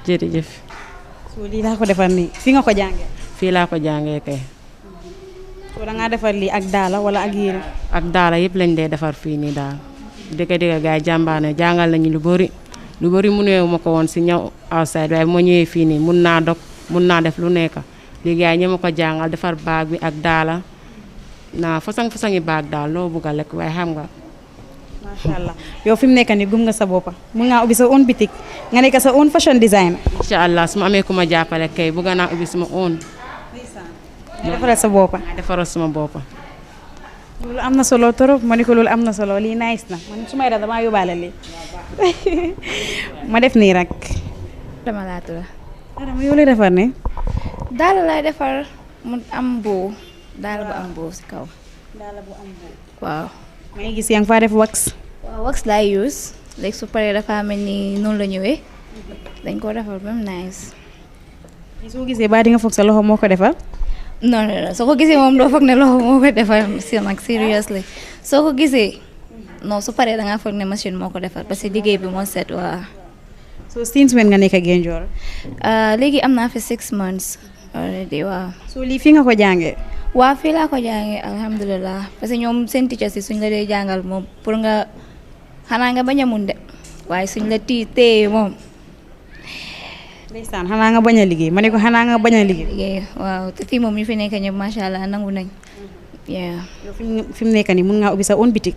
[SPEAKER 2] jërëjëf.
[SPEAKER 3] so lii laa ko defar nii fii nga ko jàngee.
[SPEAKER 2] fii laa ko jàngee kay.
[SPEAKER 3] so da ngaa defar lii ak daala wala ak yére.
[SPEAKER 2] ak daala yëpp lañ dee defar fii nii daal dëgg gars yi jàmbaane jàngal nañu lu bëri mëneewu ma ko woon si ñëw outside waaye moo ñëwee fii nii mun naa dog mun naa def lu nekk léegi gars yi ñoo ma ko jàngal defar baag bi ak daala naa façon yi baag daal loo bugg a lekk waaye xam nga.
[SPEAKER 3] macha allah yow fi mu nekk nii gëm nga sa boppa mun ngaa ubbi sa own boutique nga nekk sa own fashion designer.
[SPEAKER 2] incha allah su ma amee ku ma jàppale kay bugg naa ubbi suma own.
[SPEAKER 3] nga defaral sa boppa.
[SPEAKER 2] nga defaral suma boppa.
[SPEAKER 3] loolu am na solo trop ma ne ko loolu am na solo lii nice na man su may def damaa yóbbaale lii ma def nii rek.
[SPEAKER 5] dama laa tudd.
[SPEAKER 3] Adama yow lay defar ne.
[SPEAKER 5] daal lay defar mu am boo daal bu am boo si kaw.
[SPEAKER 3] daal bu am boo.
[SPEAKER 5] waaw.
[SPEAKER 3] ma ngi gis yaa ngi faa def wax.
[SPEAKER 5] waaw wax laay use léegi su paree dafa mel ni noonu la ñëwee dañ ko defar ba mu nice.
[SPEAKER 3] soo gisee ba di nga foog sa loxo moo ko defar.
[SPEAKER 5] non soo ko gisee moom doo foog ne loxo moo ko defar si nag seriously soo ko gisee non su paree da ngaa foog ne machine moo ko defar parce que liggéey bi moo set waa.
[SPEAKER 3] so since when nga nekk Gaye Njorro.
[SPEAKER 5] léegi am naa fi 6 months already waaw.
[SPEAKER 3] so lii fii nga ko jàngee.
[SPEAKER 5] waaw fii laa ko jàngee alhamdulilah parce que ñoom seen teacher si suñ la dee jàngal moom pour nga xanaa nga bañ a mun de waaye suñ la téye moom
[SPEAKER 11] ndeysaan xanaa nga bañ a liggéey ma ne ko xanaa nga bañ a
[SPEAKER 5] liggéey waaw te fii moom ñu fi nekk ñëpp macha allah nangu nañ.
[SPEAKER 11] yow fi mu nekk nii mun ngaa ubbi sa own bitik.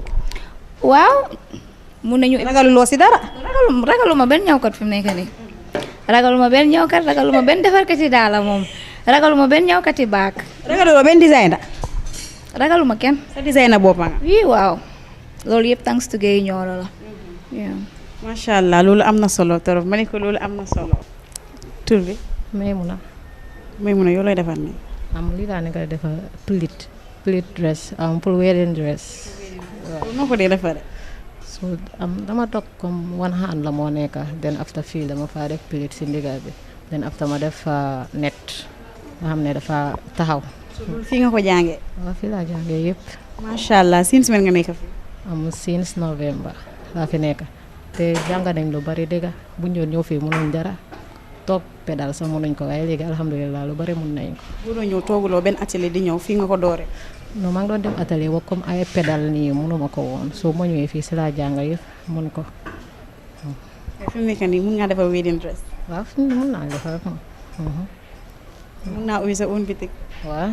[SPEAKER 5] waaw mun nañu.
[SPEAKER 11] ragaluloo si dara.
[SPEAKER 5] ragaluma benn ñawkat fi mu nekk nii. ragaluma benn ñawkat ragaluma benn defarkati daala moom ragaluma benn ñawkati baak.
[SPEAKER 11] ragaluma benn designer.
[SPEAKER 5] ragaluma kenn.
[SPEAKER 11] sa designer boppam.
[SPEAKER 5] oui waaw loolu yëpp thanks to Gaye Njorro la.
[SPEAKER 11] macha allah loolu am na solo trop ma ne ko loolu am na solo. tur bi. Maymuna yow lay defar nii.
[SPEAKER 6] lii laa nekk di defar pleat dress pour wedding dress.
[SPEAKER 11] waaw noo ko dee defaree.
[SPEAKER 6] so dama toog comme one hand la moo nekk then after fii dama faa def pleat si ndigal bi then after ma def net nga xam ne dafa taxaw.
[SPEAKER 11] fii nga ko jàngee.
[SPEAKER 6] waaw fii laa jàngee yëpp.
[SPEAKER 11] macha allah since when nga nekk fi.
[SPEAKER 6] since November laa fi nekk te jàng nañ lu bari dëgg bu ñu ñëw fii mënuñ dara toog pédal sax mënuñ ko waaye léegi alhamdulilah lu bari mën nañ ko.
[SPEAKER 11] bu doon ñëw tooguloo benn atelier di ñëw fii nga ko doore.
[SPEAKER 6] non maa ngi doon dem atelier wa comme ay pédal nii mënuma ko woon soo ma ñëwee fii si laa jàng yëpp mën ko.
[SPEAKER 11] fi mu nekk nii mun ngaa defar wedding dress.
[SPEAKER 6] waaw fi mu mun naa defar moom.
[SPEAKER 11] mun naa ubbi sa own bitik.
[SPEAKER 6] waaw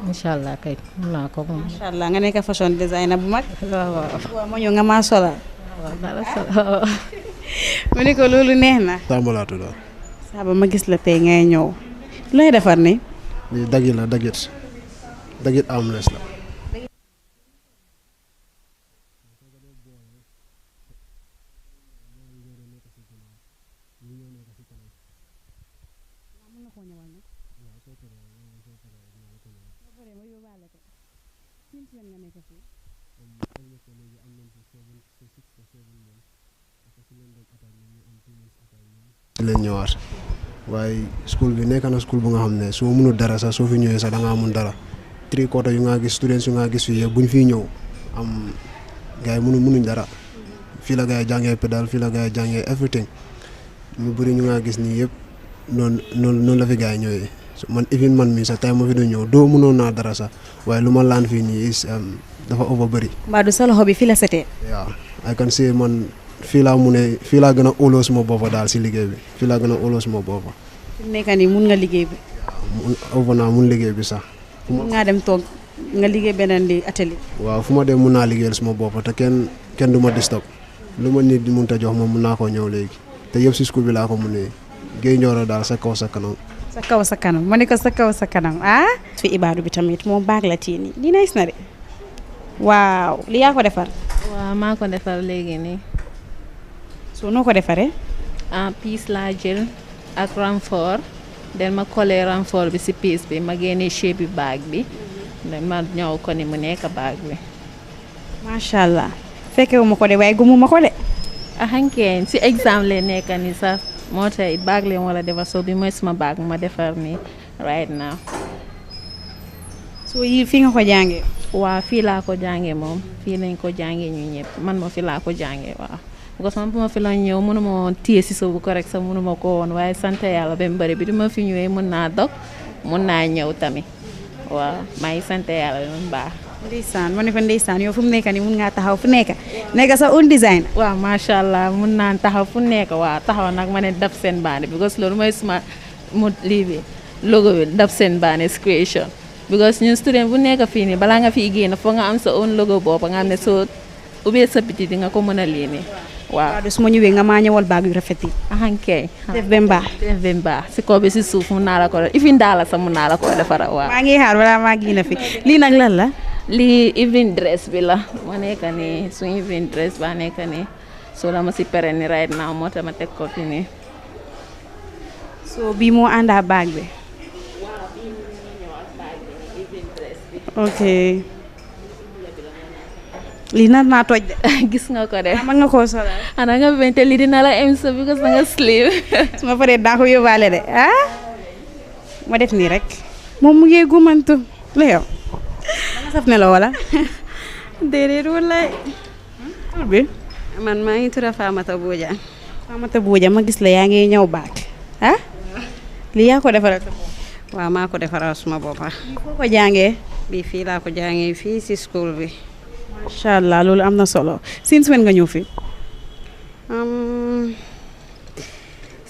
[SPEAKER 6] incha allah kay mun naa ko moom.
[SPEAKER 11] macha allah nga nekk fashion designer bu mag.
[SPEAKER 6] waaw
[SPEAKER 11] ma ñëw nga maa solal.
[SPEAKER 6] waaw dara solo.
[SPEAKER 11] ma ne ko loolu neex na.
[SPEAKER 8] Samba laa tudd.
[SPEAKER 11] Samba ma gis la tey ngay ñëw. looy defar ni.
[SPEAKER 8] lii dagit la dagit armless la. leen ñëwaat waaye school bi nekk na school bu nga xam ne soo mënul dara sax soo fi ñëwee sax da ngaa mun dara tricoté yu nga gis students yu nga gis fii yëpp buñ fiy ñëw am gars yi mënuñ dara fii la gars yi jàngee pédale fii la gars yi jàngee everything ñu bëri ñu nga gis nii yëpp noonu la fi gars yi ñëwee man even man mii sax tey ma fi doon ñëw doo mënoon naa dara sax waaye lu ma laan fii nii is dafa over bëri.
[SPEAKER 11] mbaa du sa loxo bi fii la setee.
[SPEAKER 8] waaw I can say man fii laa gën a óoloo suma boppa daal si liggéey bi fii laa gën a óoloo suma boppa.
[SPEAKER 11] fi mu nekk nii mun nga liggéey bi.
[SPEAKER 8] over naa mun liggéey bi sax.
[SPEAKER 11] mun ngaa dem toog nga liggéey beneen di atelier.
[SPEAKER 8] waaw fu ma dem mun naa liggéeyal suma boppa te kenn du ma disturb lu ma nit di mun ta jox moom mun naa koo ñëw léegi te yëpp si school bi laa ko munee Gaye Njorro daal sa kaw sa kanam.
[SPEAKER 11] sa kaw sa kanam ma ne ko sa kaw sa kanam ah. fi ibaadu bi tamit moom baag la tii nii li nice na de waaw li yaa ko defar.
[SPEAKER 6] waaw maa ko defar léegi nii.
[SPEAKER 11] soo noo ko defaree.
[SPEAKER 6] piis laa jël ak renfort den ma collé renfort bi si piis bi ma génnee shape bi baag bi den ma ñëw ko ni mu nekk baag bi.
[SPEAKER 11] macha allah fekkewu ma ko de waaye gumu ma ko de.
[SPEAKER 6] ahankeen si exemple lay nekk ni sax moo tax baag leen wala defar soo bi mooy suma baag ma defar nii right now.
[SPEAKER 11] soo yi fii nga ko jàngee.
[SPEAKER 6] waaw fii laa ko jàngee moom fii lañ ko jàngee ñu ñëpp man ma fii laa ko jàngee waaw. parce que man bu ma fi la ñëw mënuma woon téye si bu ko rek sax mënuma ko woon waaye sant yàlla ba mu bëri bi du ma fi ñëwee mën naa dog mën naa ñëw tamit waaw maa ngi sant yàlla ba mu baax.
[SPEAKER 11] ndeysaan ma ne ko ndeysaan yow fu mu nekk nii mun ngaa taxaw fu nekk sa own design.
[SPEAKER 6] waaw macha allah mun naa taxaw fu nekk waaw taxaw nag ma ne daf seen baane because loolu mooy suma lii bi logo bi daf seen baane creation because ñun student bu nekk fii nii balaa nga fiy génn foog nga am sa own logo boobu nga xam ne soo ubbee sa biti di nga ko mën a lii nii waaw.
[SPEAKER 11] su ma ñëwee nga maa ñëwal baag yu rafet yi.
[SPEAKER 6] ahankay
[SPEAKER 11] def ba mbaax.
[SPEAKER 6] def ba mbaax si kaw bi si suuf mun naa la ko def ifin daala sax mun naa la ko defara waaw.
[SPEAKER 11] maa ngi xaar balaa maa génn fi lii nag lan la.
[SPEAKER 6] lii evening dress bi la ma nekk nii suñu evening dress ba nekk nii soo la ma si pere ni right now moo tax ma teg ko fi nii.
[SPEAKER 11] so bii moo àndaa baag bi. ok. lii nag naa toj de.
[SPEAKER 6] gis nga ko de.
[SPEAKER 11] ma nga koo solal.
[SPEAKER 6] xanaa nga bente lii dina la em sa because na nga slip.
[SPEAKER 11] su ma paree daa ko yóbbaale de ah. ma def nii rek. moom mu ngi gumantu la yow. danga saf ne la wala.
[SPEAKER 23] déedéet wallaay.
[SPEAKER 11] tur bi.
[SPEAKER 23] man maa ngi tudd Famata Bojang.
[SPEAKER 11] Famata Bojang ma gis la yaa ngi ñëw baag. ah. lii yaa ko defaral sa bopp.
[SPEAKER 23] waaw maa ko defaral suma boppa.
[SPEAKER 11] foo ko jàngee.
[SPEAKER 23] bii fii laa ko jàngee fii si school bi.
[SPEAKER 11] macha allah loolu am na solo since when nga ñëw fi.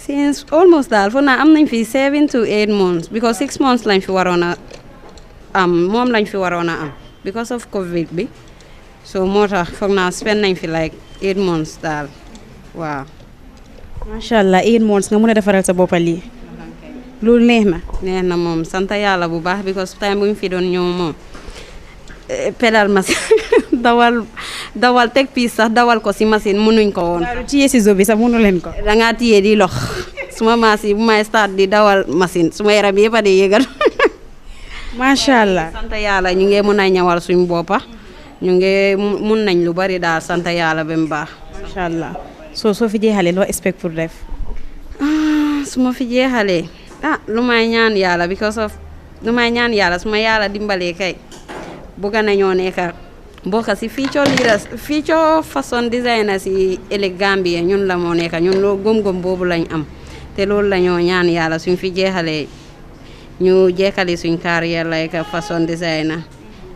[SPEAKER 23] since almost daal foog naa am nañ fi 7 to 8 months because 6 months lañ fi waroon a am moom lañ fi waroon a am because of Covid bi so moo tax foog naa spend nañ fi like 8 months daal waaw.
[SPEAKER 3] macha allah 8 months nga mën a defaral sa boppa lii loolu neex na.
[SPEAKER 23] neex na moom sant yàlla bu baax because time bu ñu fi doon ñëw moom pedal machine dawal teg piis sax dawal ko si machine mënuñ ko woon.
[SPEAKER 3] waaw téye ciseau bi sax mënu leen ko.
[SPEAKER 23] da ngaa téye di lox suma maas yi bu may start di dawal machine suma yaram yëpp a di yëgal.
[SPEAKER 3] macha allah
[SPEAKER 23] sant yàlla ñu ngi mën a ñawal suñ boppa ñu ngi mun nañ lu bari daal sant yàlla ba mu baax.
[SPEAKER 3] macha allah soo fi jeexalee loo expect pour def.
[SPEAKER 23] su ma fi jeexalee lu may ñaan yàlla because of lu may ñaan yàlla su ma yàlla dimbalee kay bëgg nañoo nekk mbokk si future leaders future fashion designer si ëllëg Gambia ñun la moo nekk ñun loo gëm-gëm boobu lañ am te loolu la ñoo ñaan yàlla suñ fi jeexalee ñu jeexali suñ carrière like fashion designer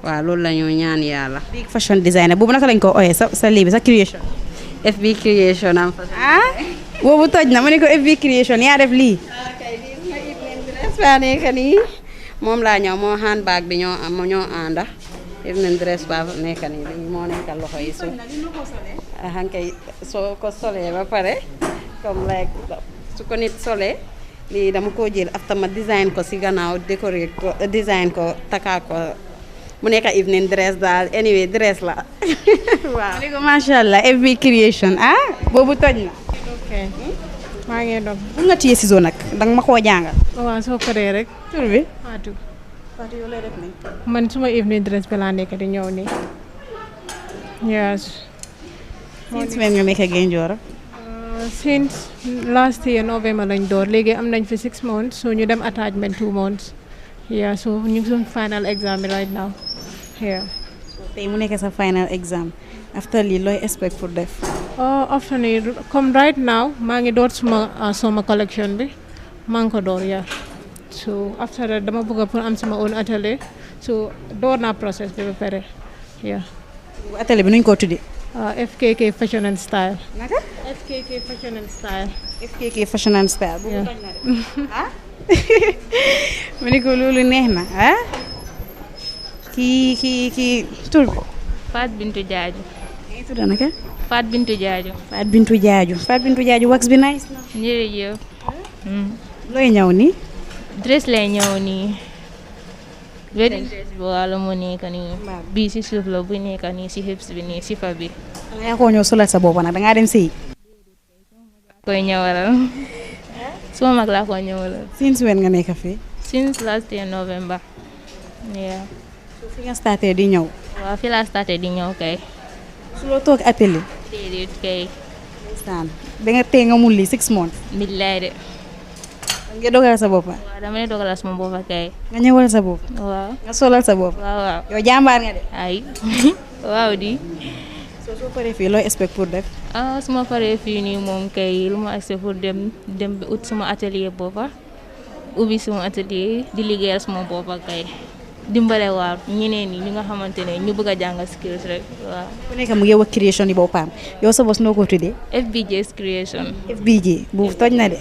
[SPEAKER 23] waaw loolu la ñoo ñaan yàlla.
[SPEAKER 3] big fashion designer boobu naka lañ ko ooyee sa lii bi sa creation.
[SPEAKER 23] FB creation am.
[SPEAKER 3] boobu toj na ma ne ko FB creation yaa def lii.
[SPEAKER 23] dress nekk nii moom laa ñëw moo handbag bi ñoo ànda evening dress ba nekk nii lii moo nekk loxo yi hankay soo ko solee ba pare comme like su ko nit solee lii dama ko jël after ma design ko si gannaaw décorer ko design ko taka ko mu nekk evening dress daal anyway dress la waaw.
[SPEAKER 3] ne ko macha allah FB creation boobu toj na.
[SPEAKER 4] ok maa ngi doon.
[SPEAKER 3] bu nga téye ciseau nag danga ma koo jàngal.
[SPEAKER 4] waaw soo paree rek.
[SPEAKER 3] tur bi.
[SPEAKER 4] Fatou yow lay def nii. man suma evening dress bi laa nekk di ñëw nii. yes.
[SPEAKER 3] since when nga nekk Gaye Njorro.
[SPEAKER 4] Since last year November lañ door léegi am nañ fi 6 months so ñu dem attachment 2 months. yeah so ñu ngi suñ final exam bi right now. yeah.
[SPEAKER 3] so tey mu nekk sa final exam after lii looy expect pour def.
[SPEAKER 4] after nii comme right now maa ngi door suma collection bi maa ngi ko door yeah. so after that dama bëgg pour am sama own atelier so door naa process bi ba pare yeah.
[SPEAKER 3] atelier bi nuñ ko tuddee.
[SPEAKER 4] FKK fashion and style.
[SPEAKER 3] naka.
[SPEAKER 4] FKK fashion and style.
[SPEAKER 3] FKK fashion and style. ma ne ko loolu neex na kii tur bi.
[SPEAKER 14] Fat Bintu Jaaju.
[SPEAKER 3] tudd naka.
[SPEAKER 14] Fat Bintu Jaaju.
[SPEAKER 3] Fat Bintu Jaaju. Fat Bintu Jaaju wax bi nice na.
[SPEAKER 14] jërëjëf.
[SPEAKER 3] looy ñëw nii.
[SPEAKER 14] dress lay ñëw nii. wedding dress bi wala mu nekk nii. bii si suuf la bu nekk nii si hips bi nii si fa bi.
[SPEAKER 3] yaa ko ñëw solal sa bopp nag dangaa dem sëy.
[SPEAKER 14] koy ñëwalal. suma mag laa ko ñëwalal.
[SPEAKER 3] since when nga nekk fii.
[SPEAKER 14] since last year November. yeah.
[SPEAKER 3] so fi nga starté di ñëw.
[SPEAKER 14] waaw fi laa starté di ñëw kay.
[SPEAKER 3] su loo toog atelier.
[SPEAKER 14] déedéet kay.
[SPEAKER 3] saan da nga tee nga mun lii 6 months.
[SPEAKER 14] billaay de.
[SPEAKER 3] nga dogal sa bopp.
[SPEAKER 14] waaw dama ne dogal sama bopp kay.
[SPEAKER 3] nga ñëwal sa bopp.
[SPEAKER 14] waaw.
[SPEAKER 3] nga solal sa bopp.
[SPEAKER 14] waaw.
[SPEAKER 3] yow jàmbaar nga de.
[SPEAKER 14] ay waaw di.
[SPEAKER 3] soo paree fii looy expect pour def.
[SPEAKER 14] su ma paree fii nii moom kay lu ma expect pour dem ut sama atelier boppa ubbi sama atelier di liggéeyal sama boppa kay. dimbale waaw ñeneen ñi nga xamante ne ñu bëgg a jàng skills rek waaw.
[SPEAKER 3] ku nekk mu ngi wax création yi boppam yow sa bos noo ko tuddee.
[SPEAKER 14] FBJ's creation.
[SPEAKER 3] FBJ boobu toj na de.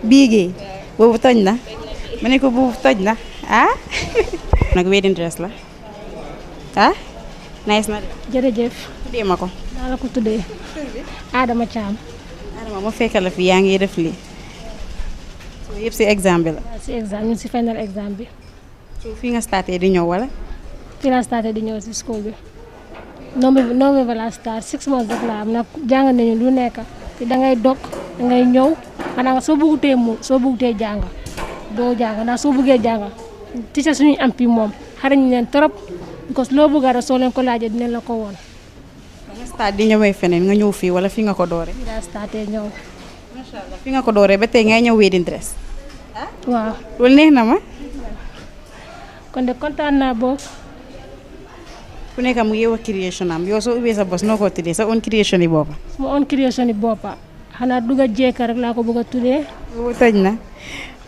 [SPEAKER 3] biigee boobu toj na. ma ne ko boobu toj na nag wedding dress la nice na de.
[SPEAKER 4] jërëjëf.
[SPEAKER 3] tuddee ma ko.
[SPEAKER 4] daa la ko tuddee. Adama Thiam.
[SPEAKER 3] Adama ma fekkal la fi yaa ngi def lii. so yëpp si exam bi la.
[SPEAKER 4] si exam ñu si final exam bi.
[SPEAKER 3] so fii nga starté di ñëw wala.
[SPEAKER 4] fii laa starté di ñëw si school bi. November laa start 6 months rek laa am nag jàng nañu lu nekk te dangay dog dangay ñëw xanaa soo bëggutee jàng doo jàng ndax soo bëggee jàng teacher suñuy am fii moom xarañ leen trop because loo bëgg a soo leen ko laajee dinañ la ko woon.
[SPEAKER 3] nga start di ñëwee feneen nga ñëw fii wala fii nga ko dooree.
[SPEAKER 4] fii laa starté ñëw.
[SPEAKER 3] macha allah fii nga ko dooree ba tey ngay ñëw wedding dress.
[SPEAKER 4] waaw
[SPEAKER 3] loolu neex na ma.
[SPEAKER 4] kon de kontaan naa boobu.
[SPEAKER 3] ku nekk mu ngi wax création am yow soo ubbee sa bos noo ko tuddee sa own création yi boppa.
[SPEAKER 4] sama own création yi boppa xanaa dugg a jékka rek laa ko bëgg a tuddee.
[SPEAKER 3] boobu toj na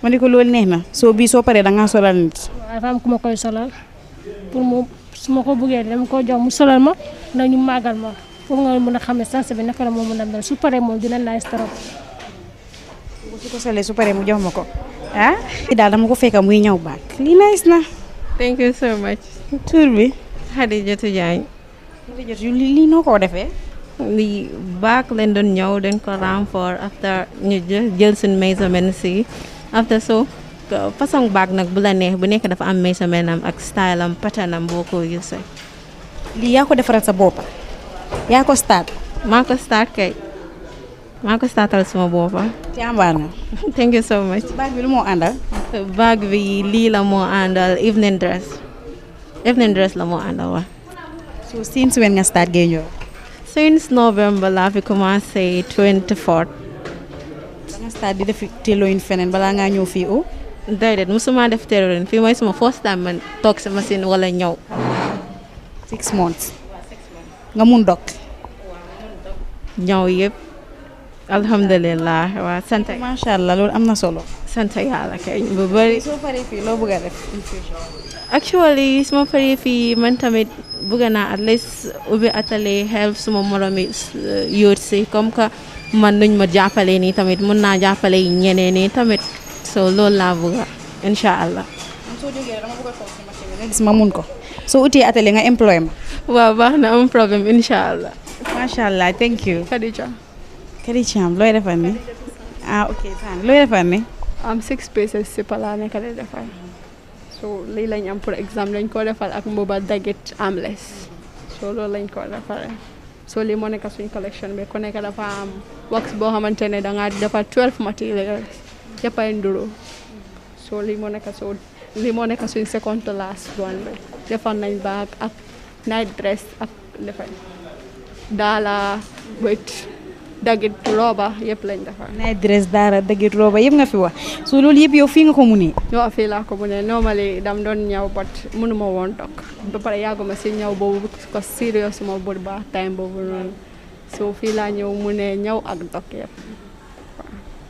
[SPEAKER 3] ma ne ko loolu neex na soo bii soo paree da ngaa solal nit.
[SPEAKER 4] waaw dafa am ku ma koy solal pour mu su ma ko bëggee dama ko jox mu solal ma ndax ñu màggal ma foofu nga mën a xam ne sanse bi naka la moo mën a mel su paree moom dina nice trop.
[SPEAKER 11] su ko solee su paree mu jox ma ko ah. daal dama ko fekk muy ñëw baag lii nice na.
[SPEAKER 6] thank you so much.
[SPEAKER 11] tur bi.
[SPEAKER 6] Khadijatu Diagne.
[SPEAKER 11] Khadijatu lii noo ko defee.
[SPEAKER 6] lii baag leen doon ñëw dañ ko renfort after ñu jël suñ measurement si after so façon baag nag bu la neex bu nekk dafa am measurement am ak style am pattern am boo ko gisee.
[SPEAKER 11] lii yaa ko defaral sa bopp yaa ko start.
[SPEAKER 6] maa ko start kay maa ko startal suma boppa.
[SPEAKER 11] jàmbaar na.
[SPEAKER 6] thank you so much.
[SPEAKER 11] baag bi lu moo àndal.
[SPEAKER 6] baag bi lii la moo àndal evening dress la moo àndal wa.
[SPEAKER 11] so since when nga start Gaye Njorro.
[SPEAKER 6] since November laa fi commencé 24.
[SPEAKER 11] da nga start di def tailoring feneen balaa ngaa ñëw fii o.
[SPEAKER 6] déedéet musuma def tailoring fii mooy suma first time man toog sa machine wala ñëw.
[SPEAKER 11] 6 months. nga mun dog.
[SPEAKER 6] ñëw yëpp. alhamdulilah waa sant.
[SPEAKER 11] macha allah loolu am na solo.
[SPEAKER 6] sant yàlla kay bu bëri.
[SPEAKER 11] soo paree fii loo bëgg a def in future.
[SPEAKER 6] actually suma paree fii man tamit bëgg naa at least ubbi atelier help suma moromi yóot si comme que man nuñ ma jàppale nii tamit mun naa jàppale ñeneen nii tamit so loolu laa bëgg incha allah.
[SPEAKER 11] soo jógee dama bëgg a toog si machine bi nga gis ma mun ko. soo utee atelier nga employé ma.
[SPEAKER 6] waaw baax na am problème incha allah.
[SPEAKER 11] macha allah thank you.
[SPEAKER 6] Khadija.
[SPEAKER 11] Khadija looy defar ni ah ok looy defar ni
[SPEAKER 9] am 6 pieces si pala nekk di defar so lii lañ am pour exemple lañ ko defal ak mbuba dagit armless so loolu lañ ko defar so lii moo nekk suñ collection bi ku nekk dafa am wax boo xamante ne dangaa defar 12 materials yëpp ay nduro so lii moo nekk suñ second to last one bi defar nañ bag ak night dress ak defar daala wait dagit roba yëpp lañ defar.
[SPEAKER 11] night dress daara dagit roba yëpp nga fi wax so loolu yëpp yow fii nga ko munee.
[SPEAKER 9] waaw fii laa ko munee normally dam doon ñaw but mënuma woon toog ba pare yàgguma si ñaw boobu ko serious ma bu baax time boobu noonu so fii laa ñëw munee ñaw ak dog yëpp.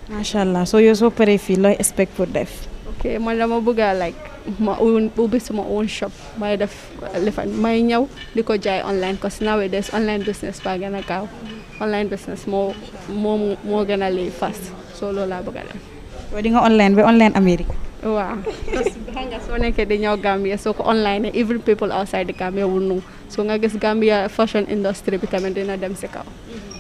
[SPEAKER 11] macha allah so yow soo paree fii looy expect pour def.
[SPEAKER 9] ok man dama bëgg like ma ubbi sama own shop may def lifan may ñëw di ko jaay online cause nowadays online business ba gën a gaaw online business moo gën a lii fast so loolu laa bëgg a def.
[SPEAKER 11] yow di nga online ba online Amérique.
[SPEAKER 9] waaw xam nga soo nekkee di ñëw Gambia soo ko online even people outside the Gambia will know so nga gis Gambia fashion industry bi tamit dina dem si kaw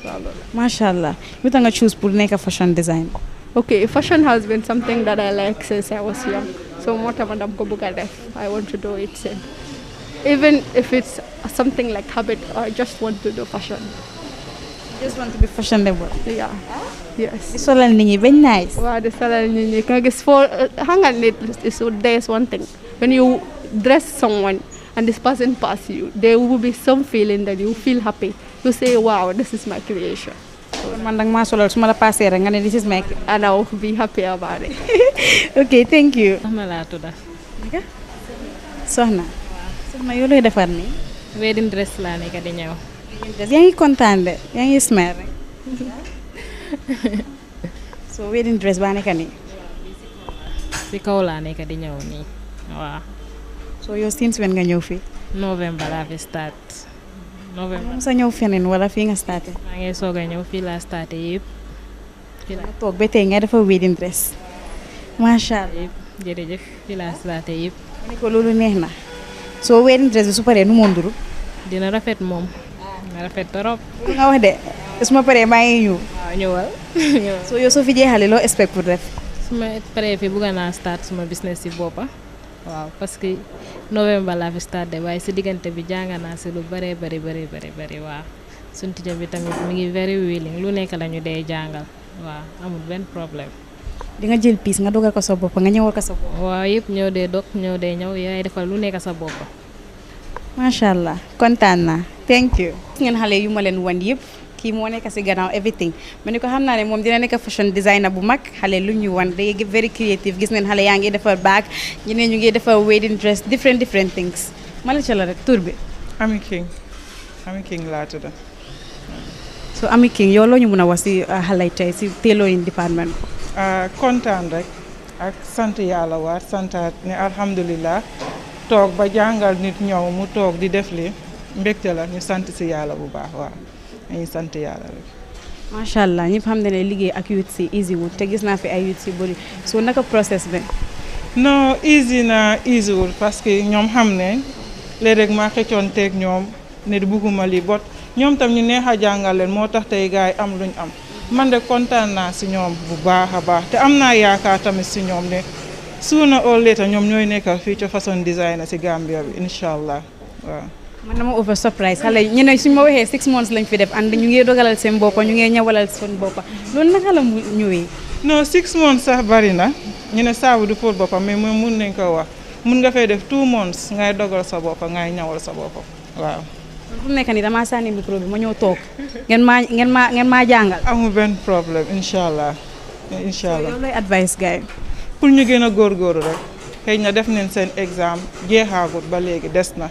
[SPEAKER 9] waaw loolu.
[SPEAKER 11] macha allah lu tax nga choose pour nekk fashion design.
[SPEAKER 9] okay fashion has been something that I like since I was young so moo tax ma dam ko bëgg a def I want to do it same even if it's something like habit or I just want to do fashion.
[SPEAKER 11] just want to be fashionable.
[SPEAKER 9] yeah yes.
[SPEAKER 11] di solal nit ñi bañ nice.
[SPEAKER 9] waaw di solal nit ñi nga gis foo xam nga nit there is one thing when you dress someone and this person pass you there will be some feeling that you feel happy you say wow this is my creation.
[SPEAKER 11] man nag maa solal su ma la passé rek nga ne this is my
[SPEAKER 9] and I will be happy about it.
[SPEAKER 11] ok thank you.
[SPEAKER 12] soxna laa tudd.
[SPEAKER 11] soxna yow looy defar nii.
[SPEAKER 12] wedding dress laa nekk di ñëw.
[SPEAKER 11] yaa ngi kontaan de yaa ngi smile rek. so wedding dress baa nekk nii.
[SPEAKER 12] si kaw laa nekk di ñëw nii waaw.
[SPEAKER 11] so yow since when nga ñëw fii.
[SPEAKER 12] November laa fi start. November
[SPEAKER 11] sa ñëw feneen wala fii nga starté.
[SPEAKER 12] maa ngi soog a ñëw fii laa starté yëpp.
[SPEAKER 11] fii laa toog ba tey nga dafa wedding dress. macha allah.
[SPEAKER 12] jërëjëf fii laa starté yëpp.
[SPEAKER 11] ma ne ko loolu neex na. soo wedding dress bi su paree nu moo nduru.
[SPEAKER 12] dina rafet moom. dina rafet trop.
[SPEAKER 11] lu nga wax de su ma paree maa ngi ñëw.
[SPEAKER 12] waaw ñëwal.
[SPEAKER 11] so yow soo fi jeexalee loo expect pour def.
[SPEAKER 12] su ma paree fi bëgg naa start suma business si boppa waaw parce que November laa fi start de waaye si diggante bi jàng naa si lu bëree bëri waaw suñu teacher bi tamit mi ngi very willing lu nekk la ñu dee jàngal waaw amul benn problème.
[SPEAKER 11] di nga jël piis nga dogal ko sa bopp nga ñëwal ko sa bopp.
[SPEAKER 12] waaw yëpp ñëw dee dog ñëw dee ñëw yaay defal lu nekk sa bopp.
[SPEAKER 11] macha allah kontaan naa thank you. gis ngeen xale yu ma leen wan yëpp kii moo nekk si gannaaw everything ma ne ko xam naa ne moom dina nekk fashion designer bu mag xale lu ñu wan day very creative gis neen xale yaa ngi defar bag ñeneen ñu ngi defar wedding dress different things ma la ca la rek tur bi.
[SPEAKER 13] Ami King laa tudd.
[SPEAKER 11] so Ami King yow loo ñu mun a wax si xale tey si tailoring department.
[SPEAKER 13] kontaan rek ak sant yàlla waat santaat ne alhamdulilah toog ba jàngal nit ñëw mu toog di def li mbégte la ñu sant si yàlla bu baax waaw dañuy sant yàlla rek.
[SPEAKER 3] macha allah ñëpp xam ne liggéey ak youth si easy wul te gis naa fi ay youth si bëri so naka process bi.
[SPEAKER 13] non easy wul parce que ñoom xam ne léeg-léeg maa xëccoon teeg ñoom ne bugguma lii bot ñoom tam ñu neex a jàngal leen moo tax tey gars yi am luñ am man de kontaan naa si ñoom bu baax a baax te am naa yaakaar tamit si ñoom ne sooner or later ñoom ñooy nekkal future fashion designer si Gambia bi incha allah waaw.
[SPEAKER 3] man dama over surprise xale ñu ne suñu ma waxee 6 months lañ fi def and ñu ngi dogalal seen boppa ñu ngi ñawalal seen boppa loolu naka la mu ñëwee.
[SPEAKER 13] non 6 months sax bari na ñu ne saabu du fóot boppam mais moom mun nañ ko wax mun nga fay def 2 months ngay dogal sa boppa ngay ñawal sa boppa waaw.
[SPEAKER 3] fu mu nekk nii damaa sànni micro bi ma ñëw toog ngeen maa jàngal.
[SPEAKER 13] amul benn problème incha allah incha allah.
[SPEAKER 3] yow lay advice gars yi.
[SPEAKER 13] pour ñu gën a góorgóorlu rek xëy na def nañ seen exam jeexaagut ba léegi des na.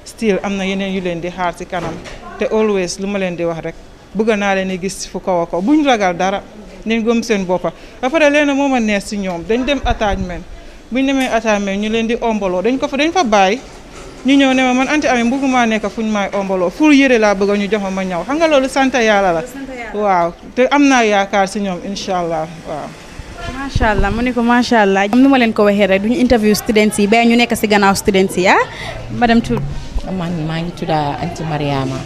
[SPEAKER 13] still am na yeneen yu leen di xaar ci kanam te always lu ma leen di wax rek bëgg naa leen di gis fu kaw a kaw buñ ragal dara nañ gëm seen boppa ba pare leen moo ma neex ci ñoom dañ dem attachment buñ demee attachment ñu leen di ombaloo dañ fa bàyyi ñu ñëw ne ma man anti amee bëgguma nekk fuñ may ombaloo ful yëre laa bëgg ñu jox ma ñaw xam nga loolu sant yàlla la waaw te am naa yaakaar ci ñoom incha allah waaw.
[SPEAKER 3] macha allah mu ne ko macha allah am nu ma leen ko waxee rek duñu interview students yi ba ñu nekk ci gannaaw students yi madame Tour.
[SPEAKER 18] man maa ngi tudd Anti Mariama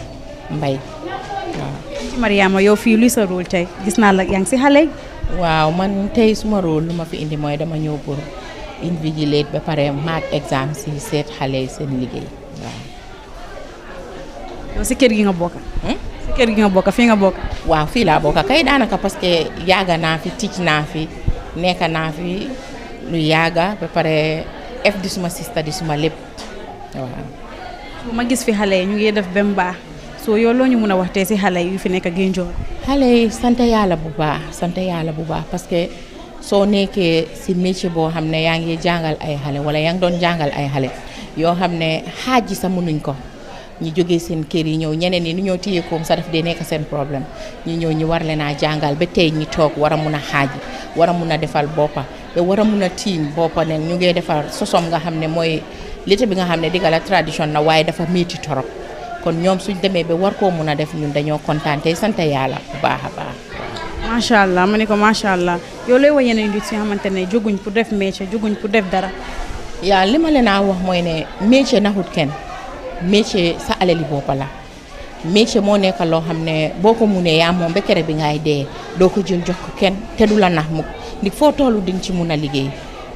[SPEAKER 18] Mbay waaw.
[SPEAKER 3] Anti Mariama yow fii luy sa rôle tey gis naa la yaa ngi si xale.
[SPEAKER 18] waaw man tey suma rôle lu ma fi indi mooy dama ñëw pour invigilate ba pare maak exam si seet xale yi seen liggéey waaw.
[SPEAKER 3] yow si kër gi nga bokk. si kër gi nga bokk fii nga bokk.
[SPEAKER 18] waaw fii laa bokk kay daanaka parce que yàgga naa fi ticc naa fi nekk naa fi lu yàgga ba pare di suma sista di suma lépp waaw.
[SPEAKER 3] ma gis fi xale yi ñu ngi def ba mu baax soo yow loo ñu mun a waxtee si xale yu fi nekk Gaye Njorro.
[SPEAKER 18] xale yi sant yàlla bu baax parce que soo nekkee si métier boo xam ne yaa ngi jàngal ay xale wala yaa ngi doon jàngal ay xale yoo xam ne xaaj yi sa mënuñ ko ñu jógee seen kër yi ñëw ñeneen ñi nu ñoo téye koom sa def dee nekk seen problème ñu ñëw ñu war leen a jàngal ba tey ñi toog war a mun a xaaj war a mun a defal boppa ba war a mun a tiim boppa ne ñu ngi defar sosom nga xam ne mooy lite bi nga xam ne digga la tradition na waaye dafa métti torop kon ñoom suñ demee ba war koo mun a def ñun dañoo kontaan tey sant yàlla bu baax a baax.
[SPEAKER 3] macha allah ma ne ko macha allah yow looy wax yeneen nit yi nga xamante ne jóguñ pour def métier jóguñ pour def dara.
[SPEAKER 18] yaa li ma leen a wax mooy ne métier naxut kenn métier sa alali boppa la métier moo nekk loo xam ne boo ko munee yaa moom ba kere bi ngay dee doo ko jël jox ko kenn te du la nax mukk ndig foo tollu di nga ci mun a liggéey.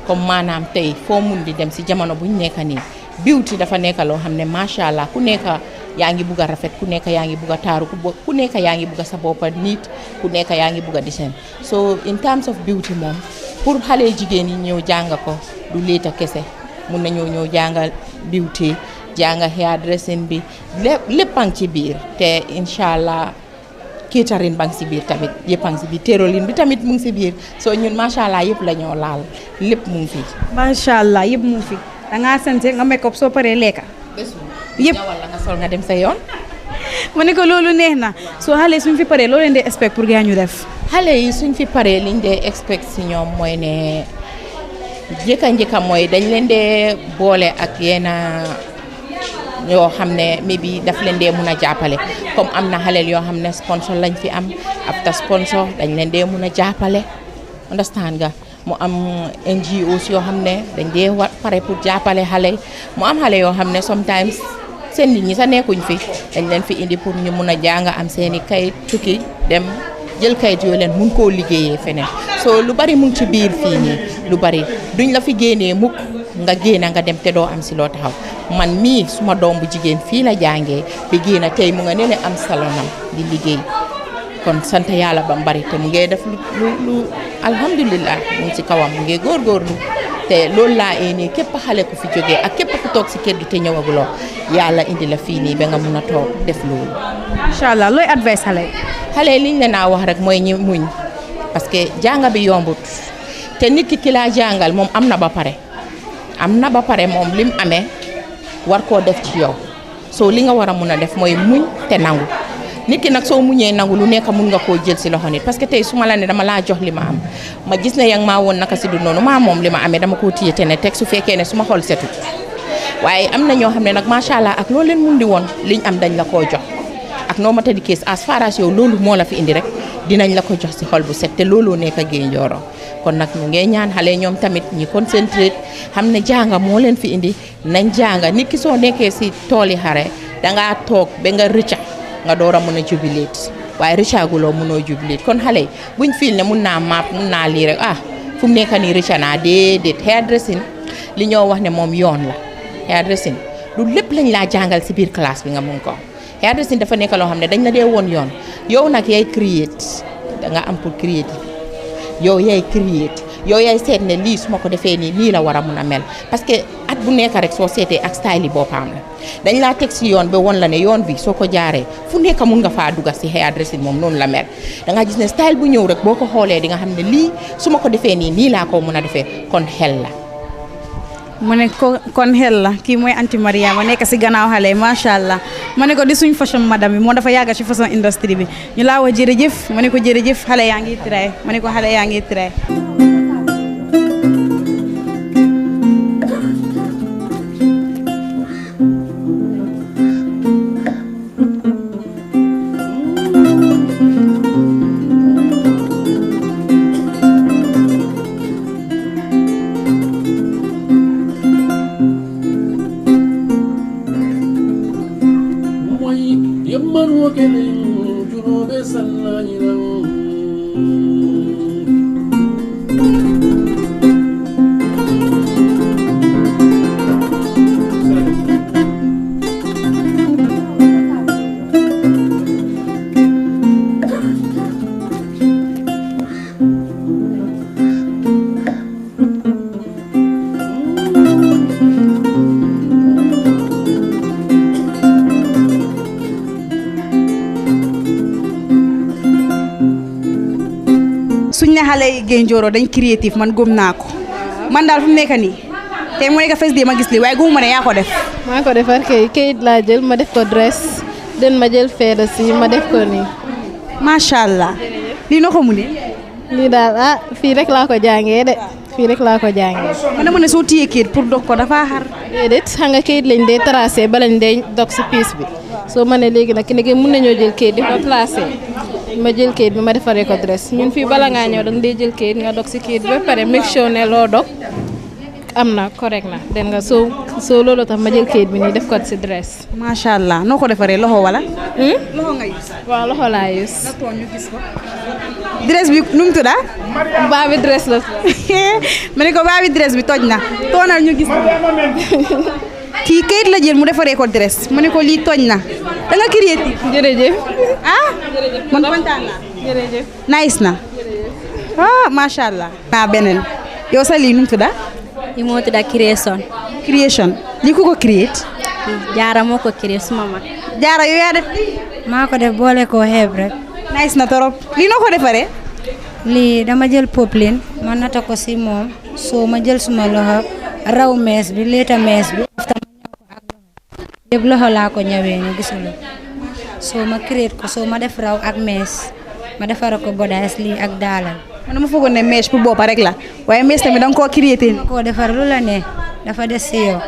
[SPEAKER 18] comme maanaam tey foo mun di dem si jamono bu ñu nekk nii beauty dafa nekk loo xam ne macha allah ku nekk yaa ngi bugg a rafet ku nekk yaa ngi bugg a taaru ku nekk yaa ngi bugg a sa boppa nit ku nekk yaa ngi bugg a design so in terms of beauty moom pour xale jigéen yi ñëw jàng ko du léeta kese mun nañoo ñëw jàngal beauty jànga hair dressing bi lépp a ngi ci biir te incha allah catering bang si biir tamit yëpp a ngi si biir terolin bi tamit mu ngi si biir soo ñun macha allah yëpp la ñoo laal lépp mu ngi fi.
[SPEAKER 3] macha allah yëpp mu ngi fi da ngaa sant nga make up soo paree lekka.
[SPEAKER 18] yëpp wala nga sol nga dem sa yoon.
[SPEAKER 3] ma ne ko loolu neex na soo xale suñ fi paree loolu leen dee expect pour gaa ñu def.
[SPEAKER 18] xale yi suñ fi paree liñ dee expect si ñoom mooy ne njëkka mooy dañ leen dee boole ak yenn yoo xam ne maybe daf leen dee mun a jàppale comme am na xaleel yoo xam ne sponsor lañ fi am after sponsor dañ leen dee mun a jàppale understand nga mu am NGOs yoo xam ne dañ dee war pare pour jàppale xale mu am xale yoo xam ne sometimes seen nit ñi sa nekkuñ fi dañ leen fi indi pour ñu mun a jàng am seeni kayit tukki dem jël kayit yoo leen mun koo liggéeyee feneen so lu bari mu ngi ci biir fii nii lu bari duñ la fi génnee mukk nga génn nga dem te doo am si loo taxaw man mii suma doom bu jigéen fii la jàngee bi génn tey mu nga ne am salonam di liggéey kon sant yàlla ba mbari te mu ngi def lu alhamdulillah mu ngi ci kawam mu ngi góorgóorlu te loolu laa nii képp xale ku fi jógee ak képp ku toog si kër gi te ñëwaguloo yàlla indi la fii nii ba nga mun a toog def loolu.
[SPEAKER 3] macha allah looy advice xale yi.
[SPEAKER 18] xale yi liñ leen a wax rek mooy ñi muñ parce que jàng bi yombut te nit ki laa jàngal moom am na ba pare moom lim amee war koo def ci yow soo li nga war a mun a def mooy muñ te nangu nit ki nag soo muñee nangu lu nekk mun nga koo jël si loxo nit parce que tey su ma la ne dama laa jox li ma am ma gis ne yaa ngi maa woon naka si du noonu maa moom li ma amee dama koo téye te ne teg su fekkee ne su ma xol setut waaye am na ñoo xam ne nag macha allah ak loolu leen mun di woon liñ am dañ la koo jox ak noo ma tëddi kees as far as yow loolu moo la fi indi rek
[SPEAKER 10] dinañ la ko jox ci xol bu set te looloo nekk Gaye Njorro kon nag ñu ngee ñaan xale ñoom tamit ñi concentré xam ne jànga moo leen fi indi nañ jànga nit ki soo nekkee ci tooli xare dangaa toog ba nga rëcca nga door a mën a jubilate waaye rëccaguloo mënoo jubilate kon xale yi buñ fiil ne mun naa maap mun naa lii rek fu mu nekk nii rëcca naa déedéet hairdressing li ñoo wax ne moom yoon la hairdressing du lépp lañ laa jàngal ci biir classe bi nga mun ko hairdressing dafa nekk loo xam ne dañ la dee woon yoon yow nag yaay create da nga am pour creative yow yaay create yow yaay seet ne lii su ma ko defee nii la war a mun a mel parce que at bu nekk rek soo seetee ak style yi boppam la dañ laa teg ci yoon ba won la ne yoon bi soo ko jaaree fu nekk mun nga faa dugga ci hairdressing moom noonu la mel da nga gis ne style bu ñëw rek boo ko xoolee di nga xam ne lii su ma ko defee nii laa ko mun a defee kon xel la
[SPEAKER 11] mu ne ko kon xel la kii mooy Anti Mariama nekk si gannaaw xale macha allah ma ne ko di suñ fashion madame bi moo dafa yàgga ci fashion industrie bi ñu laa wax jërëjëf ma ne ko jërëjëf xale yaa ngi tray ma ne ko xale yaa ngi tray suñ ne xale yi Gaye Njorro dañ créatif man gëm naa ko man daal fu mu nekk nii te mu nekk fes de ma gis li waaye gëmuma ne yaa ko def.
[SPEAKER 12] maa ko defar kayit laa jël ma def ko dress den ma jël feeda si ma def ko nii.
[SPEAKER 11] macha allah lii noo ko mu ne.
[SPEAKER 12] lii daal fii rek laa ko jàngee de fii rek laa ko jàngee.
[SPEAKER 11] man dama ne soo téyee kayit pour dog ko dafa xar.
[SPEAKER 12] déedéet xam nga kayit lañ dee tracé ba lañ dee dog si piis bi soo ma ne léegi nag ki ne mun nañoo jël kayit di ko placé. ma jël kayit bi ma defaree ko dress ñun fii bala ngaa ñëw danga dee jël kayit nga dog si kayit bi ba pare make sure ne loo dog am na correct na den nga soo loolu tax ma jël kayit bi nii def ko si dress.
[SPEAKER 11] macha allah noo ko defaree loxo wala. loxo nga use.
[SPEAKER 12] waaw loxo laa use.
[SPEAKER 11] nga toog ñu gis ko. dress bi nu mu tudd
[SPEAKER 12] baabi dress la.
[SPEAKER 11] ma ne ko baabi dress bi toj na toonal ñu gis ko. kii kayit la jël mu defaree ko dress mu ne ko lii toj na da nga créatif.
[SPEAKER 12] jërëjëf.
[SPEAKER 11] man kontaan naa.
[SPEAKER 12] jërëjëf.
[SPEAKER 11] nice na. macha allah. beneen yow sa lii nu mu tudd.
[SPEAKER 15] li moo tudd création.
[SPEAKER 11] création lii ku ko create.
[SPEAKER 15] jaara moo ko créé suma mag.
[SPEAKER 11] jaara yow yaa def.
[SPEAKER 15] maa ko def boole koo xeeb rek.
[SPEAKER 11] nice na torop lii noo ko defaree.
[SPEAKER 15] lii dama jël popeline ma nata ko si moom soo ma jël suma loxo raw mees bi leeta mees bi. yëpp loxo laa ko ñëwee ñu gisul soo ma créé ko soo ma def raw ak mees ma defara ko bodaas lii ak daalal.
[SPEAKER 11] man dama foogoon ne mees pour boppa rek la waaye mees tamit da nga koo créé.
[SPEAKER 15] ma koo defar lu la ne dafa des si yow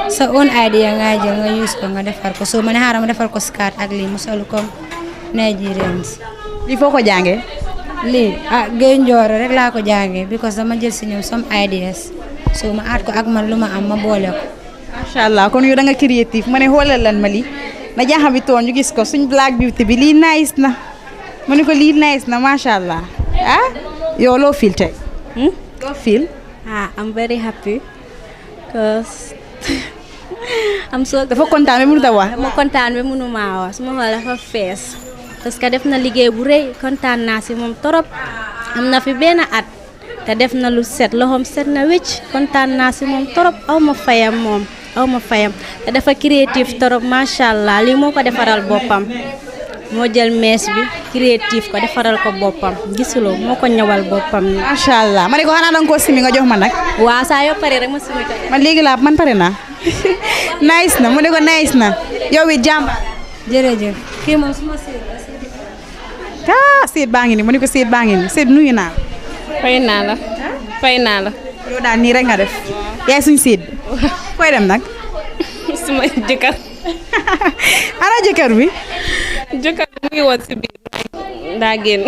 [SPEAKER 15] sa own idea ngay jël nga use ko nga defar ko soo ma ne xaaral ma defar ko skirt ak lii mu solu comme Nigerians.
[SPEAKER 11] lii foo ko jàngee.
[SPEAKER 15] lii Gaye Njorro rek laa ko jàngee because dama jël si ñoom some ideas soo ma aat ko ak man lu ma am ma boole ko.
[SPEAKER 11] macha allah kon yow da nga créatif ma ne xoolal lan ma lii na jaaxam bi toon ñu gis ko suñ black beauty bi lii nice na ma ne ko lii nice na macha allah yow loo feel tey. loo feel.
[SPEAKER 15] I'm very happy because I'm so.
[SPEAKER 11] dafa kontaan ba mënut a wax.
[SPEAKER 15] dama kontaan ba mënu maa wax suma xol dafa fees parce que def na liggéey bu rëy kontaan naa si moom torop am na fi benn at te def na lu set loxoom set na wécc kontaan naa si moom torop aw ma fayam moom. aw ma fayam te dafa créatif torop macha allah lii moo ko defaral boppam moo jël mees bi créatif ko defaral ko boppam gisuloo moo ko ñawal boppam.
[SPEAKER 11] macha allah ma ne ko xanaa da nga koo simi nga jox ma nag.
[SPEAKER 15] waaw saa yoo paree rek ma simi ko.
[SPEAKER 11] man léegi laa man pare naa. nice na mu ne ko nice na yow it jàmbaar.
[SPEAKER 15] jërëjëf kii moom suma séet la.
[SPEAKER 11] séet baa ngi nii mu ne ko séet baa ngi nii séet nuyu naa la.
[SPEAKER 15] fay naa la. fay naa la.
[SPEAKER 11] yow daal nii rek nga def. yaay suñ séet. fooy dem nag.
[SPEAKER 15] suma jëkkër.
[SPEAKER 11] ana jëkkër bi.
[SPEAKER 15] jëkkër mu ngi woon si biir
[SPEAKER 16] daa génn.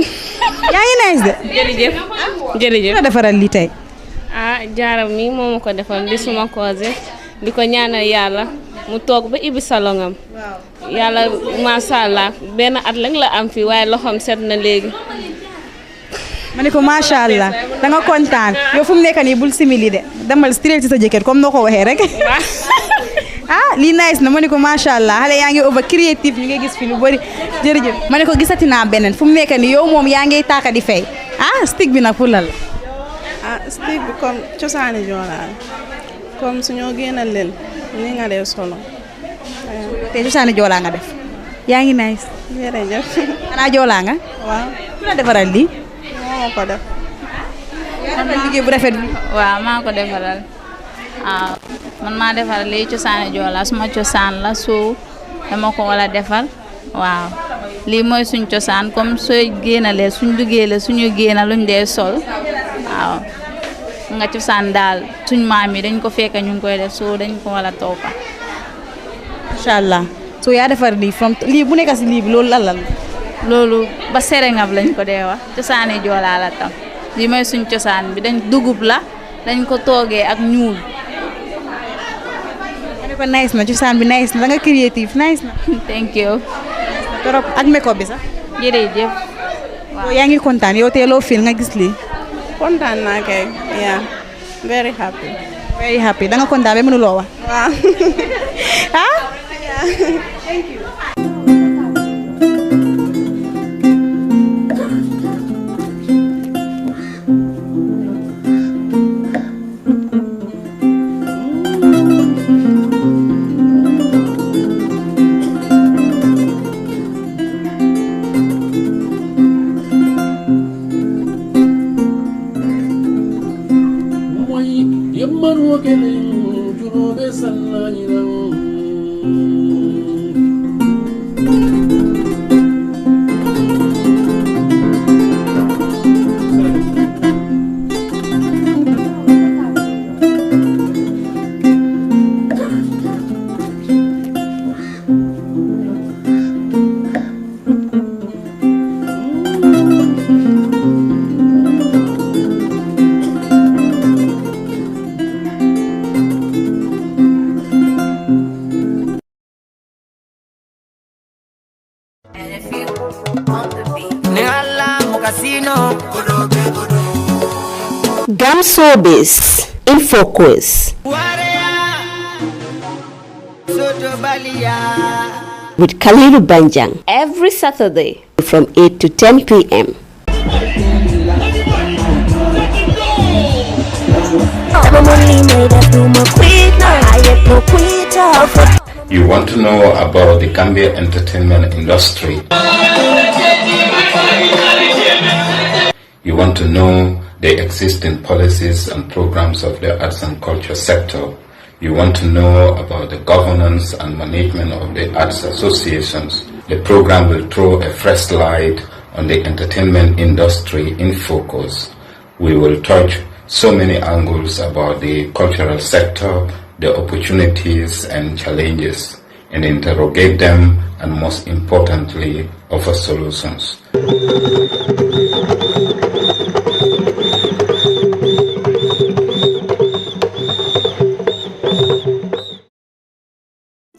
[SPEAKER 3] yaa ngi nice de.
[SPEAKER 16] jërëjëf.
[SPEAKER 3] la defaral lii tey.
[SPEAKER 16] Jaaram mi moo ma ko defal di suma cousin di ko ñaanal yàlla mu toog ba ibbi salongam. yàlla macha allah benn at lañ la am fii waaye loxoom set na léegi.
[SPEAKER 3] ma ne ko macha allah da nga kontaan yow fu mu nekk nii bul simili de demal straight ci sa jëkkër comme noo ko waxee rek. lii nice na ma ne ko macha allah xale yaa ngi over creative ñu ngi gis fi lu bëri jërëjëf. ma ne ko gisati naa beneen fu mu nekk nii yow moom yaa ngi taaka di fay stick bi nag pour lan la.
[SPEAKER 17] stick bi comme cosaani Joola comme suñoo génnal leen ni nga dee solo.
[SPEAKER 3] te cosaani Joola nga def. yaa ngi nice.
[SPEAKER 17] jërëjëf.
[SPEAKER 3] xanaa Joola nga.
[SPEAKER 17] waaw.
[SPEAKER 3] ku la defaral lii.
[SPEAKER 17] moo ko def.
[SPEAKER 3] liggéey bu rafet bi.
[SPEAKER 21] waaw maa ko defaral man maa defaral lii cosaani Joola suma cosaan la soo dama ko wala defal waaw lii mooy suñ cosaan comme sooy génnalee suñ duggee la suñu génna luñ dee sol waaw nga cosaan daal suñ maam yi dañ ko fekk ñu ngi koy def soo dañ ko wala toppa.
[SPEAKER 3] macha allah soo yaa defar lii lii bu nekk si lii bi loolu lan la.
[SPEAKER 21] loolu ba serengab lañ ko dee wax cosaani Joola la tam lii mooy suñ cosaan bi dañ dugub la dañ ko toogee ak ñuul.
[SPEAKER 3] ma ne ko nice na cosaan bi nice na da nga creative nice na.
[SPEAKER 21] thank you.
[SPEAKER 3] trop ak makeup bi sax.
[SPEAKER 21] jërëjëf.
[SPEAKER 3] waaw yaa ngi kontaan yow tey loo fil nga gis lii.
[SPEAKER 17] kontaan naa kay yeah very happy.
[SPEAKER 3] very happy da nga kontaan ba mënuloo wax.
[SPEAKER 17] waaw.
[SPEAKER 3] thank you.
[SPEAKER 19] Showbiz in Focus with Kalilu Banjang every Saturday from 8 to 10 p.m.
[SPEAKER 24] You want to know about the Gambia entertainment industry? You want to know the existing policies and programs of the arts and culture sector? You want to know about the governance and management of the arts associations? The program will throw a fresh light on the entertainment industry in focus. We will touch so many angles about the cultural sector, the opportunities and challenges, and interrogate them, and most importantly, offer solutions.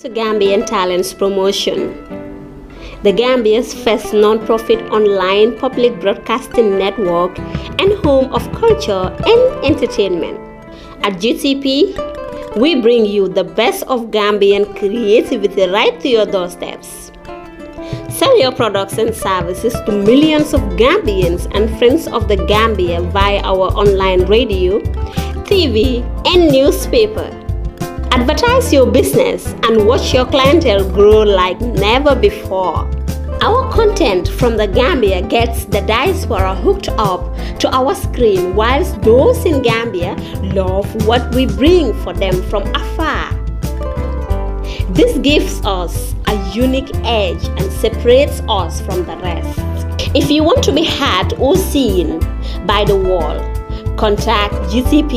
[SPEAKER 19] To Gambian Talents Promotion, the Gambia's first non-profit online public broadcasting network and home of culture and entertainment. At GTP, we bring you the best of Gambian creativity right to your doorsteps. Sell your products and services to millions of Gambians and friends of the Gambia via our online radio, TV, and newspaper. Advertise your business and watch your clientele grow like never before. Our content from the Gambia gets the diaspora hooked up to our screen, whilst those in Gambia love what we bring for them from afar. This gives us a unique edge and separates us from the rest. If you want to be heard or seen by the world, contact GCP